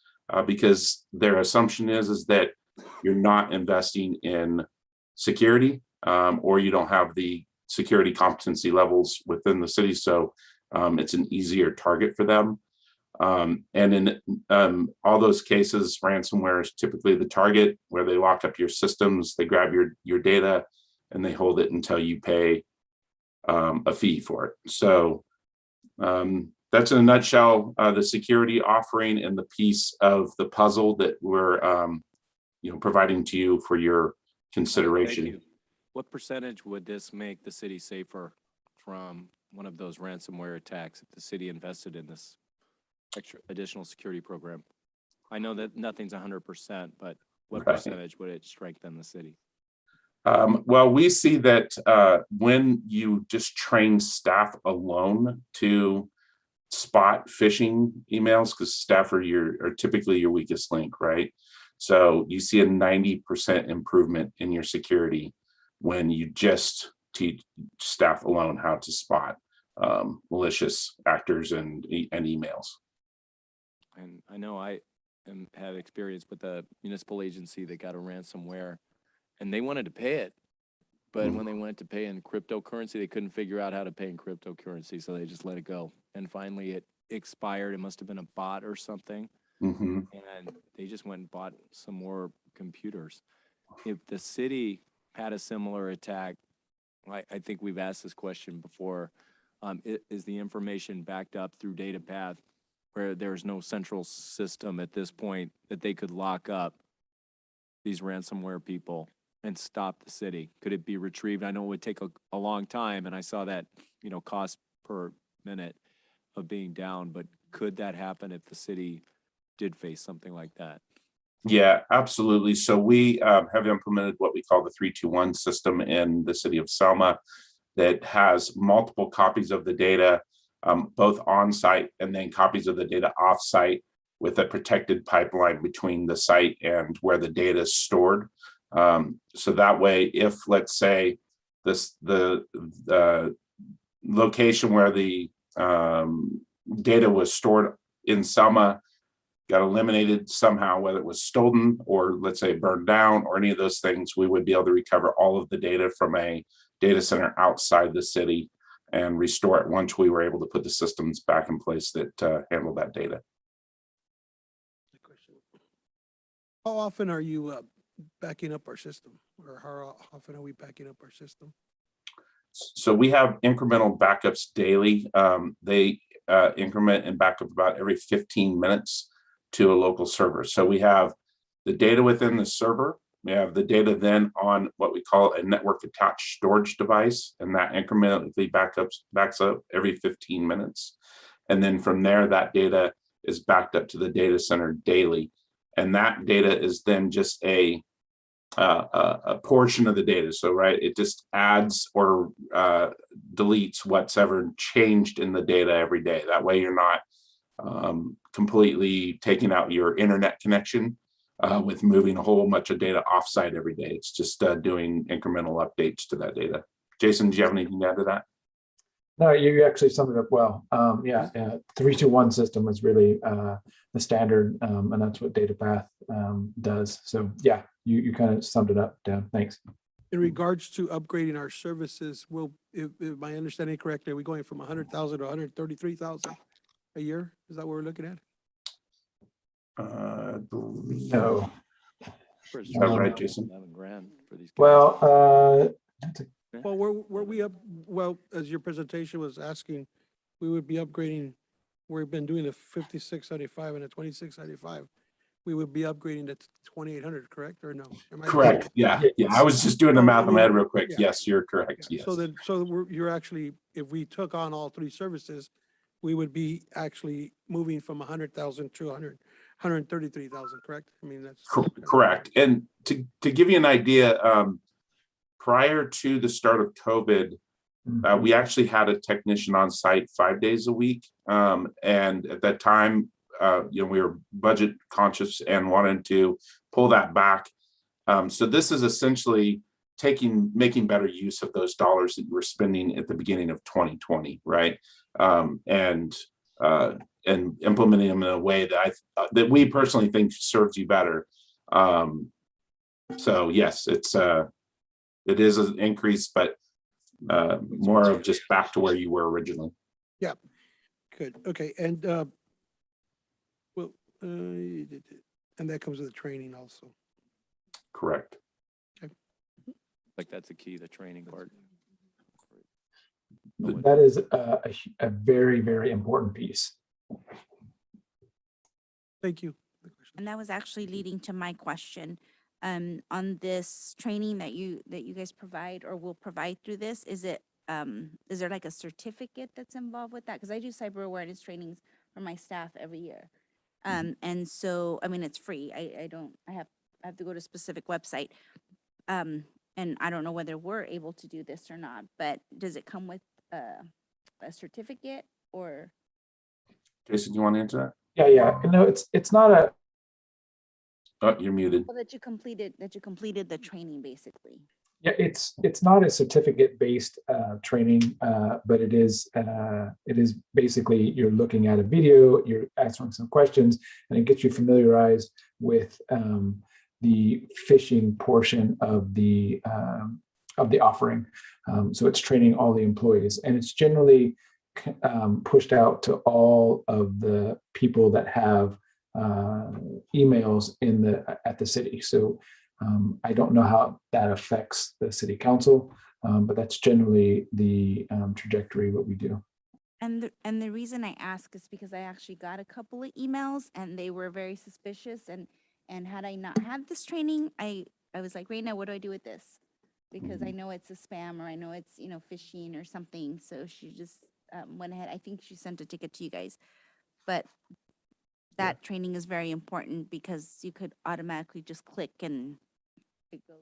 because their assumption is that you're not investing in security or you don't have the security competency levels within the city. So it's an easier target for them. And in all those cases, ransomware is typically the target, where they lock up your systems, they grab your data, and they hold it until you pay a fee for it. So that's in a nutshell the security offering and the piece of the puzzle that we're providing to you for your consideration. Thank you. What percentage would this make the city safer from one of those ransomware attacks if the city invested in this extra additional security program? I know that nothing's 100%, but what percentage would it strengthen the city? Well, we see that when you just train staff alone to spot phishing emails, because staff are typically your weakest link, right? So you see a 90% improvement in your security when you just teach staff alone how to spot malicious actors and emails. And I know I have experience with a municipal agency that got a ransomware, and they wanted to pay it, but when they went to pay in cryptocurrency, they couldn't figure out how to pay in cryptocurrency, so they just let it go. And finally, it expired. It must have been a bot or something, Mm-hmm. and they just went and bought some more computers. If the city had a similar attack, I think we've asked this question before, is the information backed up through data path where there's no central system at this point that they could lock up these ransomware people and stop the city? Could it be retrieved? I know it would take a long time, and I saw that, cost per minute of being down, but could that happen if the city did face something like that? Yeah, absolutely. So we have implemented what we call the 321 system in the city of Selma that has multiple copies of the data, both on site and then copies of the data off site with a protected pipeline between the site and where the data is stored. So that way, if let's say the location where the data was stored in Selma got eliminated somehow, whether it was stolen or let's say burned down or any of those things, we would be able to recover all of the data from a data center outside the city and restore it once we were able to put the systems back in place that handle that data. How often are you backing up our system, or how often are we backing up our system? So we have incremental backups daily. They increment and back up about every 15 minutes to a local server. So we have the data within the server. We have the data then on what we call a network attached storage device, and that incrementally backs up every 15 minutes. And then from there, that data is backed up to the data center daily. And that data is then just a portion of the data. So, right, it just adds or deletes what's ever changed in the data every day. That way you're not completely taking out your internet connection with moving a whole bunch of data offsite every day. It's just doing incremental updates to that data. Jason, do you have anything to add to that? No, you actually summed it up well. 321 system is really the standard, and that's what DataPath does. So yeah, you kind of summed it up, Dan. Thanks. In regards to upgrading our services, if my understanding correctly, are we going from 100,000 to 133,000 a year? Is that what we're looking at? No. Is that right, Jason? $11,000 for these guys. Well, Well, were we up, well, as your presentation was asking, we would be upgrading, we've been doing a 5675 and a 2695. We would be upgrading to 2800, correct, or no? Correct. Yeah. I was just doing the math in my head real quick. Yeah. Yes, you're correct. Yes. You're actually, if we took on all three services, we would be actually moving from 100,000 to 133,000, correct? I mean, that's correct. And to give you an idea, prior to the start of COVID, we actually had a technician on site 5 days a week. And at that time, we were budget conscious and wanted to pull that back. So this is essentially making better use of those dollars that you were spending at the beginning of 2020, right? And implementing them in a way that we personally think serves you better. So yes, it is an increase, but more of just back to where you were originally. Yeah, good. Okay, and and that comes with the training also. Correct. Okay. Like that's the key, the training part. That is a very, very important piece. Thank you. And that was actually leading to my question. On this training that you guys provide or will provide through this, is there like a certificate that's involved with that? Because I do cyber awareness trainings for my staff every year. And so, I mean, it's free. I have to go to a specific website. And I don't know whether we're able to do this or not, but does it come with a certificate or? Jason, you want to answer Yeah. No, it's not a. Oh, you're muted. Well, that you completed the training, basically. Yeah, it's not a certificate-based training, but it is basically you're looking at a video, you're answering some questions, and it gets you familiarized with the phishing portion of the the offering. So it's training all the employees, and it's generally pushed out to all of the people that have emails at the city. So I don't know how that affects the city council, but that's generally the trajectory what we do. And the reason I ask is because I actually got a couple of emails and they were very suspicious, and had I not had this training, I was like, Reina, what do I do with this? Because I know it's a spam, or I know it's, you know, phishing or something. So she just went ahead. I think she sent a ticket to you guys. But that training is very important because you could automatically just click and it goes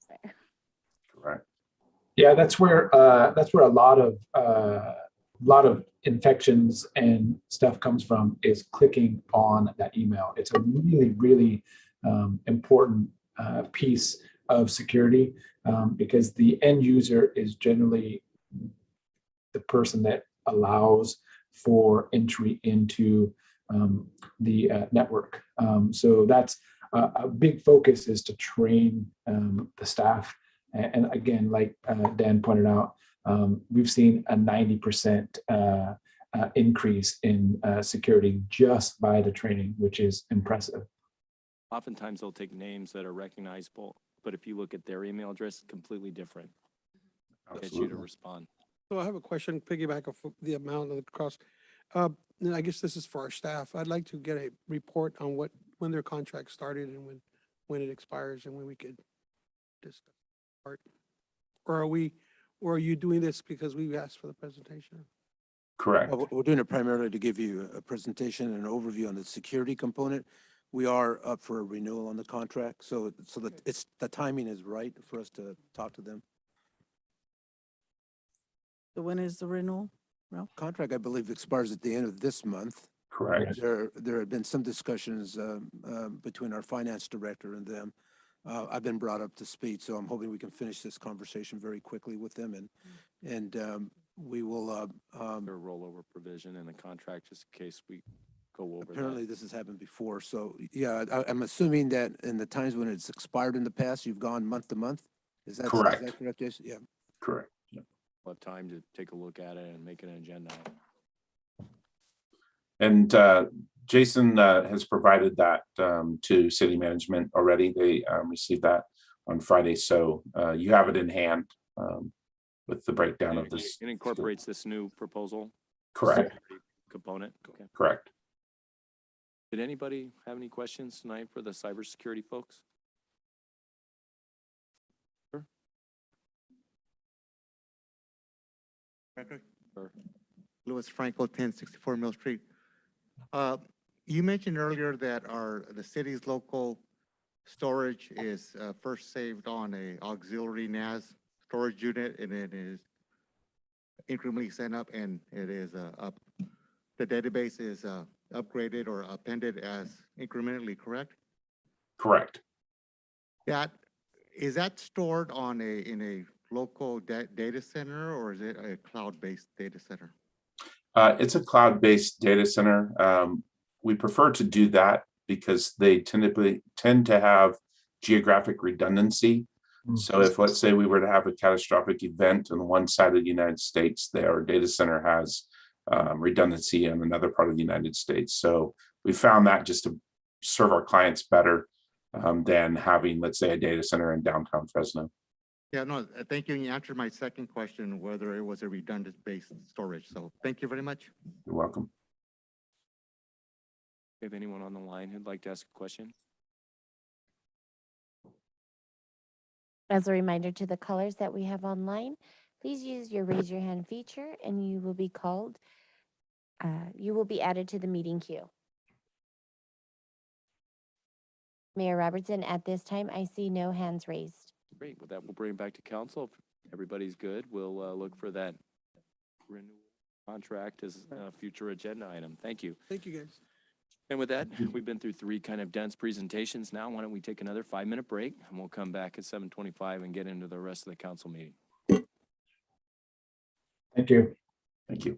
there. Correct. Yeah, that's where a lot of infections and stuff comes from, is clicking on that email. It's a really important piece of security, because the end user is generally the person that allows for entry into the network. So that's a big focus, is to train the staff. And again, like Dan pointed out, we've seen a 90% increase in security just by the training, which is impressive. Oftentimes they'll take names that are recognizable, but if you look at their email address, it's completely different. Get you to respond. So I have a question, piggyback of the amount of the cost. And I guess this is for our staff. I'd like to get a report on when their contract started and when it expires, and when we could discuss part. Or are you doing this because we asked for the presentation? Correct. Well, we're doing it primarily to give you a presentation and an overview on the security component. We are up for a renewal on the contract, so that the timing is right for us to talk to them. So when is the renewal? Ralph? Contract, I believe, expires at the end of this month. Correct. There have been some discussions between our finance director and them. I've been brought up to speed, so I'm hoping we can finish this conversation very quickly with them, and we will. Their rollover provision in the contract, just in case we go over Apparently, that. this has happened before, so yeah, I'm assuming that in the times when it's expired in the past, you've gone month to month. Is that Correct. correct? Yes. Yeah. Correct. We'll have time to take a look at it and make it an agenda item. And Jason has provided that to city management already. They received that on Friday. So you have it in hand with the breakdown of this. It incorporates this new proposal. Correct. Component. Okay. Correct. Did anybody have any questions tonight for the cybersecurity folks? Sure. Sure. Louis Franco, 1064 Mill Street. You mentioned earlier that the city's local storage is first saved on a auxiliary NAS storage unit, and it is incrementally sent up, and it is the database is upgraded or appended as incrementally, correct? Correct. Is that stored on in a local data center, or is it a cloud-based data center? It's a cloud-based data center. We prefer to do that because they tend to have geographic redundancy. So if, let's say, we were to have a catastrophic event on one side of the United States, their data center has redundancy in another part of the United States. So we found that just to serve our clients better than having, let's say, a data center in downtown Fresno. Yeah, no, thank you. You answered my second question, whether it was a redundant-based storage. So thank you very much. You're welcome. If anyone on the line who'd like to ask a question? As a reminder to the callers that we have online, please use your raise your hand feature and you will be called, you will be added to the meeting queue. Mayor Robertson, at this time, I see no hands raised. Great. With that, we'll bring it back to council. If everybody's good, we'll look for that renewal contract as a future agenda item. Thank you. Thank you, guys. And with that, we've been through three kind of dense presentations. Now, why don't we take another 5-minute break, and we'll come back at 7:25 and get into the rest of the council meeting. Thank you. Thank you.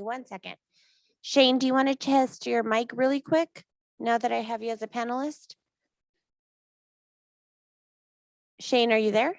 1 second. Shane, do you want to test your mic really quick now that I have you as a panelist? Shane, are you there?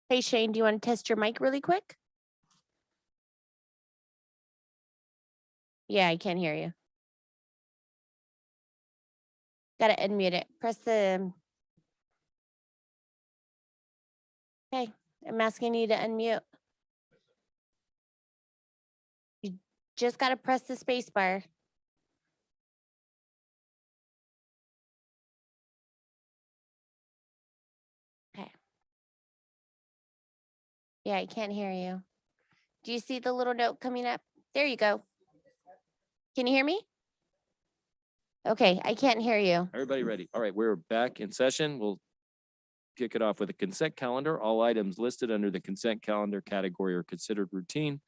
Hey, Shane, do you want to test your mic really quick? Yeah, I can't hear you. Gotta unmute it. Press the. Okay, I'm asking you to unmute. You just gotta press the space bar. Okay. Yeah, I can't hear you. Do you see the little note coming up? There you go. Can you hear me? Okay, I can't hear you. Everybody ready? All right, we're back in session. We'll kick it off with a consent calendar. All items listed under the consent calendar category are considered routine.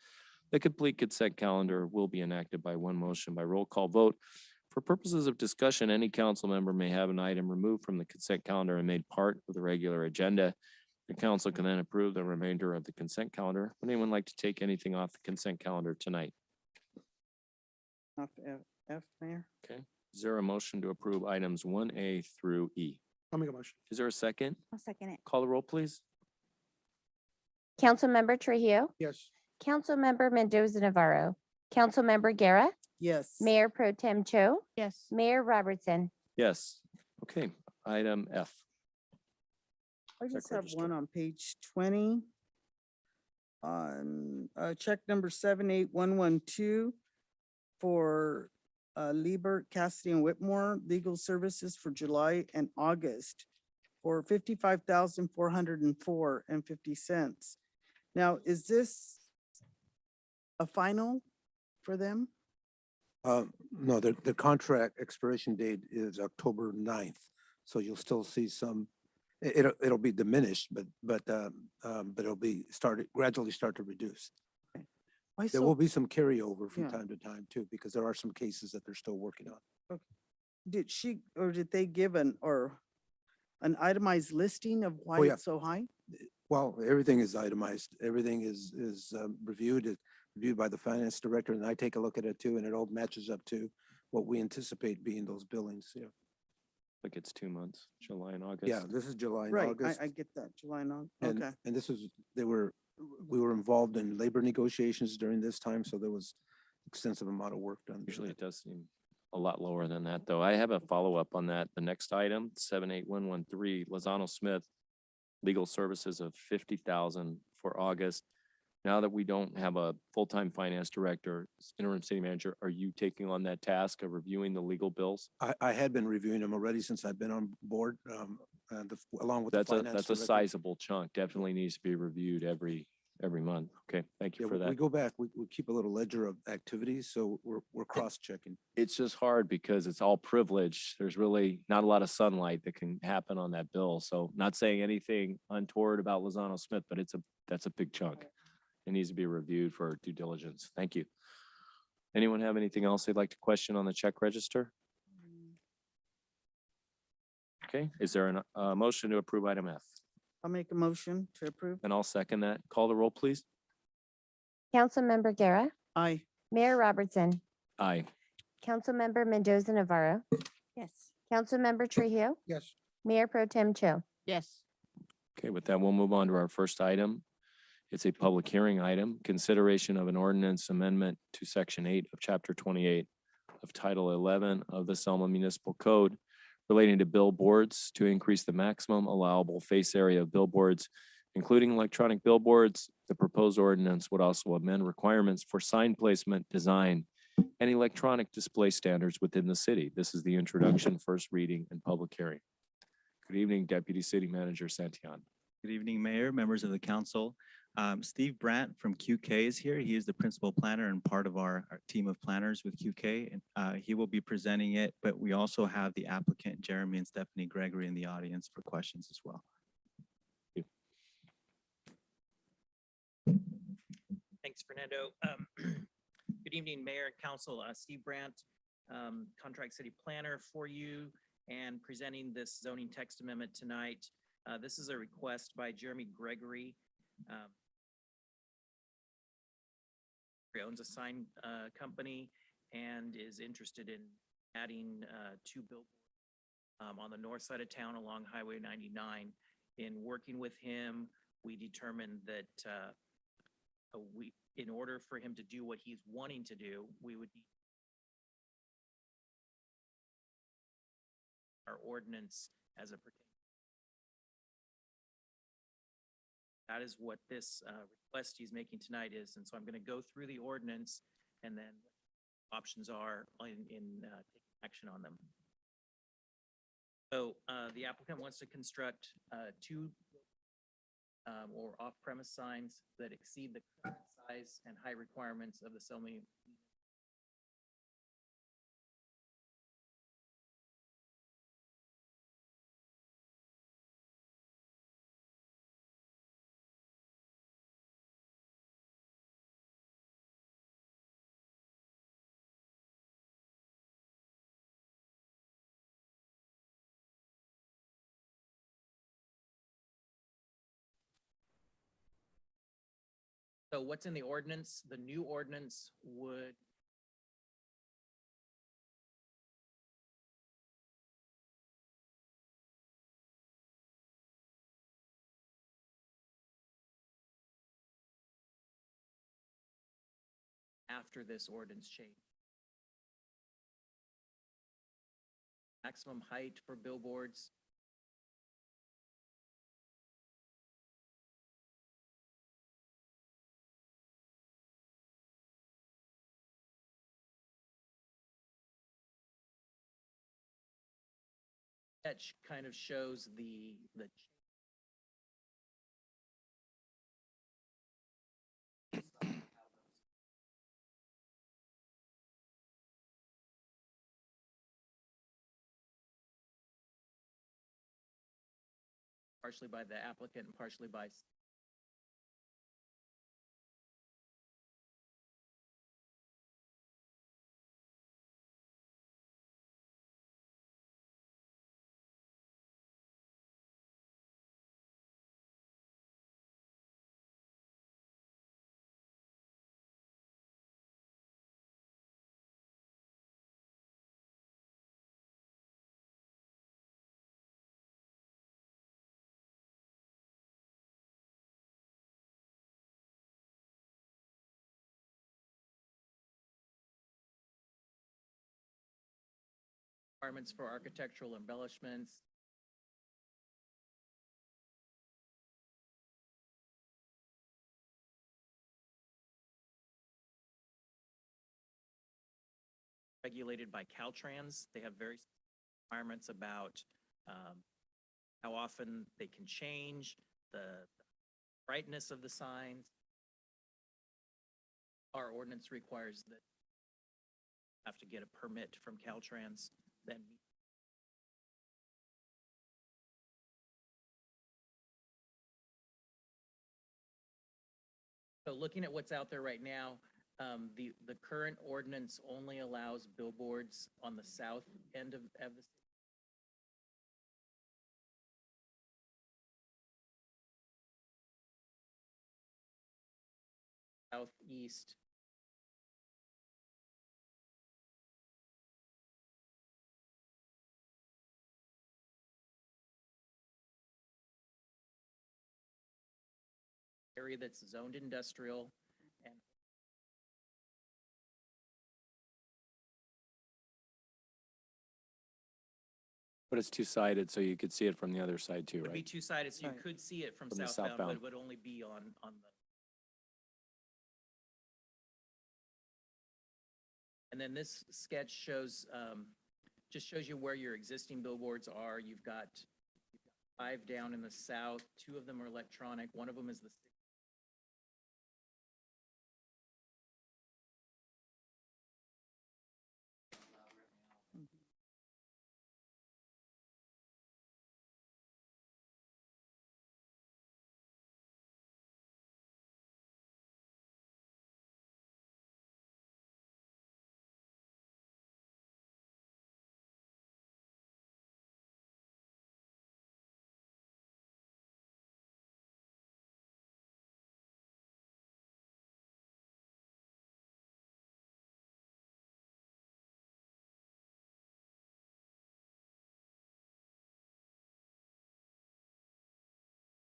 The complete consent calendar will be enacted by one motion by roll call vote. For purposes of discussion, any council member may have an item removed from the consent calendar and made part of the regular agenda. The council can then approve the remainder of the consent calendar. Would anyone like to take anything off the consent calendar tonight? Off F, Mayor. Okay. Is there a motion to approve items 1A through E? I'll make a motion. Is there a second? I'll second it. Call the roll, please. Councilmember Trujillo, Yes. Councilmember Mendoza Navarro, Councilmember Guerra, Yes. Mayor Pro Tem Cho, Yes. Mayor Robertson. Yes. Okay. Item F. I just Check have register. one on page 20. On check number 78112 for Liebert, Cassidy and Whitmore legal services for July and August for $55,404.50. Now, is this a final for them? No, the contract expiration date is October 9th. So you'll still see some, it'll be diminished, but it'll be gradually start to reduce. Why There so- will be some carryover from Yeah. time to time too, because there are some cases that they're still working on. Did she, or did they give an itemized listing of why Oh, yeah. it's so high? Well, everything is itemized. Everything is reviewed by the finance director, and I take a look at it too, and it all matches up to what we anticipate being those billings. Yeah. Like it's 2 months, July and August. Yeah, this is July and Right, August. I get that, July and August, And, okay. and we were involved in labor negotiations during this time, so there was extensive amount of work done. Usually it does seem a lot lower than that, though. I have a follow-up on that. The next item, 78113, Lozano Smith, legal services of 50,000 for August. Now that we don't have a full-time finance director, interim city manager, are you taking on that task of reviewing the legal bills? I had been reviewing them already since I've been on board, along with the That's a, finance that's a director. sizable chunk. Definitely needs to be reviewed every month. Okay, thank you Yeah, for we that. go back, we keep a little ledger of activities, so we're cross-checking. It's just hard because it's all privilege. There's really not a lot of sunlight that can happen on that bill. So not saying anything untoward about Lozano Smith, but that's a big chunk. It needs to be reviewed for due diligence. Thank you. Anyone have anything else they'd like to question on the check register? Okay, is there a motion to approve item F? I'll make a motion to approve. And I'll second that. Call the roll, please. Councilmember Guerra, Aye. Mayor Robertson, Aye. Councilmember Mendoza Navarro, Yes. Councilmember Trujillo, Yes. Mayor Pro Tem Cho. Yes. Okay, with that, we'll move on to our first item. It's a public hearing item, consideration of an ordinance amendment to section 8 of chapter 28 of title 11 of the Selma Municipal Code relating to billboards to increase the maximum allowable face area of billboards, including electronic billboards. The proposed ordinance would also amend requirements for sign placement, design, and electronic display standards within the city. This is the introduction, first reading, and public hearing. Good evening, Deputy City Manager Santillan. Good evening, Mayor, members of the council. Steve Brandt from QK is here. He is the principal planner and part of our team of planners with QK. And he will be presenting it, but we also have the applicant, Jeremy and Stephanie Gregory, in the audience for questions as well. Thanks, Fernando. Good evening, Mayor and Council. Steve Brandt, Contract City Planner for you and presenting this zoning text amendment tonight. This is a request by Jeremy Gregory. He owns a sign company and is interested in adding 2 billboards on the north side of town along Highway 99. In working with him, we determined that in order for him to do what he's wanting to do, we would need our ordinance as a pertains. That is what this request he's making tonight is. And so I'm going to go through the ordinance and then options are in taking action on them. So the applicant wants to construct 2 or off-premise signs that exceed the current size and height requirements of the Selma. So what's in the ordinance? The new ordinance would after this ordinance change. Maximum height for billboards. That kind of shows the partially by the applicant and partially by requirements for architectural embellishments. Regulated by Caltrans. They have very requirements about how often they can change, the brightness of the signs. Our ordinance requires that you have to get a permit from Caltrans, then so looking at what's out there right now, the current ordinance only allows billboards on the south end of the southeast. Area that's zoned industrial and But it's two-sided, so you could see it from the other side too, would be right? two-sided, so you could see it from From the southbound, but southbound. it would only be on the. And then this sketch shows, just shows you where your existing billboards are. You've got 5 down in the south, 2 of them are electronic, one of them is the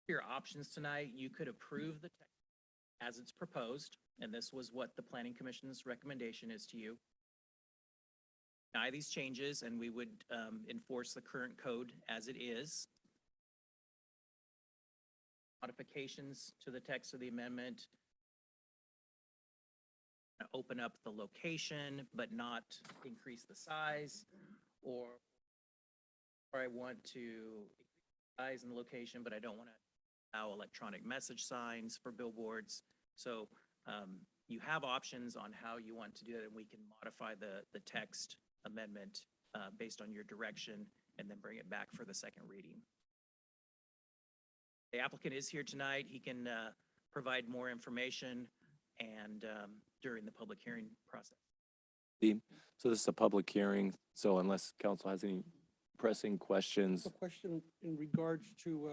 Your options tonight, you could approve the text as it's proposed, and this was what the Planning Commission's recommendation is to you. Deny these changes, and we would enforce the current code as it is. Modifications to the text of the amendment. Open up the location, but not increase the size, or I want to increase the size and the location, but I don't want to allow electronic message signs for billboards. So you have options on how you want to do it, and we can modify the text amendment based on your direction and then bring it back for the second reading. The applicant is here tonight. He can provide more information and during the public hearing process. So this is a public hearing, so unless council has any pressing questions. A question in regards to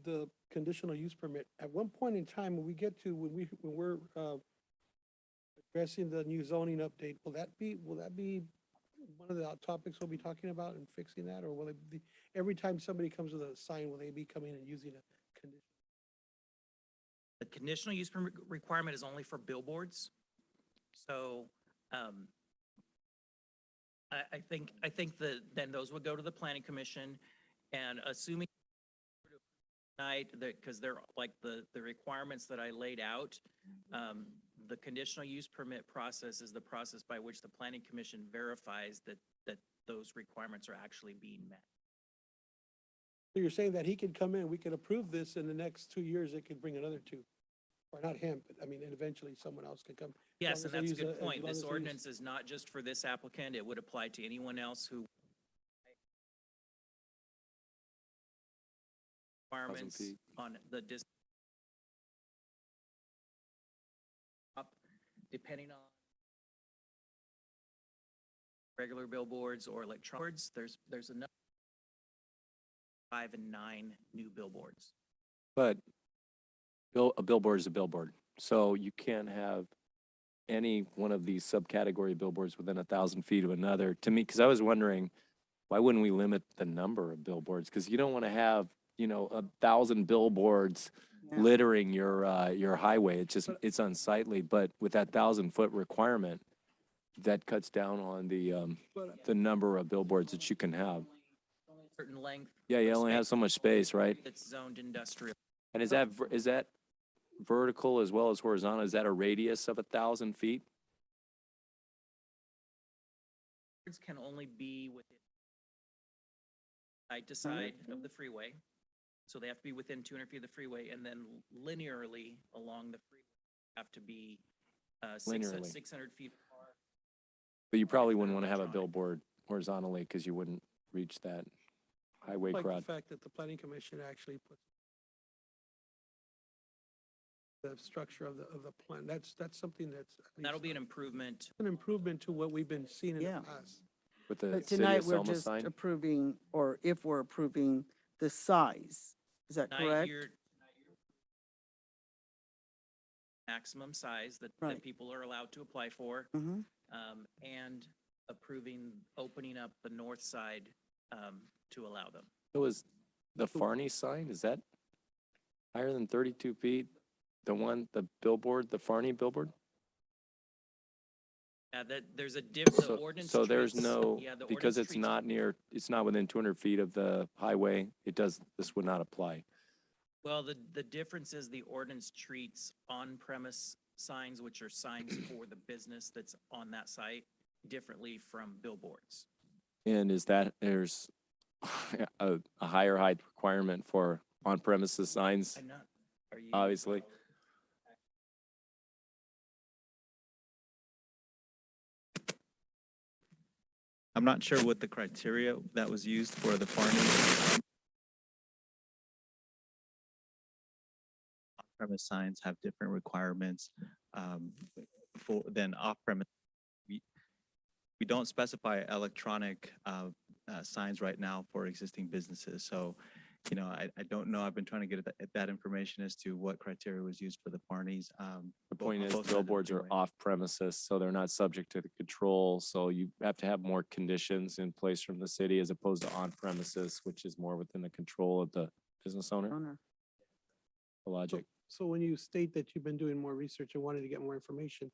the conditional use permit. At one point in time, when we get to, when we're addressing the new zoning update, will that be one of the topics we'll be talking about and fixing that? Or will it be, every time somebody comes with a sign, will they be coming and using a condition? The conditional use permit requirement is only for billboards. So I think that then those would go to the Planning Commission, and assuming tonight that, because they're like the requirements that I laid out, the conditional use permit process is the process by which the Planning Commission verifies that those requirements are actually being met. So you're saying that he could come in, we could approve this in the next 2 years, it could bring another two? Or not him, but I mean, and eventually someone else could come. Yes, and As long as that's a they use good as point. long as This they use- ordinance is not just for this applicant. It would apply to anyone else who requirements feet. on the distance. Depending on regular billboards or electronic, there's enough 5 and 9 new billboards. But a billboard is a billboard, so you can't have any one of these subcategory billboards within 1,000 feet of another. To me, because I was wondering, why wouldn't we limit the number of billboards? Because you don't want to have, 1,000 billboards littering your highway. It's unsightly. But with that 1,000-foot requirement, that cuts down on the number of billboards that you can have. Certain length. Yeah, you only have so much space, right? It's zoned industrial. And is that vertical as well as horizontal? Is that a radius of 1,000 feet? Billboards can only be within side to side of the freeway. So they have to be within 200 feet of the freeway, and then linearly along the freeway have to be Linearly. 600 feet apart. But you probably wouldn't want to have a billboard horizontally because you wouldn't reach that highway Like crowd. the fact that the Planning Commission actually put the structure of the plan, that's something that's. at That'll least be an improvement. An improvement to what we've been seeing in Yeah. the past. With the But City tonight, of we're Selma just sign? approving, or if we're approving the size, is that Tonight, correct? you're maximum size that Right. people are allowed to apply for, Mhm. and approving opening up the north side to allow them. So is the Farney sign, is that higher than 32 feet? The billboard, the Farney billboard? There's the So, ordinance. so there's treats- no, yeah, the because ordinance treats- it's not within 200 feet of the highway, this would not apply. Well, the difference is the ordinance treats on-premise signs, which are signs for the business that's on that site, differently from billboards. And there's a higher height requirement for on-premises signs, I'm not, are you? obviously. I'm not sure what the criteria that was used for the farming. On-premise signs have different requirements than off-premise. We don't specify electronic signs right now for existing businesses. So, I don't know. I've been trying to get that information as to what criteria was used for the Farneys. The point is billboards are off premises, so they're not subject to the control. So you have to have more conditions in place from the city as opposed to on premises, which is more within the control of the business owner. the logic. So when you state that you've been doing more research and wanted to get more information,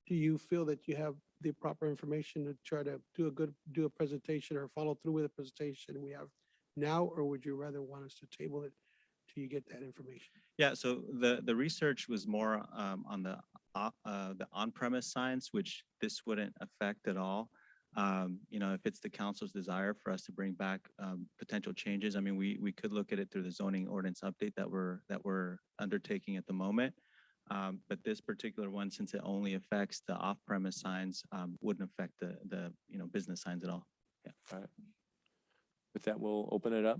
do you feel that you have the proper information to try to do a presentation or follow through with a presentation we have now, or would you rather want us to table it till you get that information? Yeah, so the research was more on the on-premise signs, which this wouldn't affect at all. You know, if it's the council's desire for us to bring back potential changes, I mean, we could look at it through the zoning ordinance update that we're undertaking at the moment. But this particular one, since it only affects the off-premise signs, wouldn't affect the business signs at all. Yeah. All right. With that, we'll open it up,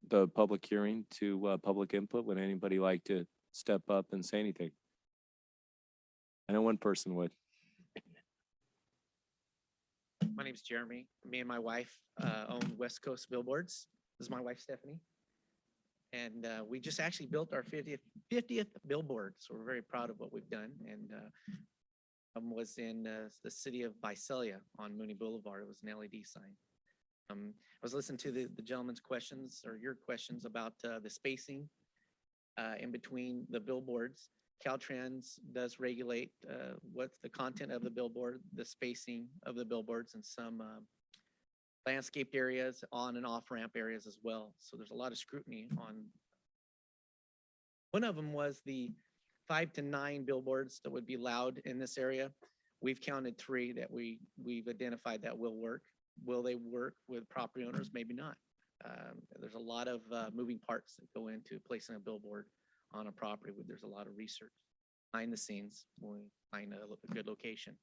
the public hearing to public input. Would anybody like to step up and say anything? I know one person would. My name's Jeremy. Me and my wife own West Coast Billboards. This is my wife, Stephanie. And we just actually built our 50th billboard. So we're very proud of what we've done. And was in the city of Visalia on Mooney Boulevard. It was an LED sign. I was listening to the gentleman's questions or your questions about the spacing in between the billboards. Caltrans does regulate what's the content of the billboard, the spacing of the billboards, and some landscaped areas, on and off ramp areas as well. So there's a lot of scrutiny on. One of them was the 5 to 9 billboards that would be allowed in this area. We've counted 3 that we've identified that will work. Will they work with property owners? Maybe not. There's a lot of moving parts that go into placing a billboard on a property. There's a lot of research behind the scenes when we find a good location.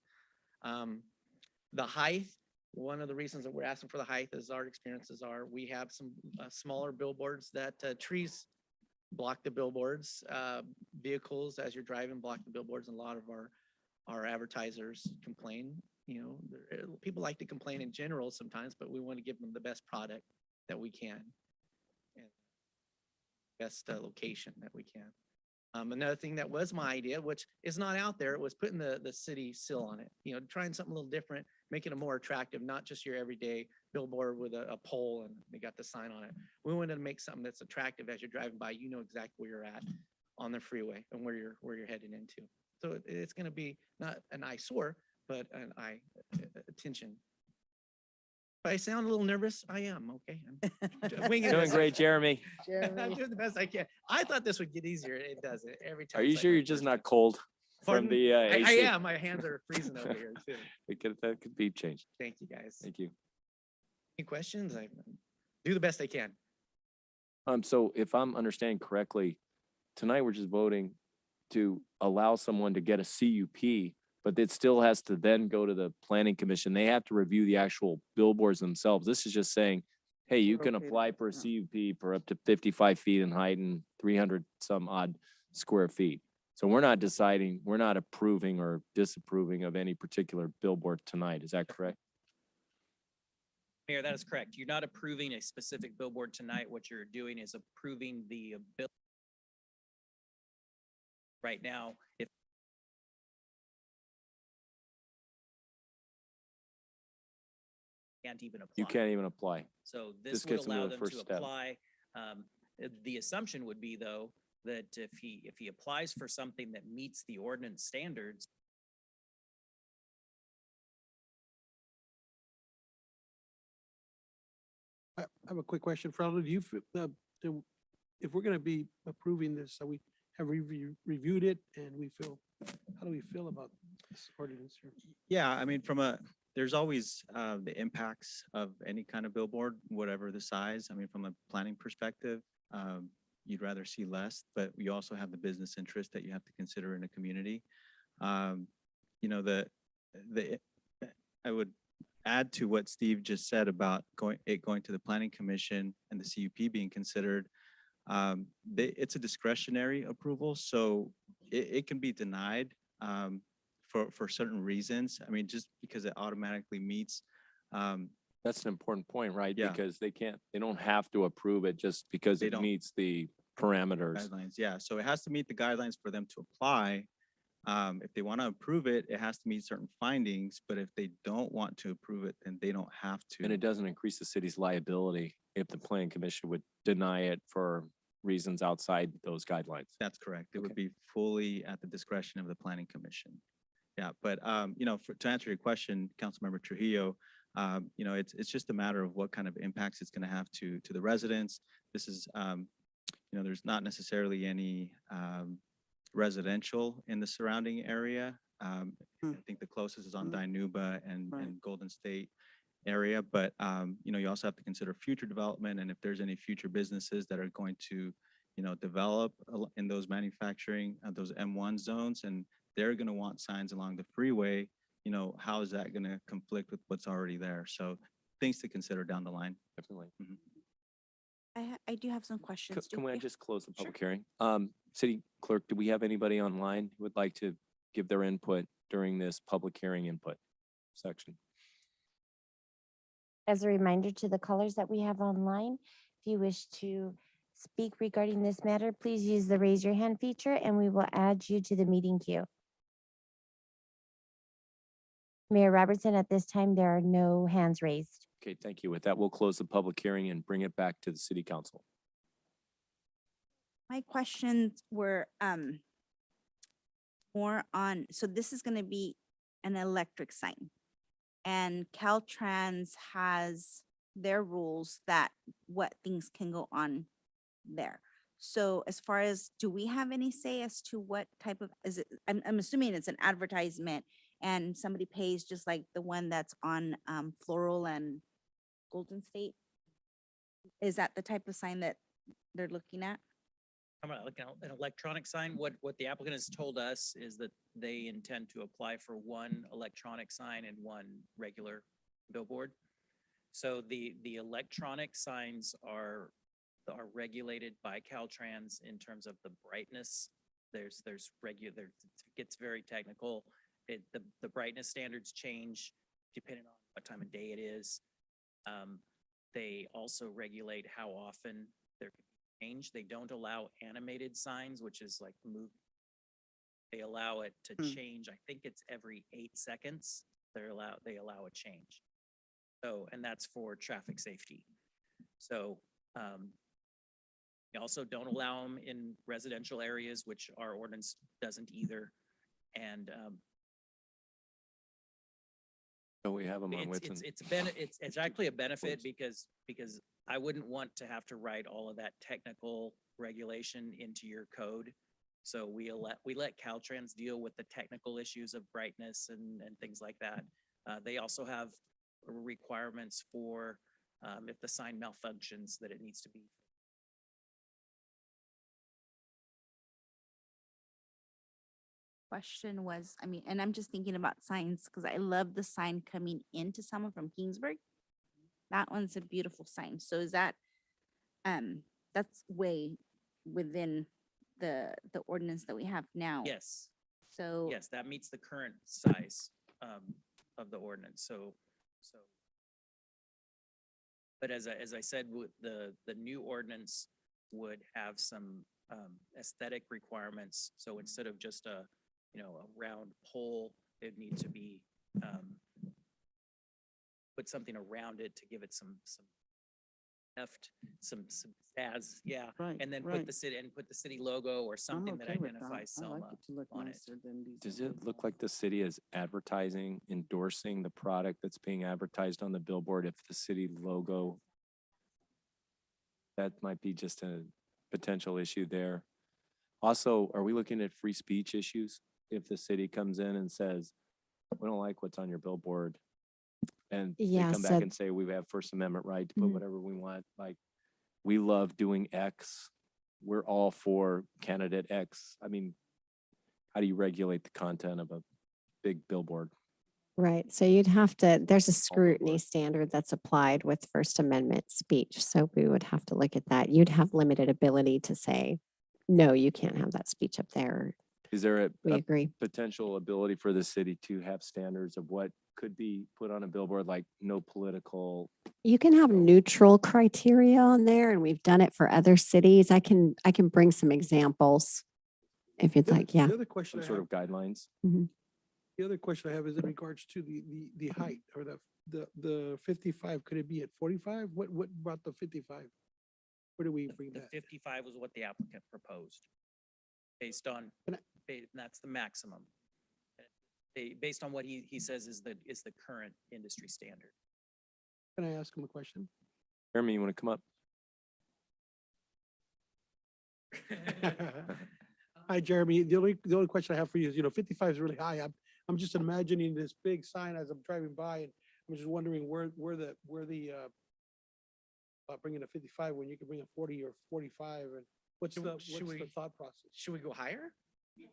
The height, one of the reasons that we're asking for the height is our experiences are we have some smaller billboards that trees block the billboards. Vehicles, as you're driving, block the billboards, and a lot of our advertisers complain. You know, people like to complain in general sometimes, but we want to give them the best product that we can and best location that we can. Another thing that was my idea, which is not out there, was putting the city seal on it. You know, trying something a little different, making it more attractive, not just your everyday billboard with a pole and they got the sign on it. We wanted to make something that's attractive as you're driving by. You know exactly where you're at on the freeway and where you're heading into. So it's going to be not an eyesore, but an eye attention. If I sound a little nervous, I am, okay? I'm winging Doing this. great, Jeremy. I'm doing the best I can. I thought this would get easier. It doesn't. Every time. Are you it's like sure my you're just first not time. cold from Pardon? the I AC? am. My hands are freezing over here too. That could be changed. Thank you, guys. Thank you. Any questions? I do the best I can. So if I'm understanding correctly, tonight we're just voting to allow someone to get a CUP, but it still has to then go to the planning commission. They have to review the actual billboards themselves. This is just saying, hey, you can apply for a CUP for up to 55 feet in height and 300 some odd square feet. So we're not deciding, we're not approving or disapproving of any particular billboard tonight. Is that correct? Mayor, that is correct. You're not approving a specific billboard tonight. What you're doing is approving the bill. Right now, if can't even apply. You can't even apply. So This this would gets them to allow the them first to step. apply. The assumption would be, though, that if he applies for something that meets the ordinance standards, I have a quick question, Fernando. Do you, if we're gonna be approving this, so we have reviewed it and we feel, how do we feel about this ordinance here? Yeah, I mean, there's always the impacts of any kind of billboard, whatever the size. I mean, from a planning perspective, you'd rather see less, but you also have the business interest that you have to consider in a community. You know, I would add to what Steve just said about going to the planning commission and the CUP being considered. It's a discretionary approval, so it can be denied for certain reasons. I mean, just because it automatically meets. That's an important point, right? Yeah. Because they don't have to approve it just because it meets the parameters. Guidelines, yeah. So it has to meet the guidelines for them to apply. If they want to approve it, it has to meet certain findings, but if they don't want to approve it, then they don't have to. And it doesn't increase the city's liability if the planning commission would deny it for reasons outside those guidelines. That's correct. It would Okay. be fully at the discretion of the planning commission. Yeah, but to answer your question, Councilmember Trujillo, it's just a matter of what kind of impacts it's going to have to the residents. This is, there's not necessarily any residential in the surrounding area. I think the closest is on Dinuba and Golden State area, but you also have to consider future development, and if there's any future businesses that are going to develop in those manufacturing, those M1 zones, and they're going to want signs along the freeway, how is that going to conflict with what's already there? So things to consider down the line. Definitely. I do have some questions. Can we just close the public hearing? City Clerk, do we have anybody online who would like to give their input during this public hearing input section? As a reminder to the callers that we have online, if you wish to speak regarding this matter, please use the raise your hand feature and we will add you to the meeting queue. Mayor Robertson, at this time, there are no hands raised. Okay, thank you. With that, we'll close the public hearing and bring it back to the city council. My questions were more on, so this is going to be an electric sign. And Caltrans has their rules that what things can go on there. So as far as, do we have any say as to what type of, is it, I'm assuming it's an advertisement and somebody pays just like the one that's on Floral and Golden State? Is that the type of sign that they're looking at? I'm gonna look at an electronic sign. What the applicant has told us is that they intend to apply for one electronic sign and one regular billboard. So the electronic signs are regulated by Caltrans in terms of the brightness. There's regular, it gets very technical. The brightness standards change depending on what time of day it is. They also regulate how often there can be change. They don't allow animated signs, which is like move. They allow it to change. I think it's every 8 seconds. They allow a change. So, and that's for traffic safety. So, they also don't allow them in residential areas, which our ordinance doesn't either. And So we have them on Whitson. it's actually a benefit because I wouldn't want to have to write all of that technical regulation into your code. So we let Caltrans deal with the technical issues of brightness and things like that. They also have requirements for if the sign malfunctions that it needs to be. Question was, I mean, and I'm just thinking about signs because I love the sign coming into Selma from Kingsburg. That one's a beautiful sign. So is that, that's way within the ordinance that we have now? Yes. So Yes, that meets the current size of the ordinance. So. But as I said, the new ordinance would have some aesthetic requirements. So instead of just a round pole, it needs to be put something around it to give it some heft, some staz, yeah. Right, And then right. put the city logo or something that okay with that. identifies I like Selma it to look on it. nicer than these Does other it look like the city is advertising, endorsing the product that's being advertised on the billboard if the city logo? That might be just a potential issue there. Also, are we looking at free speech issues? If the city comes in and says, we don't like what's on your billboard, and they Yeah, come so- back and say, we have First Amendment right to put Mhm. whatever we want, like, we love doing X, we're all for candidate X. I mean, how do you regulate the content of a big billboard? Right. So you'd have to, there's a scrutiny standard that's applied with First Amendment speech. So we would have to look at that. You'd have limited ability to say, no, you can't have that speech up there. Is there We a agree. potential ability for the city to have standards of what could be put on a billboard, like no political? You can have neutral criteria on there, and we've done it for other cities. I can bring some examples if you'd like. Yeah. The other question Some I sort have, of guidelines? the other question I have is in regards to the height or the 55. Could it be at 45? What brought the 55? Where do we bring The that? 55 was what the applicant proposed. Based on, Can and that's the maximum. Based on what he says is the current industry standard. Can I ask him a question? Jeremy, you want to come up? Hi, Jeremy. The only question I have for you is, 55 is really high. I'm just imagining this big sign as I'm driving by, and I'm just wondering where bringing a 55 when you can bring a 40 or 45, and what's Should- the should what's the we- thought process? Should we go higher?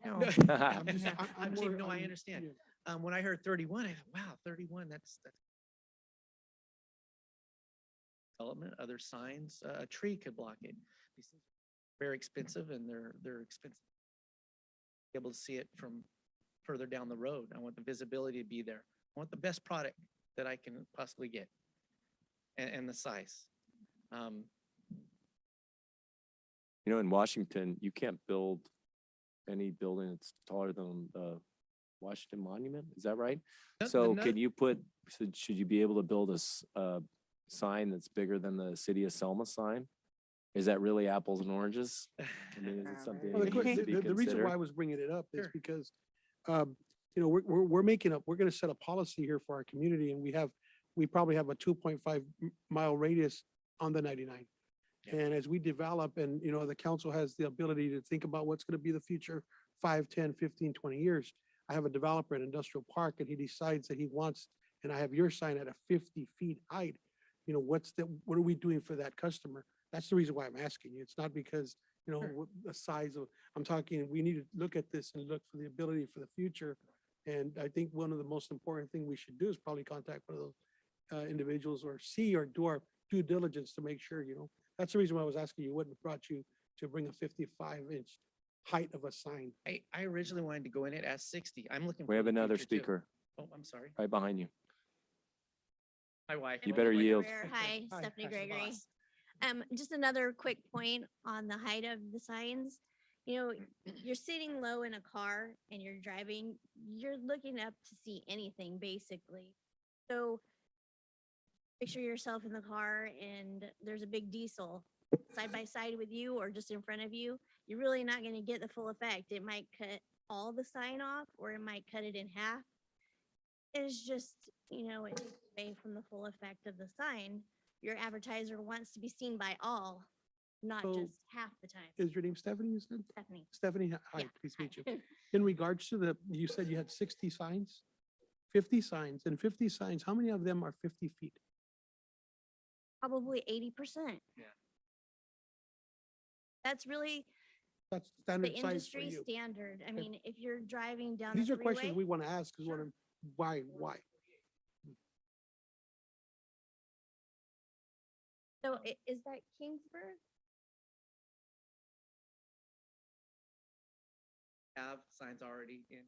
No. I'm just, I'm more- no, I I'm- understand. yeah. When I heard 31, I thought, wow, 31, that's development, other signs, a tree could block it. These things are very expensive and they're expensive. Be able to see it from further down the road. I want the visibility to be there. I want the best product that I can possibly get and the size. In Washington, you can't build any building that's taller than the Washington Monument. Is that right? So can you should you be able to build a sign that's bigger than the City of Selma sign? Is that really apples and oranges? I mean, is it something Well, that needs to be the reason why I considered? was bringing it up is Sure. because, we're going to set a policy here for our community, and we probably have a 2.5 mile radius on the 99. Yeah. And as we develop and, the council has the ability to think about what's going to be the future 5, 10, 15, 20 years. I have a developer in industrial park and he decides that he wants, and I have your sign at a 50 feet height. What are we doing for that customer? That's the reason why I'm asking you. It's not because, what the size of, I'm talking, we need to look at this and look for the ability for the future. And I think one of the most important thing we should do is probably contact one of those individuals or do our due diligence to make sure, that's the reason why I was asking you what brought you to bring a 55-inch height of a sign. I originally wanted to go in it at 60. I'm looking. We for have the another future, too. speaker Oh, I'm sorry. right behind you. My wife. You better yield. Hi, Hi, Stephanie hi. Gregory. Just another quick point on the height of the signs. You're sitting low in a car and you're driving, you're looking up to see anything basically. So picture yourself in the car and there's a big diesel side by side with you or just in front of you. You're really not going to get the full effect. It might cut all the sign off or it might cut it in half. It's just, it's away from the full effect of the sign. Your advertiser wants to be seen by all, not So, just half the time. Is your name Stephanie, you said? Stephanie. Stephanie, hi, Yeah, pleased to meet you. hi. In regards to you said you had 60 signs, 50 signs, and 50 signs, how many of them are 50 feet? Probably 80%. Yeah. That's really That's the standard size for industry you. standard. I mean, if you're driving down These the are questions freeway, we want to ask, is why? so is that Kingsburg? Have signs already in.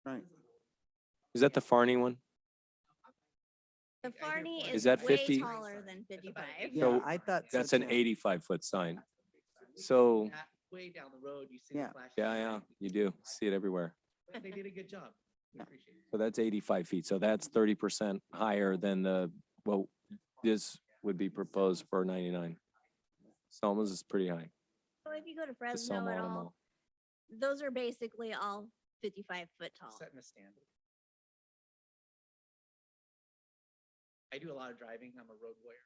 Right. Is that the Farney one? The Farney Is is that way 50? taller than 55. Yeah, So I thought so That's an too. 85-foot sign. So, Way down the road, you see Yeah. the flash. yeah, you do see it everywhere. They did a good job. We appreciate it. So that's 85 feet. So that's 30% higher than this would be proposed for 99. Selma's is pretty high. So if you go to The Fresno Selma at Auto all, Mall. those are basically all 55-foot tall. Setting a standard. I do a lot of driving. I'm a road warrior.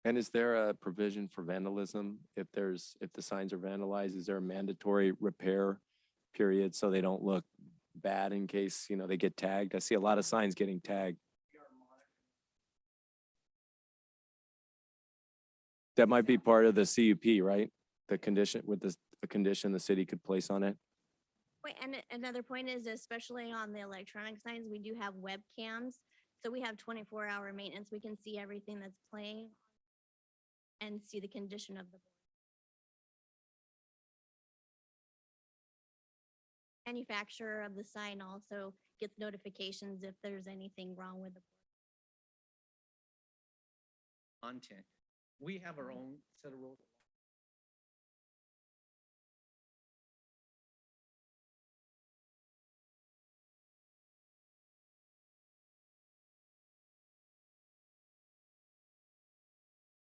And is there a provision for vandalism? If the signs are vandalized, is there a mandatory repair period so they don't look bad in case, they get tagged? I see a lot of signs getting tagged. That might be part of the CUP, right? The condition a condition the city could place on it. Wait, and another point is, especially on the electronic signs, we do have webcams. So we have 24-hour maintenance. We can see everything that's playing. and see the condition of the manufacturer of the sign also gets notifications if there's anything wrong with the Content. We have our own set of rules.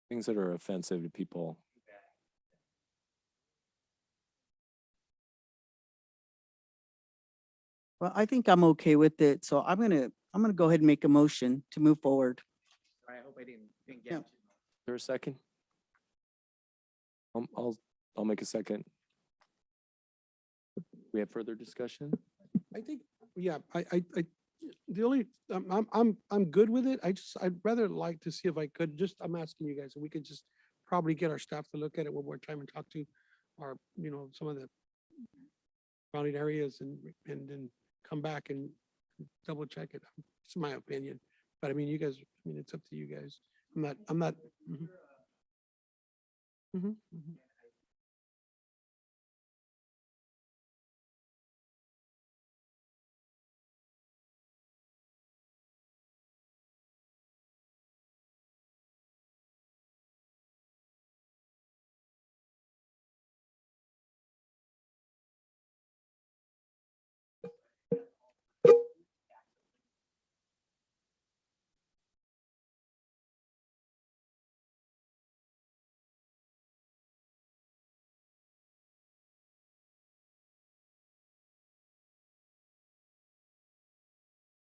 Things that are offensive to people. Well, I think I'm okay with it. So I'm gonna go ahead and make a motion to move forward. I hope I didn't Yeah. get you. Is there a second? I'll make a second. We have further discussion? I think, yeah, the only, I'm good with it. I'd rather like to see if I could, I'm asking you guys, if we could just probably get our staff to look at it one more time and talk to our, some of the surrounding areas and then come back and double check it. It's my opinion. But I mean, you guys, it's up to you guys. I'm not. Mhm. Mhm, mhm.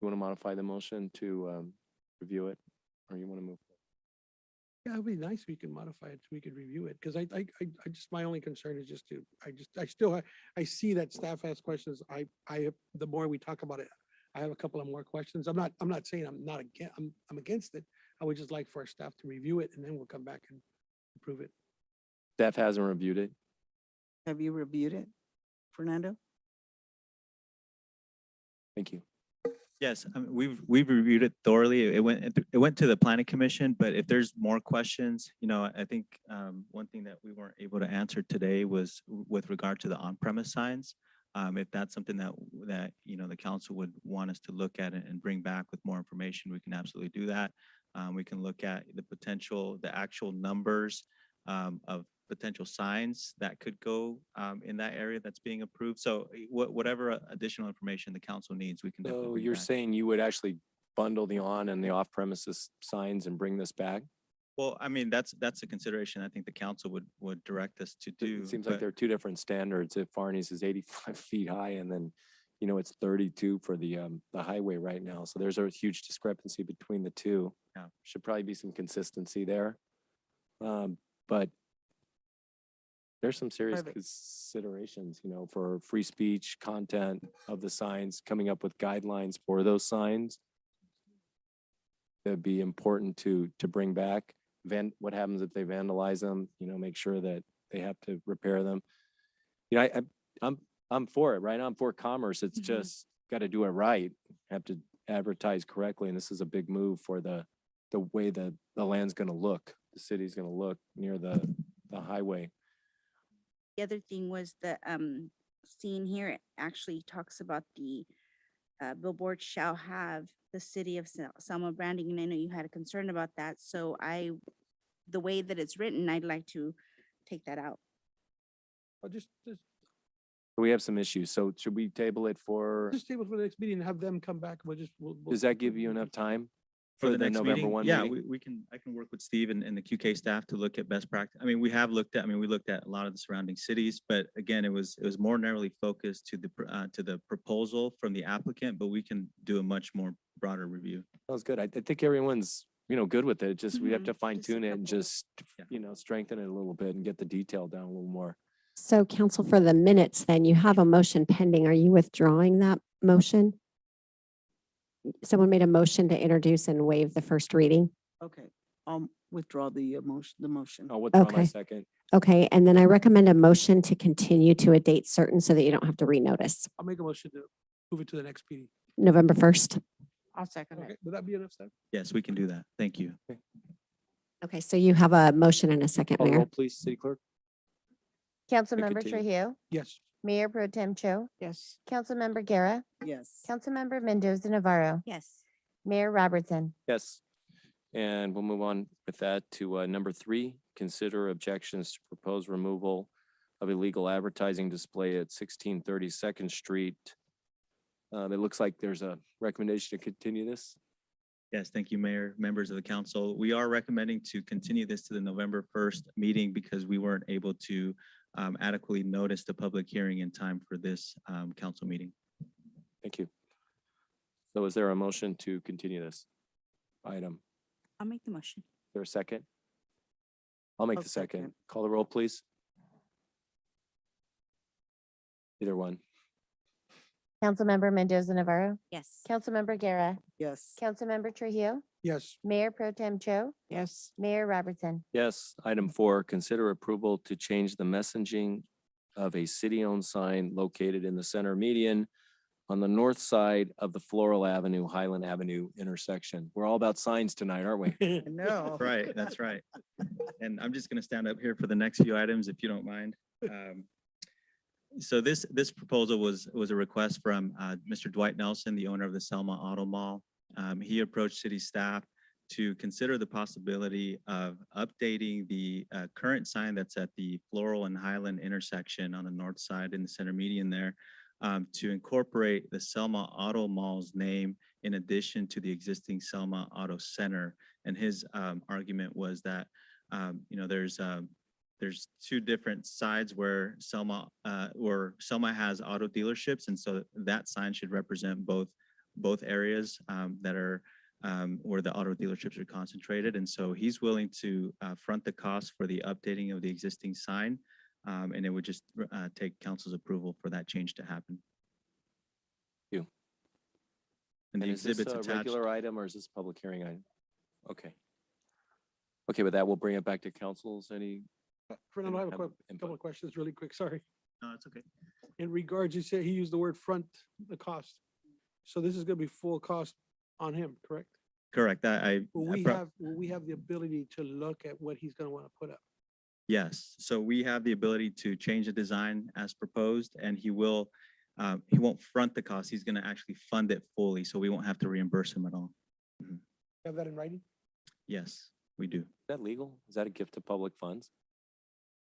You want to modify the motion to review it, or you want to move? Yeah, it'd be nice if we can modify it, so we could review it, because I just, my only concern is just to, I see that staff has questions. The more we talk about it, I have a couple of more questions. I'm not saying I'm not against, I'm against it. I would just like for our staff to review it, and then we'll come back and approve it. Staff hasn't reviewed it. Have you reviewed it, Fernando? Thank you. Yes, I mean, we've reviewed it thoroughly. It went to the planning commission, but if there's more questions, I think one thing that we weren't able to answer today was with regard to the on-premise signs. If that's something that the council would want us to look at and bring back with more information, we can absolutely do that. We can look at the actual numbers of potential signs that could go in that area that's being approved. So whatever additional information the council needs, we can definitely So bring you're back. saying you would actually bundle the on and the off premises signs and bring this back? Well, I mean, that's a consideration I think the council would direct us to do. It seems like but- there are two different standards. If Farney's is 85 feet high and then, it's 32 for the highway right now. So there's a huge discrepancy between the two. Yeah. Should probably be some consistency there. But there's some serious Private. considerations, for free speech, content of the signs, coming up with guidelines for those signs. That'd be important to bring back. What happens if they vandalize them? Make sure that they have to repair them. I'm for it, right? I'm for commerce. It's just got to do it right. Have to advertise correctly, and this is a big move for the way the land's going to look. The city's going to look near the highway. The other thing was the scene here, it actually talks about the billboard shall have the City of Selma branding, and I know you had a concern about that. So the way that it's written, I'd like to take that out. I'll just We have some issues. So should we table it for, table for the next meeting and have them come back. We'll does that give you enough time? For the next November meeting, 1 yeah, meeting? I can work with Steve and the QK staff to look at best practice. I mean, we looked at a lot of the surrounding cities, but again, it was more narrowly focused to the proposal from the applicant, but we can do a much more broader review. Sounds good. I think everyone's, good with it. Just we have to Mhm. fine Just a tune it and couple. just, strengthen it a little bit and get the detail down a little more. So council, for the minutes, then you have a motion pending. Are you withdrawing that motion? Someone made a motion to introduce and waive the first reading. Okay, I'll withdraw the motion. I'll withdraw my Okay. second. Okay, and then I recommend a motion to continue to a date certain so that you don't have to renotice. I'll make a motion to move it to the next meeting. November 1st. I'll second Okay, it. would that be enough, Steph? Yes, we can do that. Thank you. Okay, so you have a motion and a second, Call the roll, Mayor. please, City Clerk. Councilmember continue. Trujillo, Yes. Mayor Pro Tem Cho, Yes. Councilmember Guerra, Yes. Councilmember Mendoza Navarro, Yes. Mayor Robertson. Yes. And we'll move on with that to number 3, consider objections to proposed removal of illegal advertising display at 1630 Second Street. It looks like there's a recommendation to continue this. Yes, thank you, Mayor, members of the council. We are recommending to continue this to the November 1st meeting because we weren't able to adequately notice the public hearing in time for this council meeting. Thank you. So is there a motion to continue this item? I'll make the motion. Is there a second? I'll make I'll the second. second. Call the roll, please. Either one. Councilmember Mendoza Navarro, Yes. Councilmember Guerra, Yes. Councilmember Trujillo, Yes. Mayor Pro Tem Cho, Yes. Mayor Robertson. Yes. Item 4, consider approval to change the messaging of a city-owned sign located in the center median on the north side of the Floral Avenue, Highland Avenue intersection. We're all about signs tonight, aren't we? I know. Right, that's right. And I'm just going to stand up here for the next few items, if you don't mind. So this proposal was a request from Mr. Dwight Nelson, the owner of the Selma Auto Mall. He approached city staff to consider the possibility of updating the current sign that's at the Floral and Highland intersection on the north side in the center median there, to incorporate the Selma Auto Mall's name in addition to the existing Selma Auto Center. And his argument was that, there's 2 different sides where Selma has auto dealerships, and so that sign should represent both areas that are where the auto dealerships are concentrated. And so he's willing to front the cost for the updating of the existing sign, and it would just take council's approval for that change to happen. Thank you. And the is this exhibits a attached. regular item or is this a public hearing item? Okay. Okay, with that, we'll bring it back to councils. Any? Fernando, I have a Have couple of questions really quick. Sorry. No, it's okay. In regards, you said he used the word front the cost. So this is going to be full cost on him, correct? Correct. Will we have the ability to look at what he's going to want to put up? Yes, so we have the ability to change the design as proposed, and he won't front the cost. He's going to actually fund it fully, so we won't have to reimburse him at all. Have that in writing? Yes, we do. Is that legal? Is that a gift of public funds?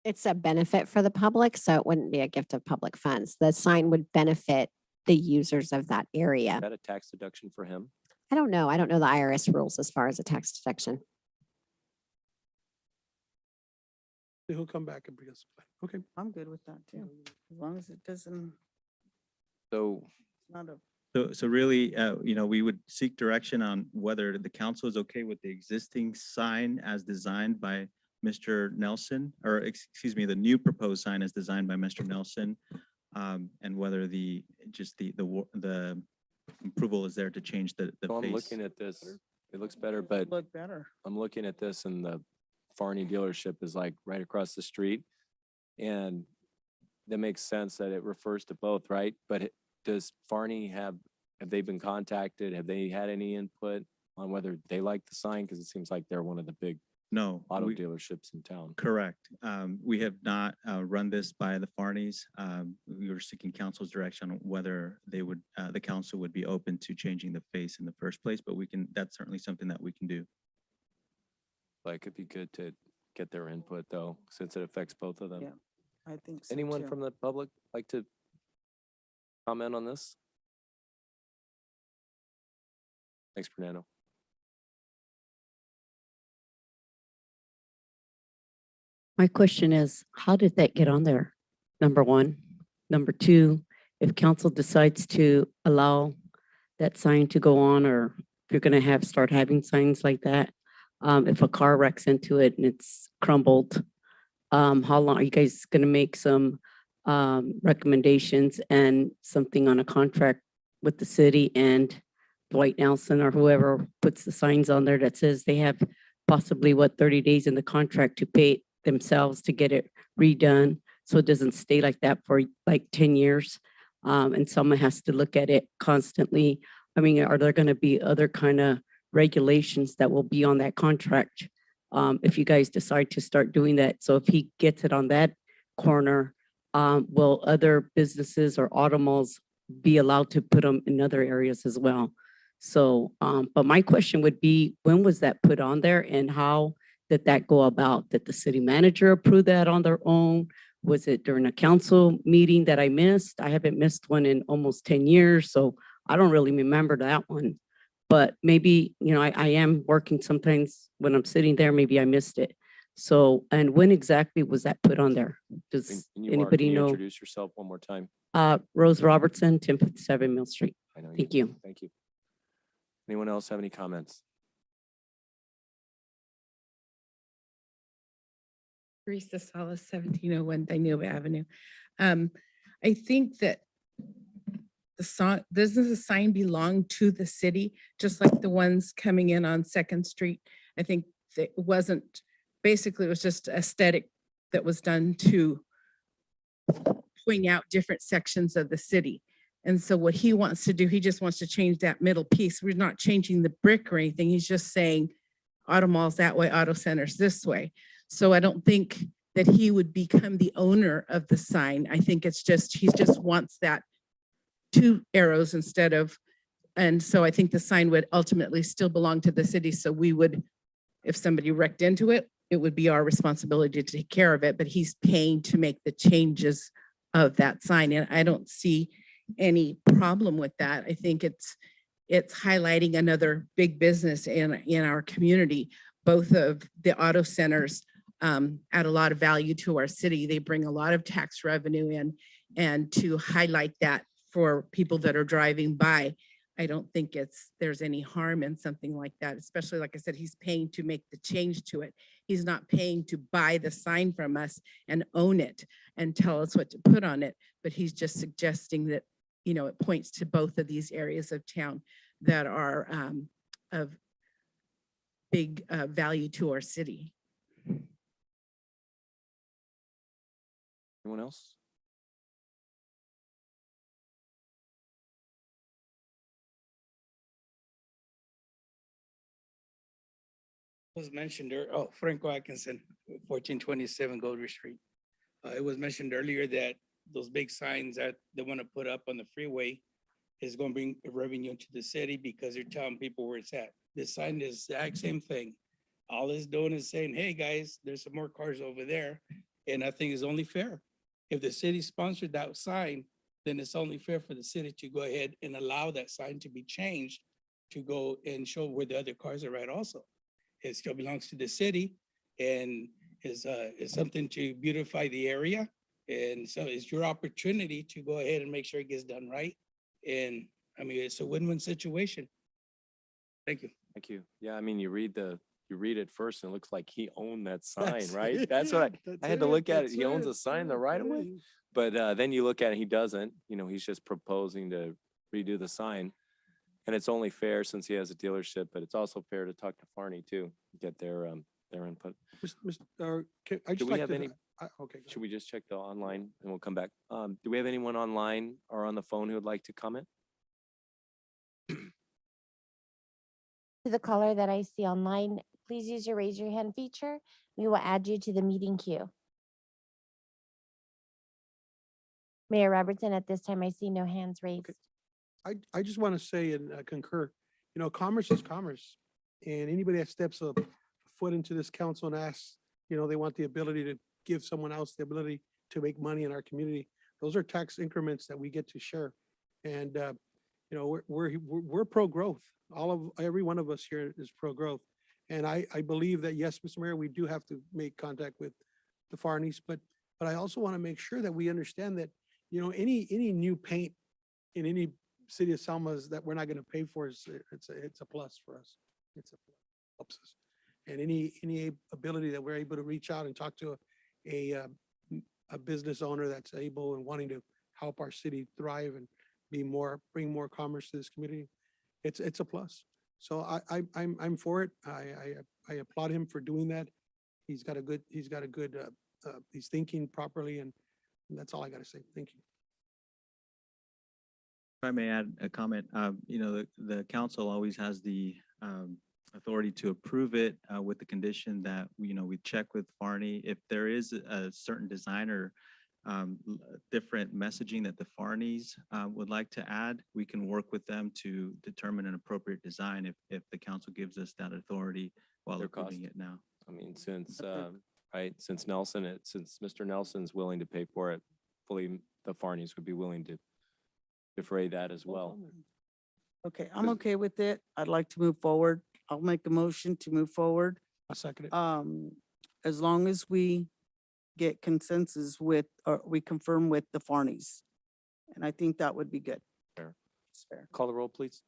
It's a benefit for the public, so it wouldn't be a gift of public funds. The sign would benefit the users of that area. Is that a tax deduction for him? I don't know. I don't know the IRS rules as far as a tax deduction. He'll come back and bring us. Okay. I'm good with that too. As long as it doesn't, So not a, So really, we would seek direction on whether the council is okay with the existing sign as designed by Mr. Nelson, or excuse me, the new proposed sign as designed by Mr. Nelson, and whether the approval is there to change the So I'm face. looking at this, it looks better, but look better. I'm looking at this and the Farney dealership is like right across the street. And that makes sense that it refers to both, right? But does Farney have they been contacted? Have they had any input on whether they like the sign? Because it seems like they're one of the big No. auto dealerships in town. Correct. We have not run this by the Farneys. We were seeking council's direction on whether they would, the council would be open to changing the face in the first place, but that's certainly something that we can do. But it could be good to get their input though, since it affects both of them. Yeah, I think so Anyone too. from the public like to comment on this? Thanks, Fernando. My question is, how did that get on there? Number one. Number two, if council decides to allow that sign to go on, or if you're going to start having signs like that, if a car wrecks into it and it's crumbled, how long are you guys going to make some recommendations and something on a contract with the city and Dwight Nelson or whoever puts the signs on there that says they have possibly 30 days in the contract to pay it themselves to get it redone, so it doesn't stay like that for like 10 years, and someone has to look at it constantly. I mean, are there going to be other kind of regulations that will be on that contract if you guys decide to start doing that. So if he gets it on that corner, will other businesses or automalls be allowed to put them in other areas as well? So, but my question would be, when was that put on there and how did that go about? Did the city manager approve that on their own? Was it during a council meeting that I missed? I haven't missed one in almost 10 years, so I don't really remember that one. But maybe, you know, I am working sometimes when I'm sitting there, maybe I missed it. So, and when exactly was that put on there? Does Can you, Mark, anybody can you know? introduce yourself one more time? Rose Robertson, 1057 Mill Street. I know Thank you. Thank you. Anyone else have any comments? Teresa Salas, 1701 Danube Avenue. I think that doesn't the sign belong to the city, just like the ones coming in on Second Street? I think that it wasn't, basically it was just aesthetic that was done to point out different sections of the city. And so what he wants to do, he just wants to change that middle piece. We're not changing the brick or anything. He's just saying auto malls that way, auto centers this way. So I don't think that he would become the owner of the sign. I think it's just, he just wants that two arrows instead of, and so I think the sign would ultimately still belong to the city. So we would, if somebody wrecked into it, it would be our responsibility to take care of it, but he's paying to make the changes of that sign. And I don't see any problem with that. I think it's highlighting another big business in our community. Both of the auto centers add a lot of value to our city. They bring a lot of tax revenue in, and to highlight that for people that are driving by, I don't think there's any harm in something like that, especially like I said, he's paying to make the change to it. He's not paying to buy the sign from us and own it and tell us what to put on it, but he's just suggesting that, you know, it points to both of these areas of town that are of big value to our city. Anyone else? Was mentioned there, oh, Franco Atkinson, 1427 Goldry Street. It was mentioned earlier that those big signs that they want to put up on the freeway is going to bring revenue to the city because they're telling people where it's at. This sign is the exact same thing. All it's doing is saying, hey, guys, there's some more cars over there. And I think it's only fair. If the city sponsored that sign, then it's only fair for the city to go ahead and allow that sign to be changed to go and show where the other cars are at also. It still belongs to the city and is something to beautify the area. And so it's your opportunity to go ahead and make sure it gets done right. And I mean, it's a win-win situation. Thank you. Thank you. Yeah, I mean, you read it first and it looks like he owned that sign, right? That's what I had to look at it. He owns a sign the right of way. But then you look at it, he doesn't, you know, he's just proposing to redo the sign. And it's only fair since he has a dealership, but it's also fair to talk to Farney too, get their input. I Do just we like have to, any, okay. should we just check the online and we'll come back? Do we have anyone online or on the phone who would like to comment? To the caller that I see online, please use your raise your hand feature. We will add you to the meeting queue. Mayor Robertson, at this time, I see no hands raised. I just want to say and concur, you know, commerce is commerce. And anybody that steps a foot into this council and asks, you know, they want the ability to give someone else the ability to make money in our community. Those are tax increments that we get to share. And, you know, we're pro-growth. Every one of us here is pro-growth. And I believe that, yes, Mr. Mayor, we do have to make contact with the Farneys, but I also want to make sure that we understand that, you know, any new paint in any City of Selma's that we're not going to pay for it's a plus for us. It's a helps us. And any ability that we're able to reach out and talk to a business owner that's able and wanting to help our city thrive and bring more commerce to this community, it's a plus. So I'm for it. I applaud him for doing that. He's thinking properly, and that's all I got to say. Thank you. If I may add a comment, you know, the council always has the authority to approve it with the condition that, we check with Farney. If there is a certain design or different messaging that the Farneys would like to add, we can work with them to determine an appropriate design if the council gives us that authority while Their approving cost. it now. I mean, since, right, since Mr. Nelson's willing to pay for it, fully, the Farneys would be willing to defray that as well. Okay, I'm okay with it. I'd like to move forward. I'll make a motion to move forward. I second it. As long as we get consensus with, or we confirm with the Farneys. And I think that would be good. Fair. It's fair. Call the roll, please.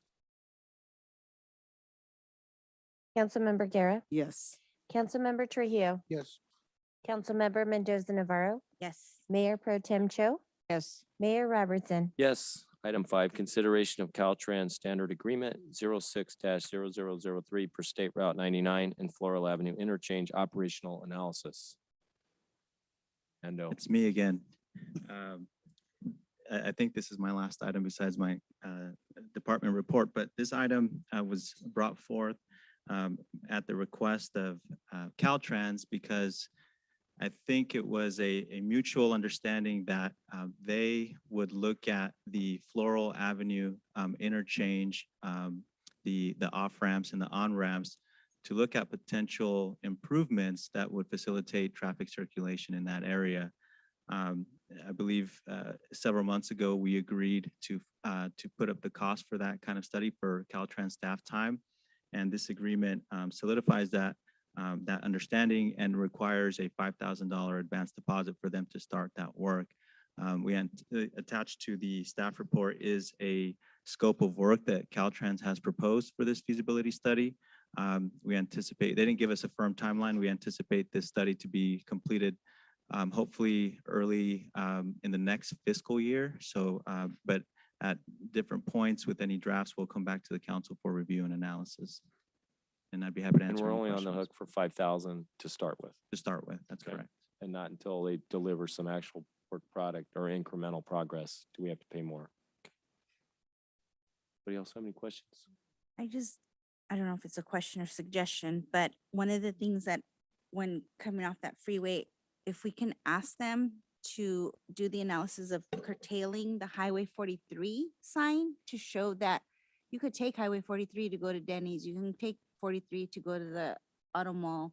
Councilmember Guerra, Yes. Councilmember Trujillo, Yes. Councilmember Mendoza Navarro, Yes. Mayor Pro Tem Cho, Yes. Mayor Robertson. Yes. Item 5, consideration of Caltrans Standard Agreement 06-0003 per State Route 99 and Floral Avenue Interchange Operational Analysis. Endo. It's me again. I think this is my last item besides my department report, but this item was brought forth at the request of Caltrans because I think it was a mutual understanding that they would look at the Floral Avenue interchange, the off-ramps and the on-ramps to look at potential improvements that would facilitate traffic circulation in that area. I believe several months ago, we agreed to put up the cost for that kind of study for Caltrans staff time. And this agreement solidifies that understanding and requires a $5,000 advance deposit for them to start that work. Attached to the staff report is a scope of work that Caltrans has proposed for this feasibility study. We anticipate, they didn't give us a firm timeline. We anticipate this study to be completed hopefully early in the next fiscal year. So, but at different points with any drafts, we'll come back to the council for review and analysis. And I'd be happy to And answer we're any only on the questions. hook for 5,000 to start with. To start with, that's Okay. correct. And not until they deliver some actual work product or incremental progress do we have to pay more. Anybody else have any questions? I don't know if it's a question or suggestion, but one of the things that when coming off that freeway, if we can ask them to do the analysis of curtailing the Highway 43 sign to show that you could take Highway 43 to go to Denny's, you can take 43 to go to the auto mall.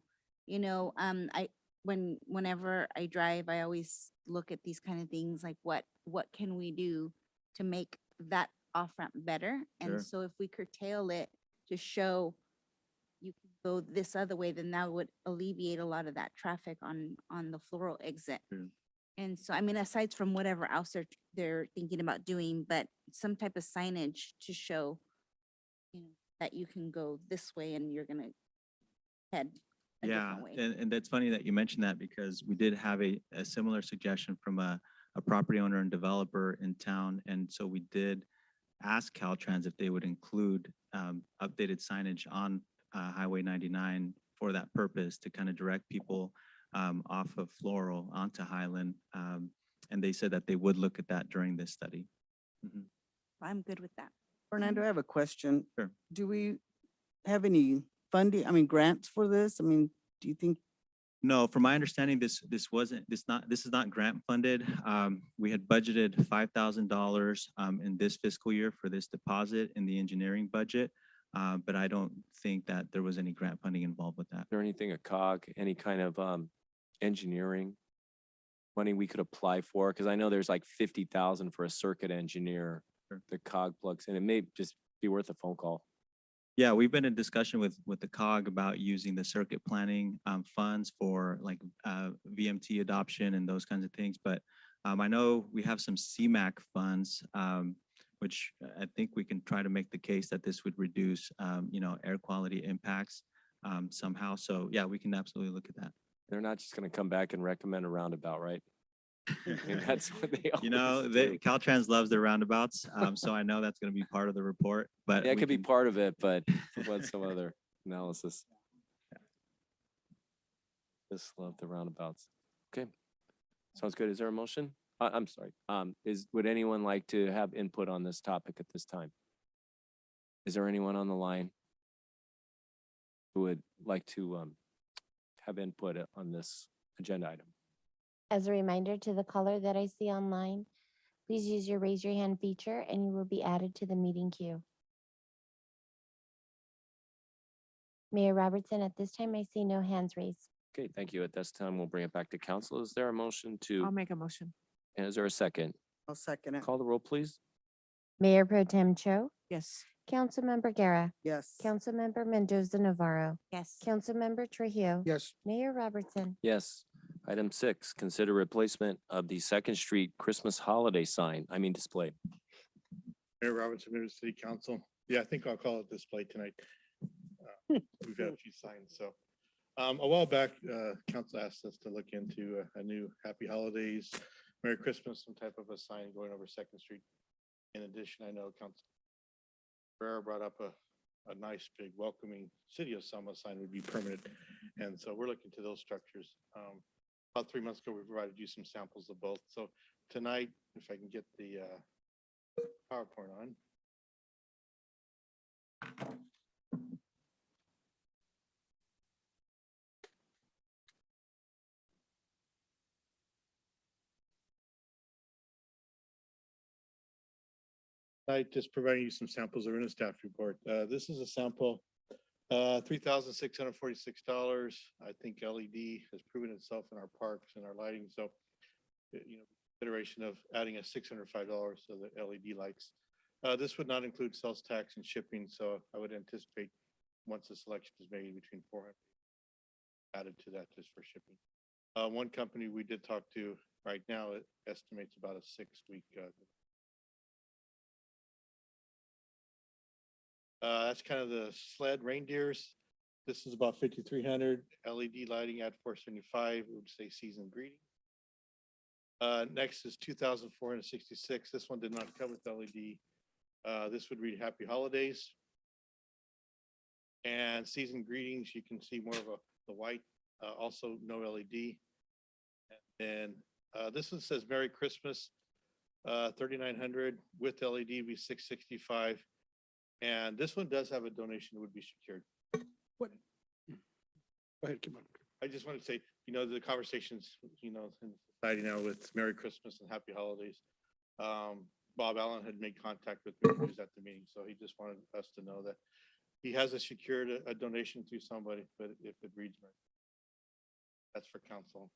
Whenever I drive, I always look at these kind of things like what can we do to make that off ramp better? Sure. And so if we curtail it to show you can go this other way, then that would alleviate a lot of that traffic on the Floral exit. True. And so, I mean, aside from whatever else they're thinking about doing, but some type of signage to show, that you can go this way and you're gonna head a Yeah, different way. and that's funny that you mentioned that because we did have a similar suggestion from a property owner and developer in town. And so we did ask Caltrans if they would include updated signage on Highway 99 for that purpose to kind of direct people off of Floral onto Highland. And they said that they would look at that during this study. Mhm. I'm good with that. Fernando, I have a question. Sure. Do we have any funding, grants for this? Do you think? No, from my understanding, this is not grant funded. We had budgeted $5,000 in this fiscal year for this deposit in the engineering budget. But I don't think that there was any grant funding involved with that. Is there anything, a COG, any kind of engineering money we could apply for? Because I know there's like 50,000 for a circuit engineer, the COG plugs, and it may just be worth a phone call. Yeah, we've been in discussion with the COG about using the circuit planning funds for like VMT adoption and those kinds of things. But I know we have some CMAQ funds, which I think we can try to make the case that this would reduce, air quality impacts somehow. So yeah, we can absolutely look at that. They're not just going to come back and recommend a roundabout, right? I mean, that's what they always do. Caltrans loves their roundabouts, so I know that's going to be part of the report. But Yeah, it we could be can- part of it, but what's some other analysis? Just love the roundabouts. Okay, sounds good. Is there a motion? I'm sorry. Would anyone like to have input on this topic at this time? Is there anyone on the line? who would like to have input on this agenda item? As a reminder to the caller that I see online, please use your raise your hand feature and you will be added to the meeting queue. Mayor Robertson, at this time, I see no hands raised. Okay, thank you. At this time, we'll bring it back to council. Is there a motion I'll to, make a motion. and is there a second? I'll second it. Call the roll, please. Mayor Pro Tem Cho, Yes. Councilmember Guerra, Yes. Councilmember Mendoza Navarro, Yes. Councilmember Trujillo, Yes. Mayor Robertson. Yes. Item 6, consider replacement of the Second Street Christmas holiday sign, display. Mayor Robinson, members of City Council. Yeah, I think I'll call it display tonight. We've had a few signs, so. A while back, council asked us to look into a new Happy Holidays, Merry Christmas, some type of a sign going over Second Street. In addition, I know Council Ferrer brought up a nice big welcoming City of Selma sign would be permanent. And so we're looking to those structures. About 3 months ago, we provided you some samples of both. So tonight, if I can get the PowerPoint on. Tonight, just providing you some samples that are in a staff report. This is a sample, $3,646. I think LED has proven itself in our parks and our lighting. So, consideration of adding a $605 so the LED lights. This would not include sales tax and shipping. So I would anticipate once the selection is made between 400 added to that just for shipping. One company we did talk to right now, it estimates about a 6-week. That's kind of the sled reindeers. This is about 5,300 LED lighting at 475. We would say season greeting. Next is 2,466. This one did not come with LED. This would read Happy Holidays. And season greetings, you can see more of the white, also no LED. And this one says Merry Christmas, 3,900 with LED be 665. And this one does have a donation that would be secured. What? Go ahead, come on. I just want to say, the conversations, in society now with Merry Christmas and Happy Holidays. Bob Allen had made contact with me, he was at the meeting, so he just wanted us to know that he has secured a donation through somebody, but if it reads right, that's for council.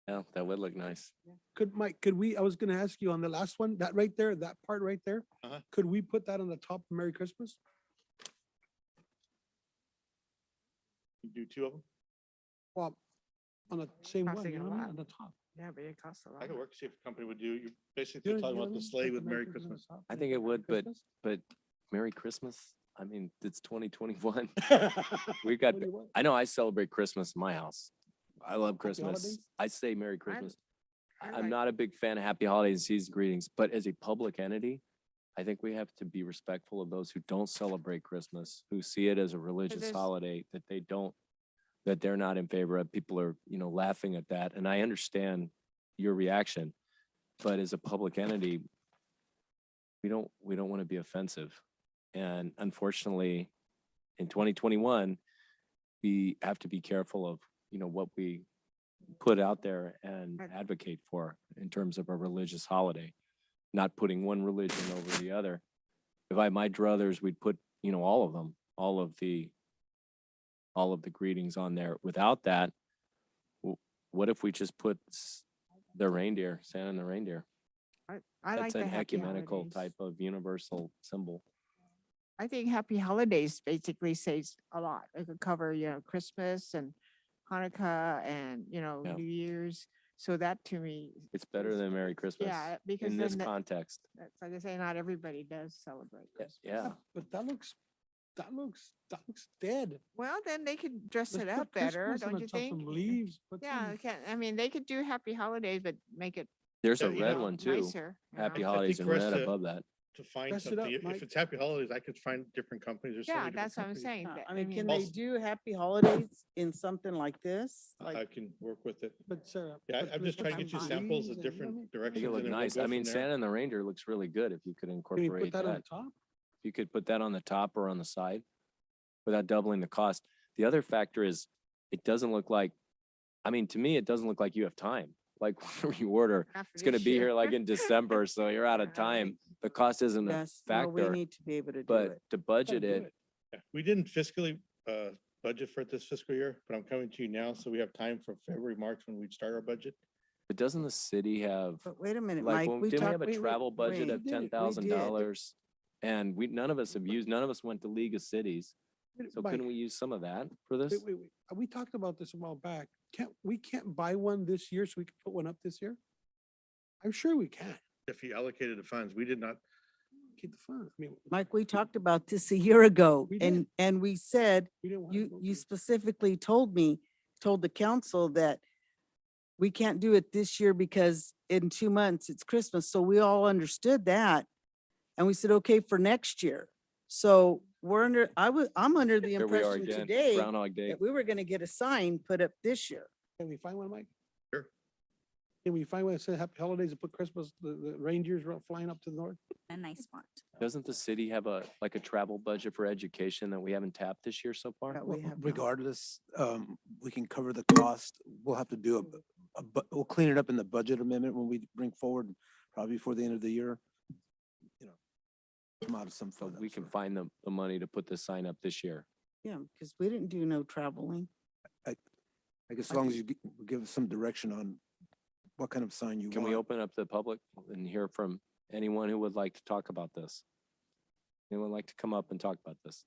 Yeah, that would look nice. Could we, I was gonna ask you on the last one, that right there, that part right there, could we put that on the top of Merry Christmas? You do 2 of them? Well, on the same one, Costing you a know what I mean, lot. on the top. Yeah, but it costs a lot. I could work, see if the company would do, you're You basically know- talking you know about what the I mean? sleigh Put with the Merry on Christmas. the top, I think it Merry would, Christmas? but Merry Christmas. It's 2021. We got, What do you want? I know I celebrate Christmas in my house. I love Christmas. holidays? I say Merry Christmas. I I'm like- not a big fan of Happy Holidays and season greetings, but as a public entity, I think we have to be respectful of those who don't celebrate Christmas, who see it as a religious there's- holiday, that they're not in favor of. People are, laughing at that. And I understand your reaction, but as a public entity, we don't want to be offensive. And unfortunately, in 2021, we have to be careful of, what we put out there and Right. advocate for in terms of a religious holiday, not putting one religion over the other. If I had my druthers, we'd put, all of them, all of the greetings on there. Without that, what if we just put the reindeer, Santa and the reindeer? I like That's the an Happy ecumenical Holidays. type of universal symbol. I think Happy Holidays basically says a lot. It could cover, Christmas and Hanukkah and, Yeah. New Year's. So that to me, It's better than Merry Christmas yeah, because in this then context. that's like I say, not everybody does celebrate Christmas. Yeah. But that looks dead. Well, then they could dress Let's it put up better, Christmas on don't the you top, think? some leaves, put Yeah, they could do Happy Holidays, but make it There's a Yeah, red one too. nicer. Happy I Holidays think in for us red to- above that. to find Dress it up, something. If Mike. it's Happy Holidays, I could find different companies. There's so Yeah, many different that's what I'm companies. saying. that- I mean, can mean- they do happy holidays in something like this? I Like, can work with it. But Sarah. Yeah, but I'm just trying to get you there's samples of trees and, different Make directions. it look and then we'll nice. go I mean, from there. Santa and the reindeer looks really good if you could Can you incorporate put that on that. the top? You could put that on the top or on the side without doubling the cost. The other factor is it doesn't look like, I mean, to me, it doesn't look like you have time. Like when you order, Not for it's gonna this be year. here like in December, so you're out of time. The cost isn't a yes, no, we factor, need to be able to do but it. to budget do it, Yeah, we didn't fiscally budget for it this fiscal year, but I'm coming to you now, so we have time for February, March when we'd start our budget. but doesn't the city have, But wait a minute, like, Mike, when, we didn't we talked. have a travel budget wait, of we did. $10,000? And none of us have used, none of us went to League of Cities. So Mike, couldn't we use some of that for this? wait. We talked about this a while back. We can't buy one this year so we can put one up this year? I'm sure we can. If you allocated the funds, we did not. Keep the funds. I mean, Mike, we talked about this a year ago We and we said, we didn't want to go you to- specifically told the council that we can't do it this year because in 2 months it's Christmas. So we all understood that. And we said, okay, for next year. So I'm under the Here we are impression again, today Groundhog Day. that we were gonna get a sign put up this year. Can we find one, Mike? Sure. Can we find one that says Happy Holidays and put Christmas, the reindeers flying up to the north? A nice font. Doesn't the city have a travel budget for education that we haven't tapped this year so far? That we have not. Regardless, we can cover the cost. We'll have to do we'll clean it up in the budget amendment when we bring forward, probably before the end of the year. You know, come out of some So fund. we can find the money to put this sign up this year. Yeah, because we didn't do no traveling. I guess as long as you give us some direction on what kind of sign you want. Can we open up the public and hear from anyone who would like to talk about this? Anyone like to come up and talk about this?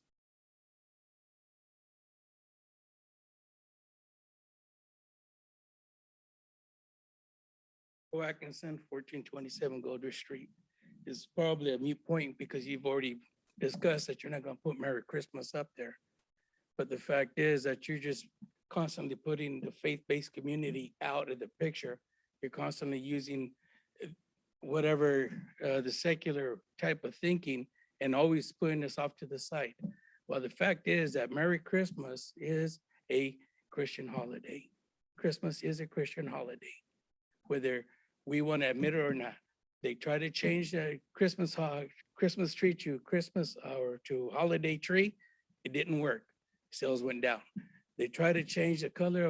Atkinson, 1427 Golders Street is probably a moot point because you've already discussed that you're not gonna put Merry Christmas up there. But the fact is that you're just constantly putting the faith-based community out of the picture. You're constantly using whatever the secular type of thinking and always putting this off to the side. Well, the fact is that Merry Christmas is a Christian holiday. Christmas is a Christian holiday, whether we want to admit it or not. They try to change the Christmas tree to Christmas or to holiday tree. It didn't work. Sales went down. They try to change the color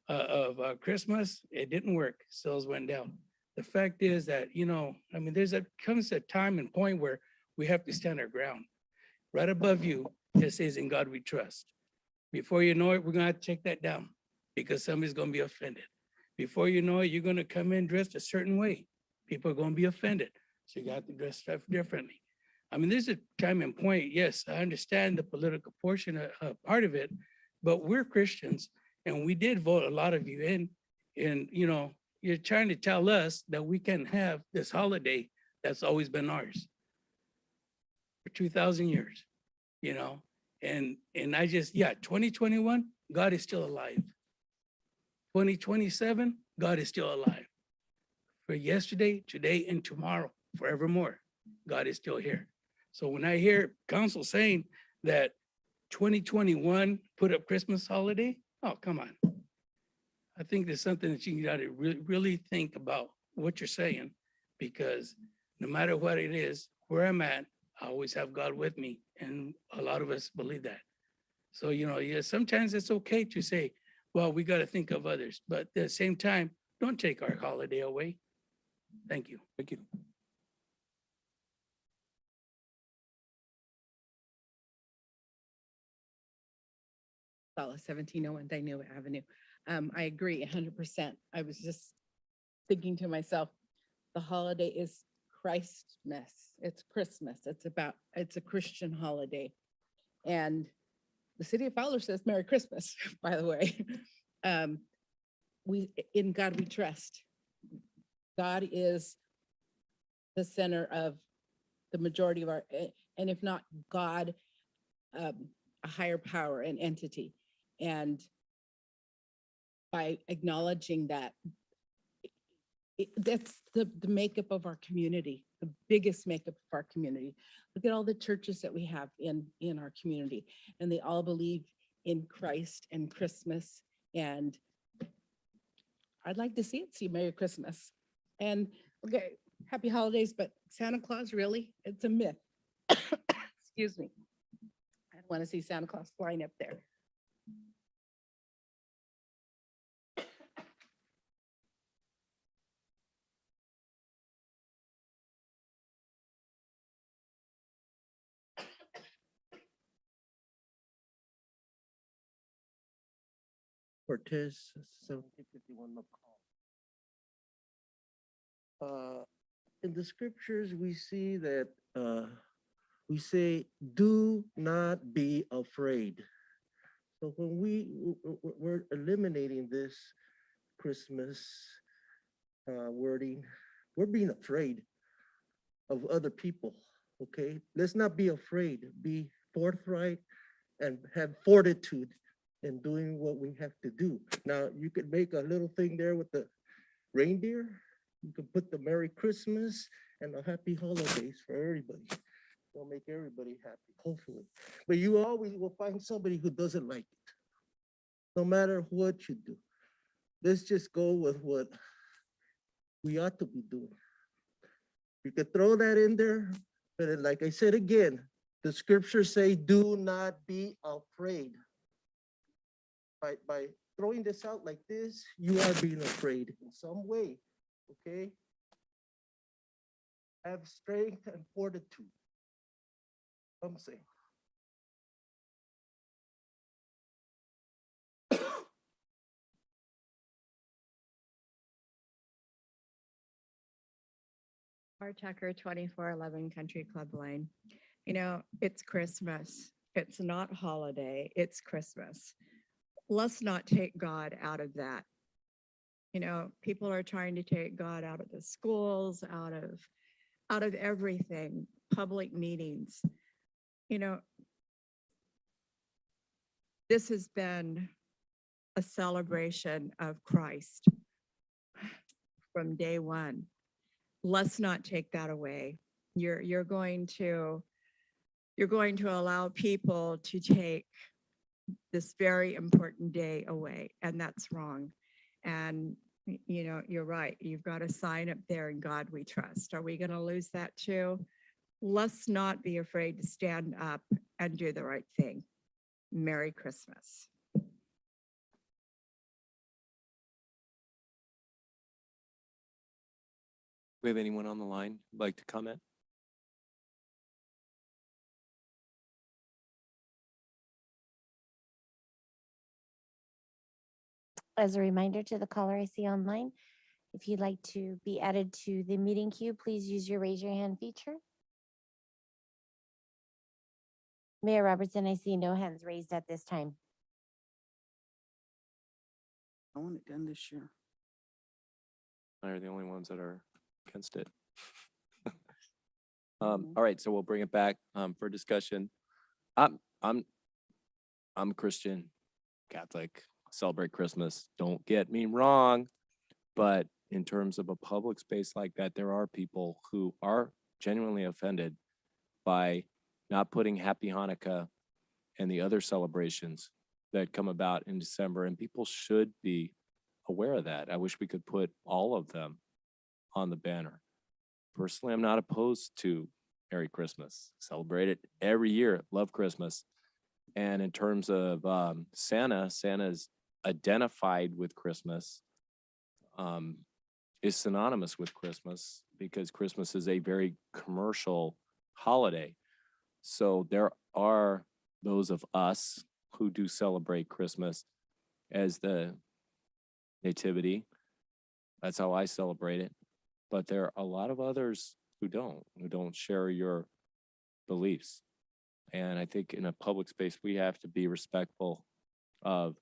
of Christmas. It didn't work. Sales went down. The fact is that, I mean, comes a time and point where we have to stand our ground. Right above you, it says, "In God we trust." Before you know it, we're gonna have to take that down because somebody's gonna be offended. Before you know it, you're gonna come in dressed a certain way. People are gonna be offended. So you got to dress stuff differently. I mean, there's a time and point. Yes, I understand the political portion of part of it, but we're Christians and we did vote a lot of you in. And, you're trying to tell us that we can have this holiday that's always been ours for 2,000 years, and I just, 2021, God is still alive. 2027, God is still alive. For yesterday, today, and tomorrow, forevermore, God is still here. So when I hear council saying that 2021 put up Christmas holiday, oh, come on. I think there's something that you got to really think about what you're saying, because no matter what it is, where I'm at, I always have God with me. And a lot of us believe that. So, sometimes it's okay to say, well, we got to think of others, but at the same time, don't take our holiday away. Thank you. Thank you. Sala, 1701 Daniel Avenue. I agree 100%. I was just thinking to myself, the holiday is Christmas. It's Christmas. It's a Christian holiday. And the city of Fowler says Merry Christmas, by the way. In God we trust. God is the center of the majority of and if not God, a higher power, an entity. And by acknowledging that, That's the makeup of our community, the biggest makeup of our community. Look at all the churches that we have in our community, and they all believe in Christ and Christmas. And I'd like to see it, see Merry Christmas. And, okay, Happy Holidays, but Santa Claus, really? It's a myth. Excuse me. I don't want to see Santa Claus flying up there. Cortez, 1751 McCall. In the scriptures, we see that we say, "Do not be afraid." So when we're eliminating this Christmas wording, we're being afraid of other people. Okay, let's not be afraid. Be forthright and have fortitude in doing what we have to do. Now, you could make a little thing there with the reindeer. You could put the Merry Christmas and the Happy Holidays for everybody. It'll make everybody happy, hopefully. But you always will find somebody who doesn't like it, no matter what you do. Let's just go with what we ought to be doing. You could throw that in there, but like I said again, the scriptures say, do not be afraid. By throwing this out like this, you are being afraid in some way, okay? Have strength and fortitude. I'm saying. Our Tucker 2411 Country Club Line. You know, it's Christmas. It's not holiday, it's Christmas. Let's not take God out of that. You know, people are trying to take God out of the schools, out of everything, public meetings. You know, this has been a celebration of Christ from day one. Let's not take that away. You're going to allow people to take this very important day away, and that's wrong. And you know, you're right. You've got a sign up there, "In God we trust." Are we going to lose that too? Let's not be afraid to stand up and do the right thing. Merry Christmas. We have anyone on the line who'd like to comment? As a reminder to the caller I see online, if you'd like to be added to the meeting queue, please use your raise your hand feature. Mayor Robertson, I see no hands raised at this time. I want it done this year. Are the only ones that are against it? All right, so we'll bring it back for discussion. I'm a Christian, Catholic, celebrate Christmas. Don't get me wrong, but in terms of a public space like that, there are people who are genuinely offended by not putting Happy Hanukkah and the other celebrations that come about in December, and people should be aware of that. I wish we could put all of them on the banner. Personally, I'm not opposed to Merry Christmas. Celebrate it every year. Love Christmas. And in terms of Santa's identified with Christmas, is synonymous with Christmas because Christmas is a very commercial holiday. So there are those of us who do celebrate Christmas as the nativity. That's how I celebrate it. But there are a lot of others who don't share your beliefs. And I think in a public space, we have to be respectful of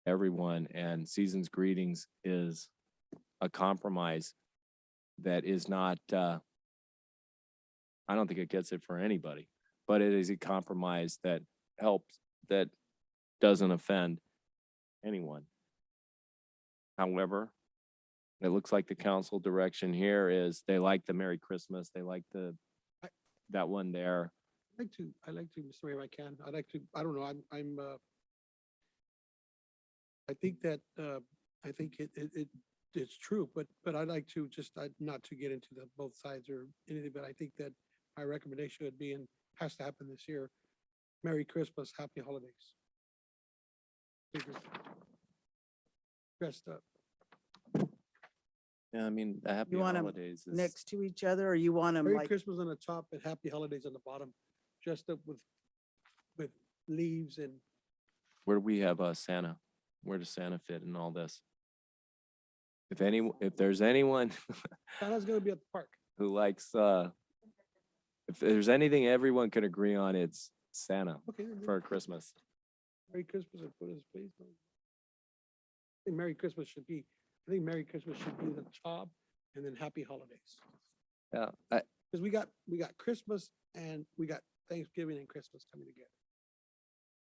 everyone, and Season's Greetings is a compromise that is not, I don't think it gets it for anybody, but it is a compromise that helps, that doesn't offend anyone. However, It looks like the council direction here is they like the Merry Christmas. They like that one there. I'd like to, Mr. Mayor, if I can, I'd like to, I don't know, I think that, I think it's true, but I'd like to just, not to get into the both sides or anything, but I think that my recommendation would be, and has to happen this year, Merry Christmas, Happy Holidays. Dressed up. Yeah, I mean, the Happy You want them Holidays is. next to each other, or you want them Merry like, Christmas on the top and Happy Holidays on the bottom, dressed up with leaves and Where do we have Santa? Where does Santa fit in all this? If there's anyone Santa's gonna be at the park. who likes, if there's anything everyone can agree on, it's Santa Okay. for Christmas. Merry Christmas and put his face on. I think Merry Christmas should be the top and then Happy Holidays. Yeah, Because we got Christmas and we got Thanksgiving and Christmas coming together.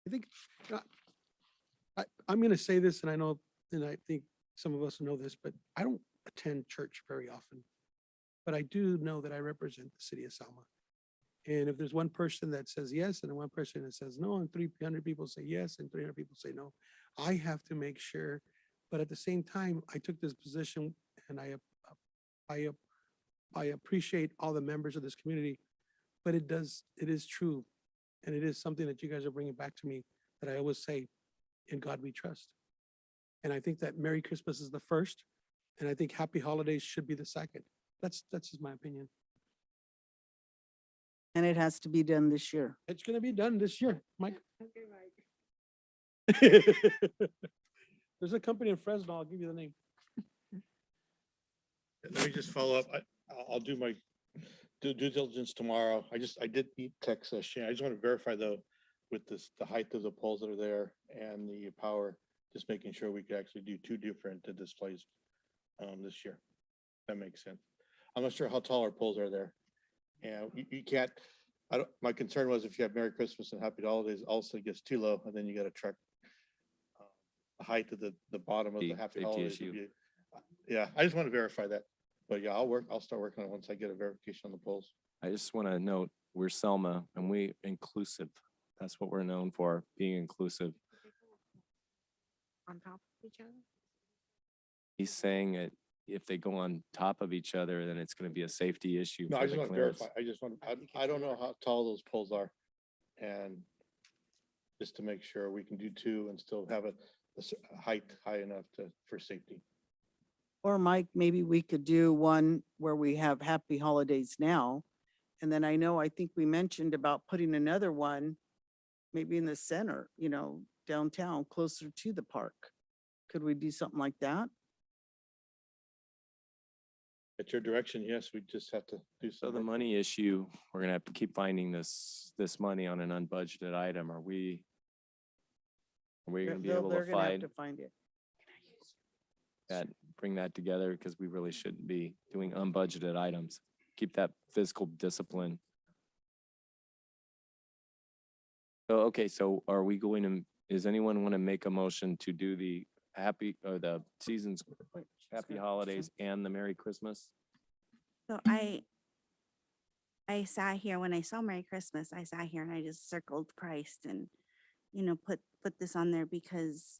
I think, I'm gonna say this, and I know, and I think some of us know this, but I don't attend church very often. But I do know that I represent the city of Selma. And if there's one person that says yes and one person that says no, and 300 people say yes and 300 people say no, I have to make sure. But at the same time, I took this position and I appreciate all the members of this community, but it is true. And it is something that you guys are bringing back to me that I always say, in God we trust. And I think that Merry Christmas is the first, and I think Happy Holidays should be the second. That's just my opinion. and it has to be done this year. It's gonna be done this year, Mike. There's a company in Fresno, I'll give you the name. Let me just follow up. I'll do my due diligence tomorrow. I did text Shane. I just want to verify though, with the height of the poles that are there and the power, just making sure we could actually do two different displays this year. That makes sense. I'm not sure how tall our poles are there. And you can't, my concern was if you have Merry Christmas and Happy Holidays, also gets too low, and then you got to track the height of the bottom of the Happy Safety Holidays. would issue. be- Yeah, I just want to verify that. But yeah, I'll start working on it once I get a verification on the polls. I just want to note, we're Selma and we inclusive. That's what we're known for, being inclusive. On top of each other? He's saying that if they go on top of each other, then it's going to be a safety issue. No, for I just the want to clearance. verify. I don't know how tall those poles are. And just to make sure we can do two and still have a height high enough for safety. Or Mike, maybe we could do one where we have Happy Holidays now. And then I think we mentioned about putting another one maybe in the center, downtown, closer to the park. Could we do something like that? At your direction, yes, we just have to do So some. the work. money issue, we're gonna have to keep finding this money on an unbudgeted item. Are we gonna be able They're to gonna have find to find it. that, bring that together? Because we really shouldn't be doing unbudgeted items. Keep that fiscal discipline. So, okay, so are we going to, does anyone want to make a motion to do the the seasons, happy holidays and the Merry Christmas? So I sat here when I saw Merry Christmas, I sat here and I just circled Christ and, put this on there because,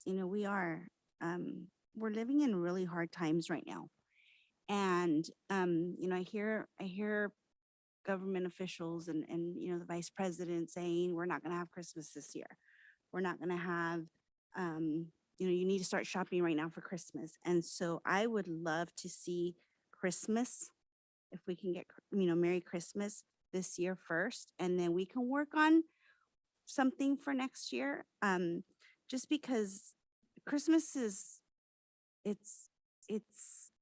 we're living in really hard times right now. And, I hear government officials and, the vice president saying, we're not going to have Christmas this year. We're not going to have, you need to start shopping right now for Christmas. And so I would love to see Christmas, if we can get, Merry Christmas this year first, and then we can work on something for next year. Just because Christmas it's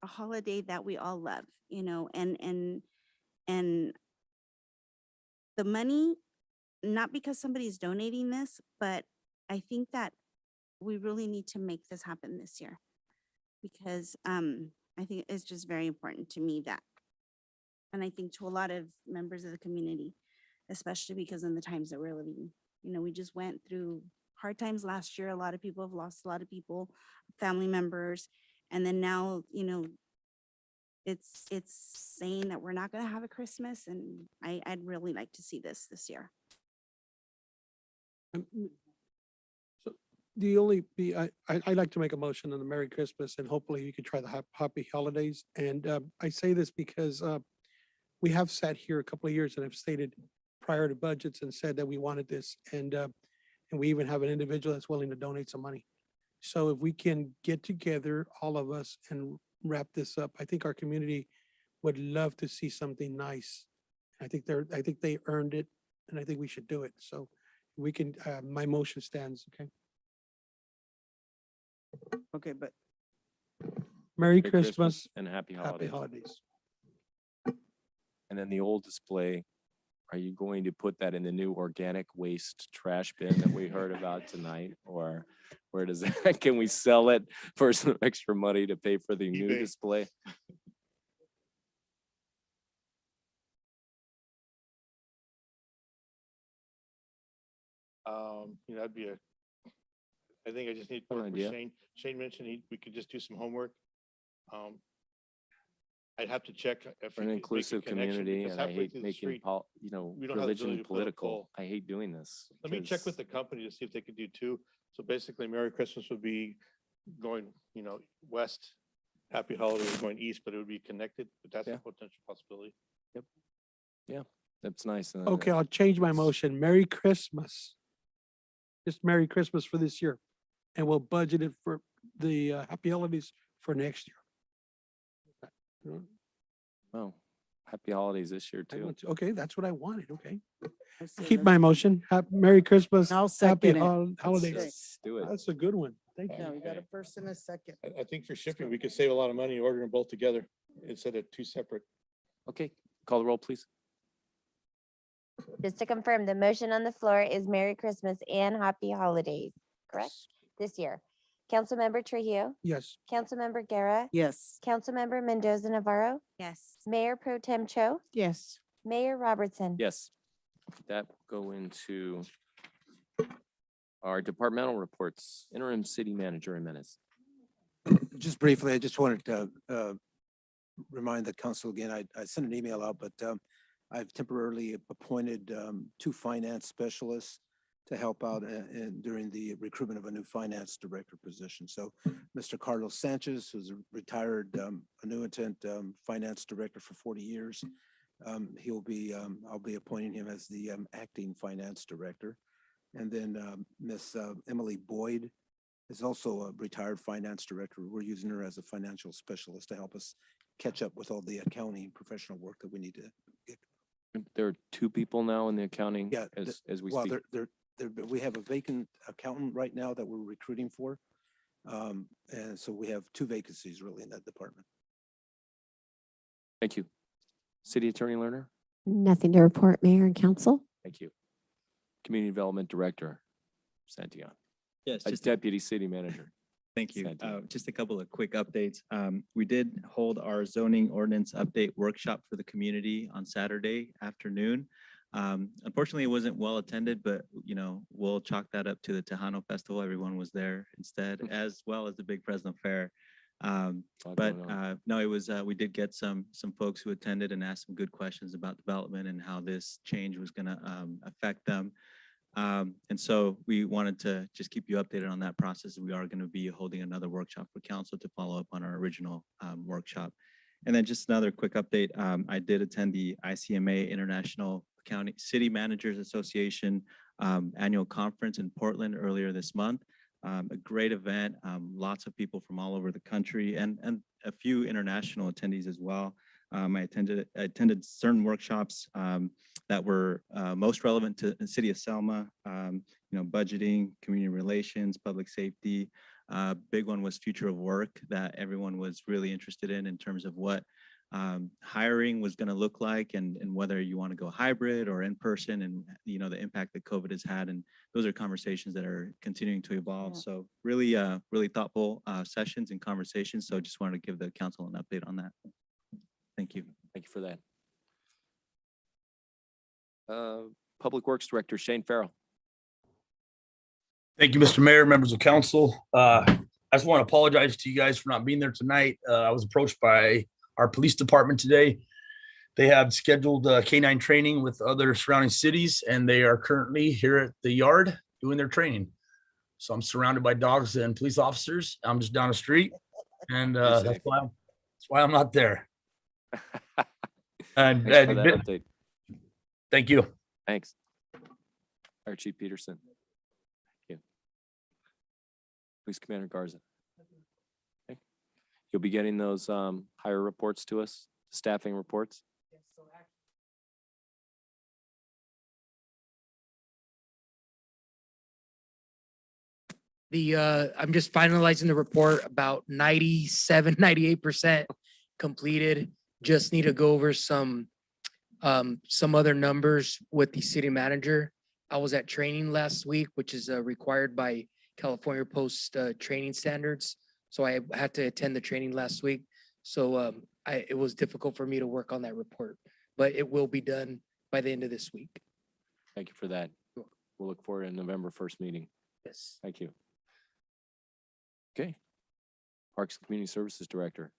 a holiday that we all love, and the money, not because somebody's donating this, but I think that we really need to make this happen this year because I think it's just very important to me that, and I think to a lot of members of the community, especially because in the times that we're living, we just went through hard times last year. A lot of people have lost a lot of people, family members, and then now, it's saying that we're not gonna have a Christmas, and I'd really like to see this year. So the only, I'd like to make a motion on the Merry Christmas, and hopefully you could try the Happy Holidays. And I say this because we have sat here a couple of years and have stated prior to budgets and said that we wanted this. And we even have an individual that's willing to donate some money. So if we can get together, all of us, and wrap this up, I think our community would love to see something nice. I think they earned it, and I think we should do it. So we can, my motion stands, okay? Okay, but Merry Christmas, and happy happy holidays. holidays. And then the old display, are you going to put that in the new organic waste trash bin that we heard about tonight? Or where does that, can we sell it for some extra money to pay for the new eBay. display? That'd be I think I just need to Fun work with idea. Shane. Shane mentioned we could just do some homework. I'd have to check if. For an we could make a inclusive connection, community, because and I halfway hate through the making, street, we don't have the ability religion to put a political. pole. I hate doing this. Let me check with the company to see if they could do two. So basically, Merry Christmas would be going, west. Happy Holidays going east, but it would be connected, but that's Yeah. a potential possibility. That's nice. Okay, I'll change my motion. Merry Christmas. Just Merry Christmas for this year. And we'll budget it for the Happy Holidays for next year. Oh, happy holidays this year I too. want to- Okay, that's what I wanted, okay. I say Keep let's- my motion. Merry Christmas, I'll happy second it. holidays. Let's do it. That's a good one. Thank you. Yeah, we got a first and a second. I think for shipping, we could save a lot of money ordering them both together instead of two separate. Okay, call the roll, please. Just to confirm, the motion on the floor is Merry Christmas and Happy Holidays, correct? This year. Councilmember Trujillo, Yes. Councilmember Guerra, Yes. Councilmember Mendoza Navarro, Yes. Mayor Pro Tem Cho, Yes. Mayor Robertson. Yes. That go into our departmental reports, interim city manager and minutes. Just briefly, I just wanted to remind the council again, I sent an email out, but I've temporarily appointed two finance specialists to help out during the recruitment of a new finance director position. So Mr. Carlos Sanchez, who's a retired annuitant finance director for 40 years, I'll be appointing him as the acting finance director. And then Miss Emily Boyd is also a retired finance director. We're using her as a financial specialist to help us catch up with all the accounting professional work that we need to get. There are two people now in the accounting Yeah, as we Well, speak. we have a vacant accountant right now that we're recruiting for. And so we have two vacancies really in that department. Thank you. City Attorney Lerner, Nothing to report, Mayor and Council. thank you. Community Development Director, Santillan. Yes, A just Deputy City Manager. thank you. Santi. Just a couple of quick updates. We did hold our zoning ordinance update workshop for the community on Saturday afternoon. Unfortunately, it wasn't well attended, but we'll chalk that up to the Tejano Festival. Everyone was there instead, as well as the Big Fresno Fair. But no, it was, we did get some folks who attended and asked some good questions about development and how this change was gonna affect them. And so we wanted to just keep you updated on that process. We are going to be holding another workshop for council to follow up on our original workshop. And then just another quick update. I did attend the ICMA International County City Managers Association annual conference in Portland earlier this month. A great event, lots of people from all over the country and a few international attendees as well. I attended certain workshops that were most relevant to the City of Selma, budgeting, community relations, public safety. Big one was future of work that everyone was really interested in terms of what hiring was going to look like and whether you want to go hybrid or in person and, the impact that COVID has had. And those are conversations that are continuing to evolve. Yeah. So really, really thoughtful sessions and conversations. So just wanted to give the council an update on that. Thank you. Thank you for that. Public Works Director Shane Farrell. Thank you, Mr. Mayor, members of council. I just want to apologize to you guys for not being there tonight. I was approached by our police department today. They have scheduled K9 training with other surrounding cities, and they are currently here at the yard doing their training. So I'm surrounded by dogs and police officers. I'm just down the street, and that's why I'm not there. And Thanks for that update. thank you. Thanks. Fire Chief Peterson. Thank you. Police Commander Garza. Okay. You'll be getting those hire reports to us, staffing reports. I'm just finalizing the report, about 97, 98% completed. Just need to go over some other numbers with the city manager. I was at training last week, which is required by California Post training standards. So I had to attend the training last week. So it was difficult for me to work on that report, but it will be done by the end of this week. Thank you for that. We'll look forward to November 1st meeting. Yes. Thank you. Okay. Parks and Community Services Director.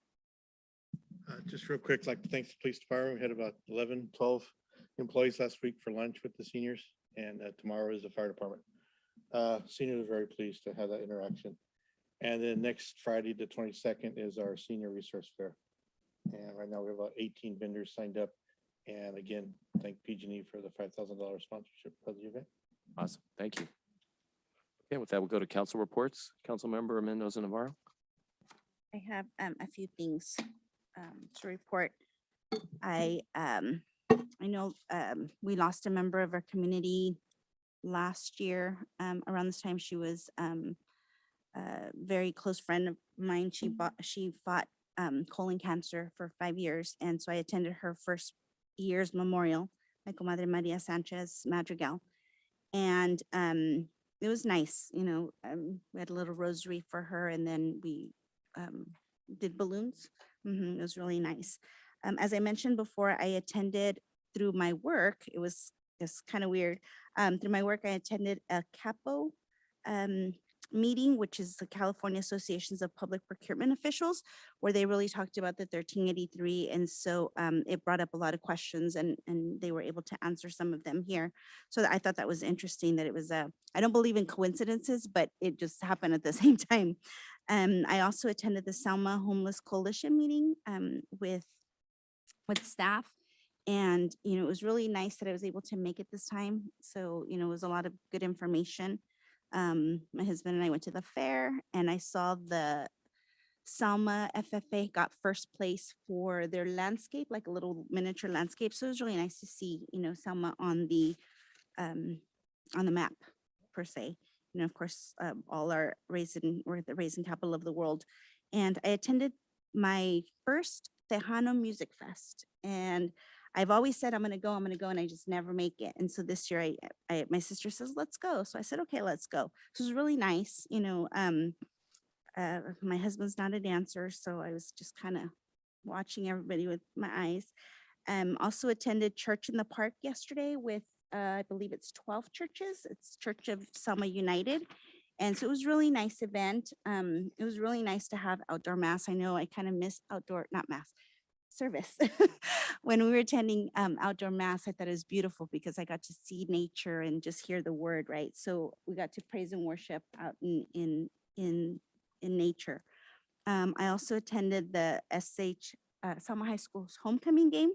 Just real quick, I'd like to thank the police department. We had about 11, 12 employees last week for lunch with the seniors, and tomorrow is the fire department. Seniors are very pleased to have that interaction. And then next Friday, the 22nd, is our senior resource fair. And right now we have about 18 vendors signed up. And again, thank PG&E for the $5,000 sponsorship for the event. Awesome. Thank you. Okay, with that, we'll go to council reports. Council member Mendoza Navarro. I have a few things to report. I know we lost a member of our community last year. Around this time, she was a very close friend of mine. She fought colon cancer for 5 years, and so I attended her first year's memorial, my comadre Maria Sanchez Madrigal, and it was nice. You know, we had a little rosary for her, and then we did balloons. It was really nice. As I mentioned before, I attended through my work. It's kind of weird. Through my work, I attended a CAPO meeting, which is the California Associations of Public Procurement Officials, where they really talked about the 1383. And so it brought up a lot of questions, and they were able to answer some of them here. So I thought that was interesting that it was I don't believe in coincidences, but it just happened at the same time. I also attended the Selma Homeless Coalition meeting with staff. And, you know, it was really nice that I was able to make it this time. So, you know, it was a lot of good information. My husband and I went to the fair, and I saw the Selma FFA got first place for their landscape, like a little miniature landscape. So it was really nice to see, you know, Selma on the map per se. You know, of course, all are we're the raisin capital of the world. And I attended my first Tejano Music Fest, and I've always said I'm going to go, and I just never make it. And so this year, my sister says, let's go. So I said, okay, let's go. So it was really nice. You know, my husband's not a dancer, so I was just kind of watching everybody with my eyes. Also attended Church in the Park yesterday with, I believe it's 12 churches. It's Church of Selma United. And so it was a really nice event. It was really nice to have outdoor mass. I know I kind of miss not mass, service. When we were attending outdoor mass, I thought it was beautiful because I got to see nature and just hear the word, right? So we got to praise and worship out in nature. I also attended the Selma High School's homecoming game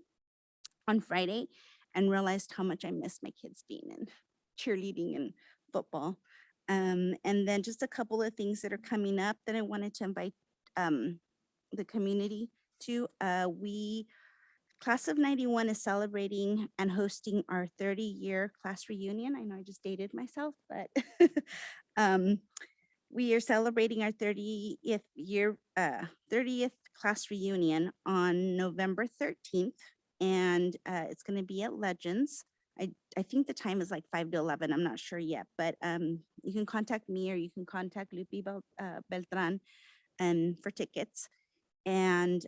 on Friday and realized how much I missed my kids being in cheerleading and football. And then just a couple of things that are coming up that I wanted to invite the community to. Class of 91 is celebrating and hosting our 30-year class reunion. I know I just dated myself, but we are celebrating our 30th class reunion on November 13th, and it's going to be at Legends. I think the time is like 5 to 11. I'm not sure yet, but you can contact me or you can contact Lupi Beltran for tickets. And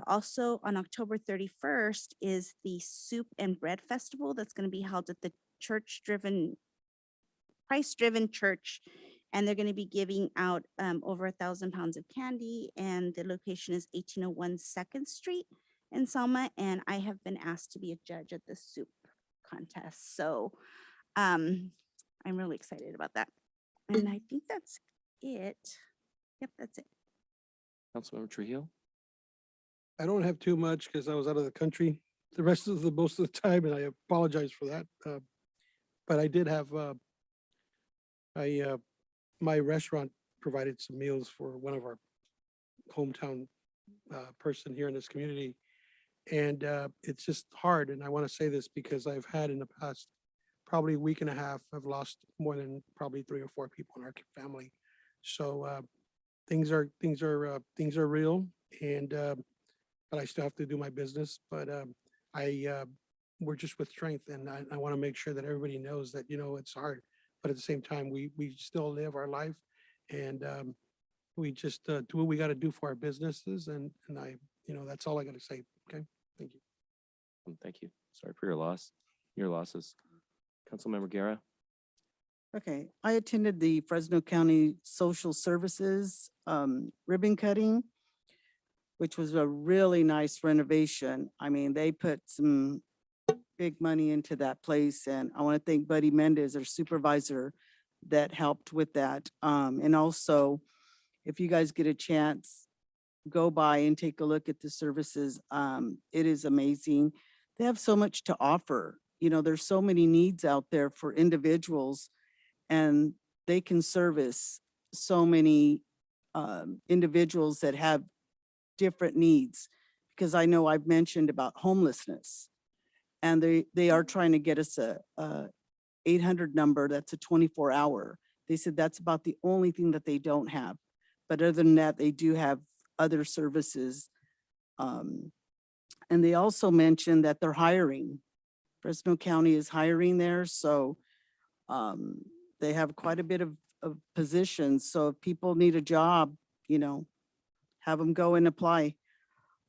also on October 31st is the Soup and Bread Festival that's going to be held at the Christ-driven church And they're going to be giving out over 1,000 pounds of candy. And the location is 1801 2nd Street in Selma. And I have been asked to be a judge at the soup contest. So I'm really excited about that. And I think that's it. Yep, that's it. Councilmember Trujillo? I don't have too much because I was out of the country most of the time, and I apologize for that. But I did have, my restaurant provided some meals for one of our hometown person here in this community. And it's just hard. And I want to say this because I've had in the past, probably week and a half, I've lost more than probably 3 or 4 people in our family. So things are real, and but I still have to do my business. But we're just with strength, and I want to make sure that everybody knows that, you know, it's hard, but at the same time, we still live our life, and we just do what we got to do for our businesses, and I, you know, that's all I got to say. Okay, thank you. Thank you. Sorry for your loss, your losses. Councilmember Guerra? Okay, I attended the Fresno County Social Services ribbon cutting, which was a really nice renovation. I mean, they put some big money into that place, and I want to thank Buddy Mendez, our supervisor, that helped with that. And also, if you guys get a chance, go by and take a look at the services. It is amazing. They have so much to offer. You know, there's so many needs out there for individuals, and they can service so many individuals that have different needs. Because I know I've mentioned about homelessness, and they are trying to get us a 800 number that's a 24-hour. They said that's about the only thing that they don't have. But other than that, they do have other services. And they also mentioned that they're hiring. Fresno County is hiring there, so they have quite a bit of positions. So if people need a job, you know, have them go and apply.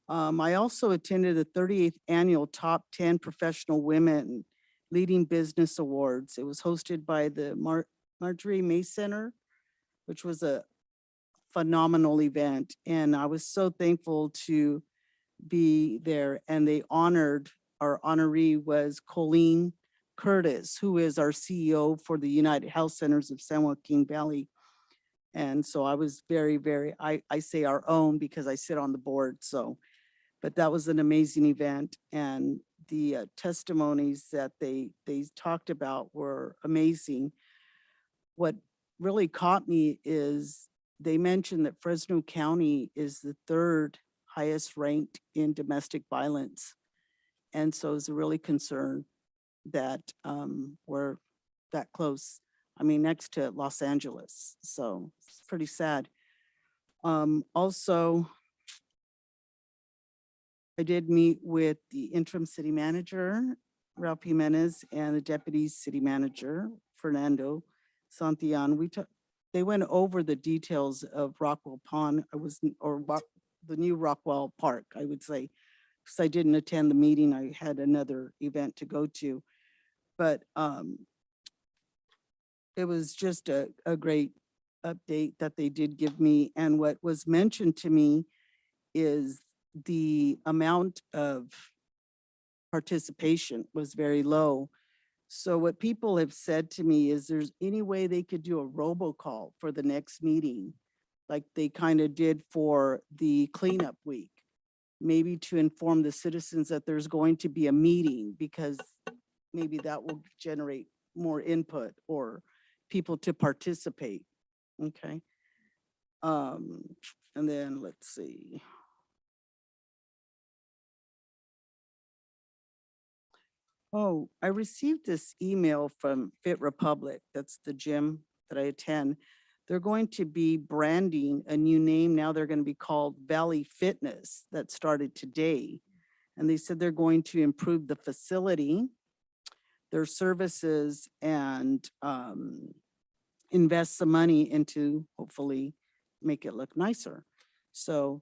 I also attended the 38th annual Top 10 Professional Women Leading Business Awards. It was hosted by the Marjorie May Center, which was a phenomenal event. And I was so thankful to be there. And they honored, our honoree was Colleen Curtis, who is our CEO for the United Health Centers of San Joaquin Valley. And so I was very, I say our own because I sit on the board. So, but that was an amazing event. And the testimonies that they talked about were amazing. What really caught me is they mentioned that Fresno County is the 3rd highest ranked in domestic violence. And so it's a really concern that we're that close. I mean, next to Los Angeles. So it's pretty sad. Also, I did meet with the interim city manager, Ralph Jimenez, and the deputy city manager, Fernando Santillan. They went over the details of Rockwell Pond. The new Rockwell Park, I would say, because I didn't attend the meeting. I had another event to go to. But it was just a great update that they did give me. And what was mentioned to me is the amount of participation was very low. So what people have said to me is there's any way they could do a robocall for the next meeting, like they kind of did for the cleanup week, maybe to inform the citizens that there's going to be a meeting, because maybe that will generate more input or people to participate. Okay. And then let's see. Oh, I received this email from Fit Republic. That's the gym that I attend. They're going to be branding a new name. Now they're going to be called Valley Fitness. That started today. And they said they're going to improve the facility, their services, and invest some money into hopefully make it look nicer. So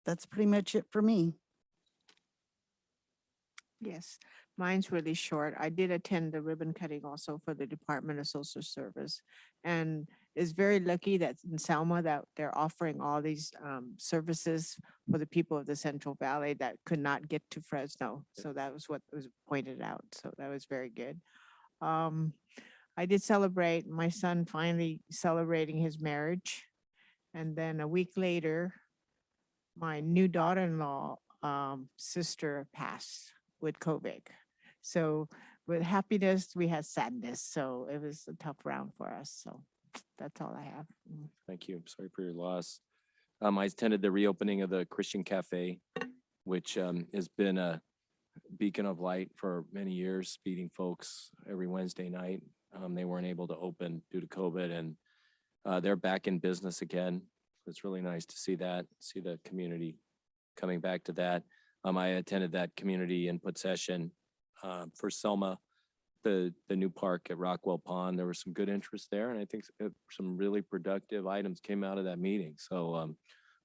that's pretty much it for me. Yes, mine's really short. I did attend the ribbon cutting also for the Department of Social Service. And is very lucky that in Selma that they're offering all these services for the people of the Central Valley that could not get to Fresno. So that was what was pointed out. So that was very good. I did celebrate my son finally celebrating his marriage. And then a week later, my new daughter-in-law sister passed with COVID. So with happiness, we had sadness. So it was a tough round for us. So that's all I have. Thank you. Sorry for your loss. I attended the reopening of the Christian Cafe, which has been a beacon of light for many years, feeding folks every Wednesday night. They weren't able to open due to COVID, and they're back in business again. It's really nice to see that, see the community coming back to that. I attended that community input session for Selma, the new park at Rockwell Pond. There was some good interest there, and I think some really productive items came out of that meeting. So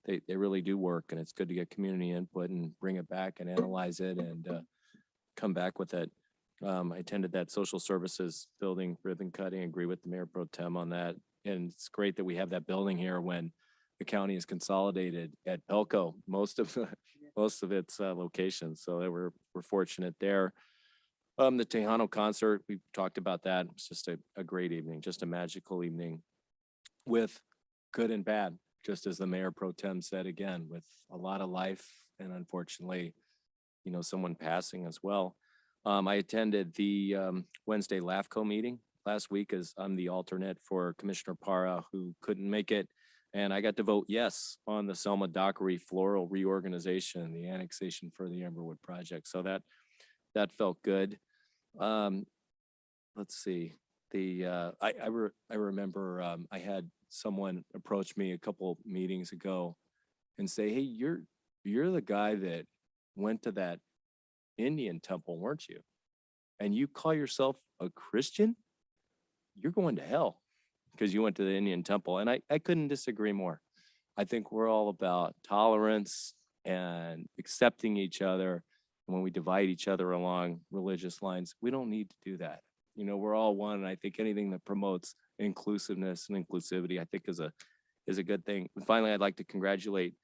they really do work, and it's good to get community input and bring it back and analyze it and come back with it. I attended that social services building ribbon cutting, agree with the Mayor Pro Tem on that. And it's great that we have that building here when the county is consolidated at Pelco, most of its locations. So we're fortunate there. The Tejano concert, we talked about that. It was just a great evening, just a magical evening with good and bad, just as the Mayor Pro Tem said again, with a lot of life and unfortunately, someone passing as well. I attended the Wednesday LAFCO meeting last week as I'm the alternate for Commissioner Parra, who couldn't make it. And I got to vote yes on the Selma Dockery floral reorganization, the annexation for the Emberwood project. So that felt good. Let's see. I remember I had someone approach me a couple meetings ago and say, "Hey, you're the guy that went to that Indian temple, weren't you? And you call yourself a Christian? You're going to hell because you went to the Indian temple." And I couldn't disagree more. I think we're all about tolerance and accepting each other. And when we divide each other along religious lines, we don't need to do that. We're all one. And I think anything that promotes inclusiveness and inclusivity, I think is a good thing. And finally, I'd like to congratulate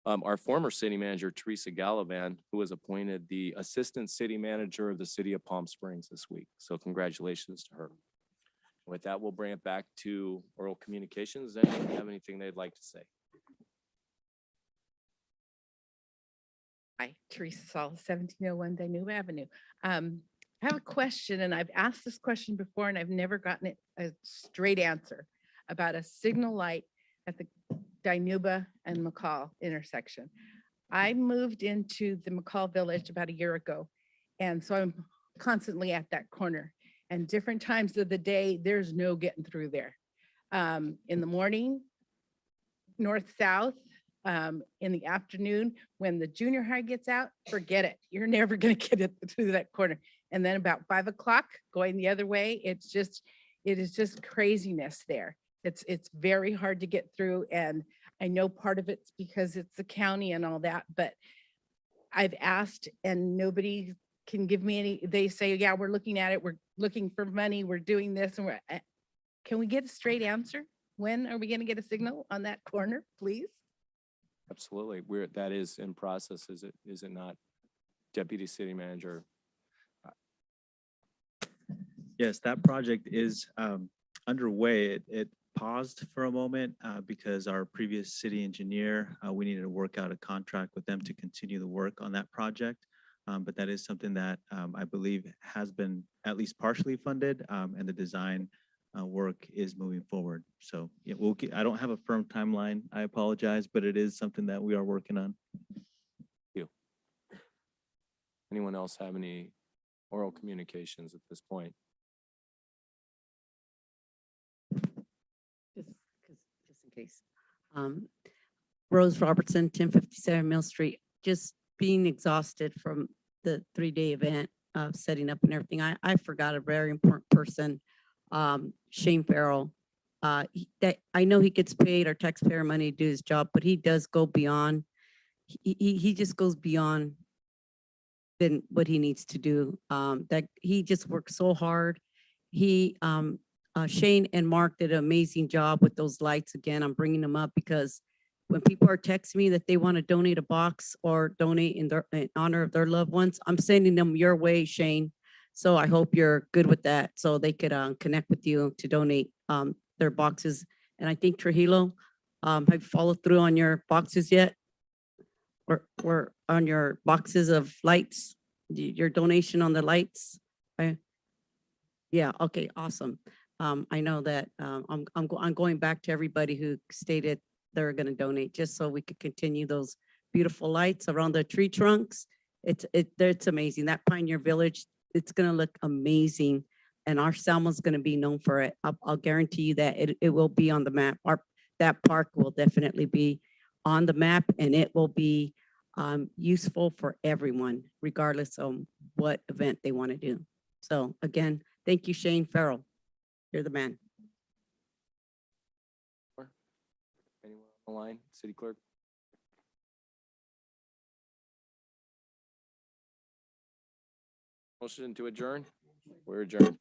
our former city manager, Teresa Gallivan, who was appointed the assistant city manager of the city of Palm Springs this week. So congratulations to her. With that, we'll bring it back to oral communications. Does anyone have anything they'd like to say? Hi, Teresa Saul, 1701 Danube Avenue. I have a question, and I've asked this question before, and I've never gotten a straight answer about a signal light at the Dinuba and McCall intersection. I moved into the McCall Village about a year ago, and so I'm constantly at that corner. And different times of the day, there's no getting through there. In the morning, north-south, in the afternoon, when the junior high gets out, forget it. You're never gonna get it through that corner. And then about 5 o'clock, going the other way, it is just craziness there. It's very hard to get through. And I know part of it's because it's the county and all that, but I've asked and nobody can give me any, they say, yeah, we're looking at it. We're looking for money. We're doing this. And can we get a straight answer? When are we going to get a signal on that corner, please? Absolutely. That is in process, is it not? Deputy City Manager. Yes, that project is underway. It paused for a moment because our previous city engineer, we needed to work out a contract with them to continue the work on that project. But that is something that I believe has been at least partially funded, and the design work is moving forward. So yeah, I don't have a firm timeline. I apologize, but it is something that we are working on. Thank you. Anyone else have any oral communications at this point? Just in case. Rose Robertson, 1057 Mill Street, just being exhausted from the 3-day event of setting up and everything. I forgot a very important person, Shane Farrell. That I know he gets paid our taxpayer money to do his job, but he does go beyond. He just goes beyond than what he needs to do. That he just works so hard. He Shane and Mark did an amazing job with those lights. Again, I'm bringing them up because when people are texting me that they want to donate a box or donate in honor of their loved ones, I'm sending them your way, Shane. So I hope you're good with that, so they could connect with you to donate their boxes. And I think Trujillo, have you followed through on your boxes yet? Or on your boxes of lights, your donation on the lights? Yeah, okay, awesome. I know that I'm going back to everybody who stated they're going to donate, just so we could continue those beautiful lights around the tree trunks. It's amazing. That Pioneer Village, it's going to look amazing. And our Selma's going to be known for it. I'll guarantee you that it will be on the map. That park will definitely be on the map, and it will be useful for everyone, regardless of what event they want to do. So again, thank you, Shane Farrell. You're the man. Anyone on the line, city clerk? Motion to adjourn? We're adjourned.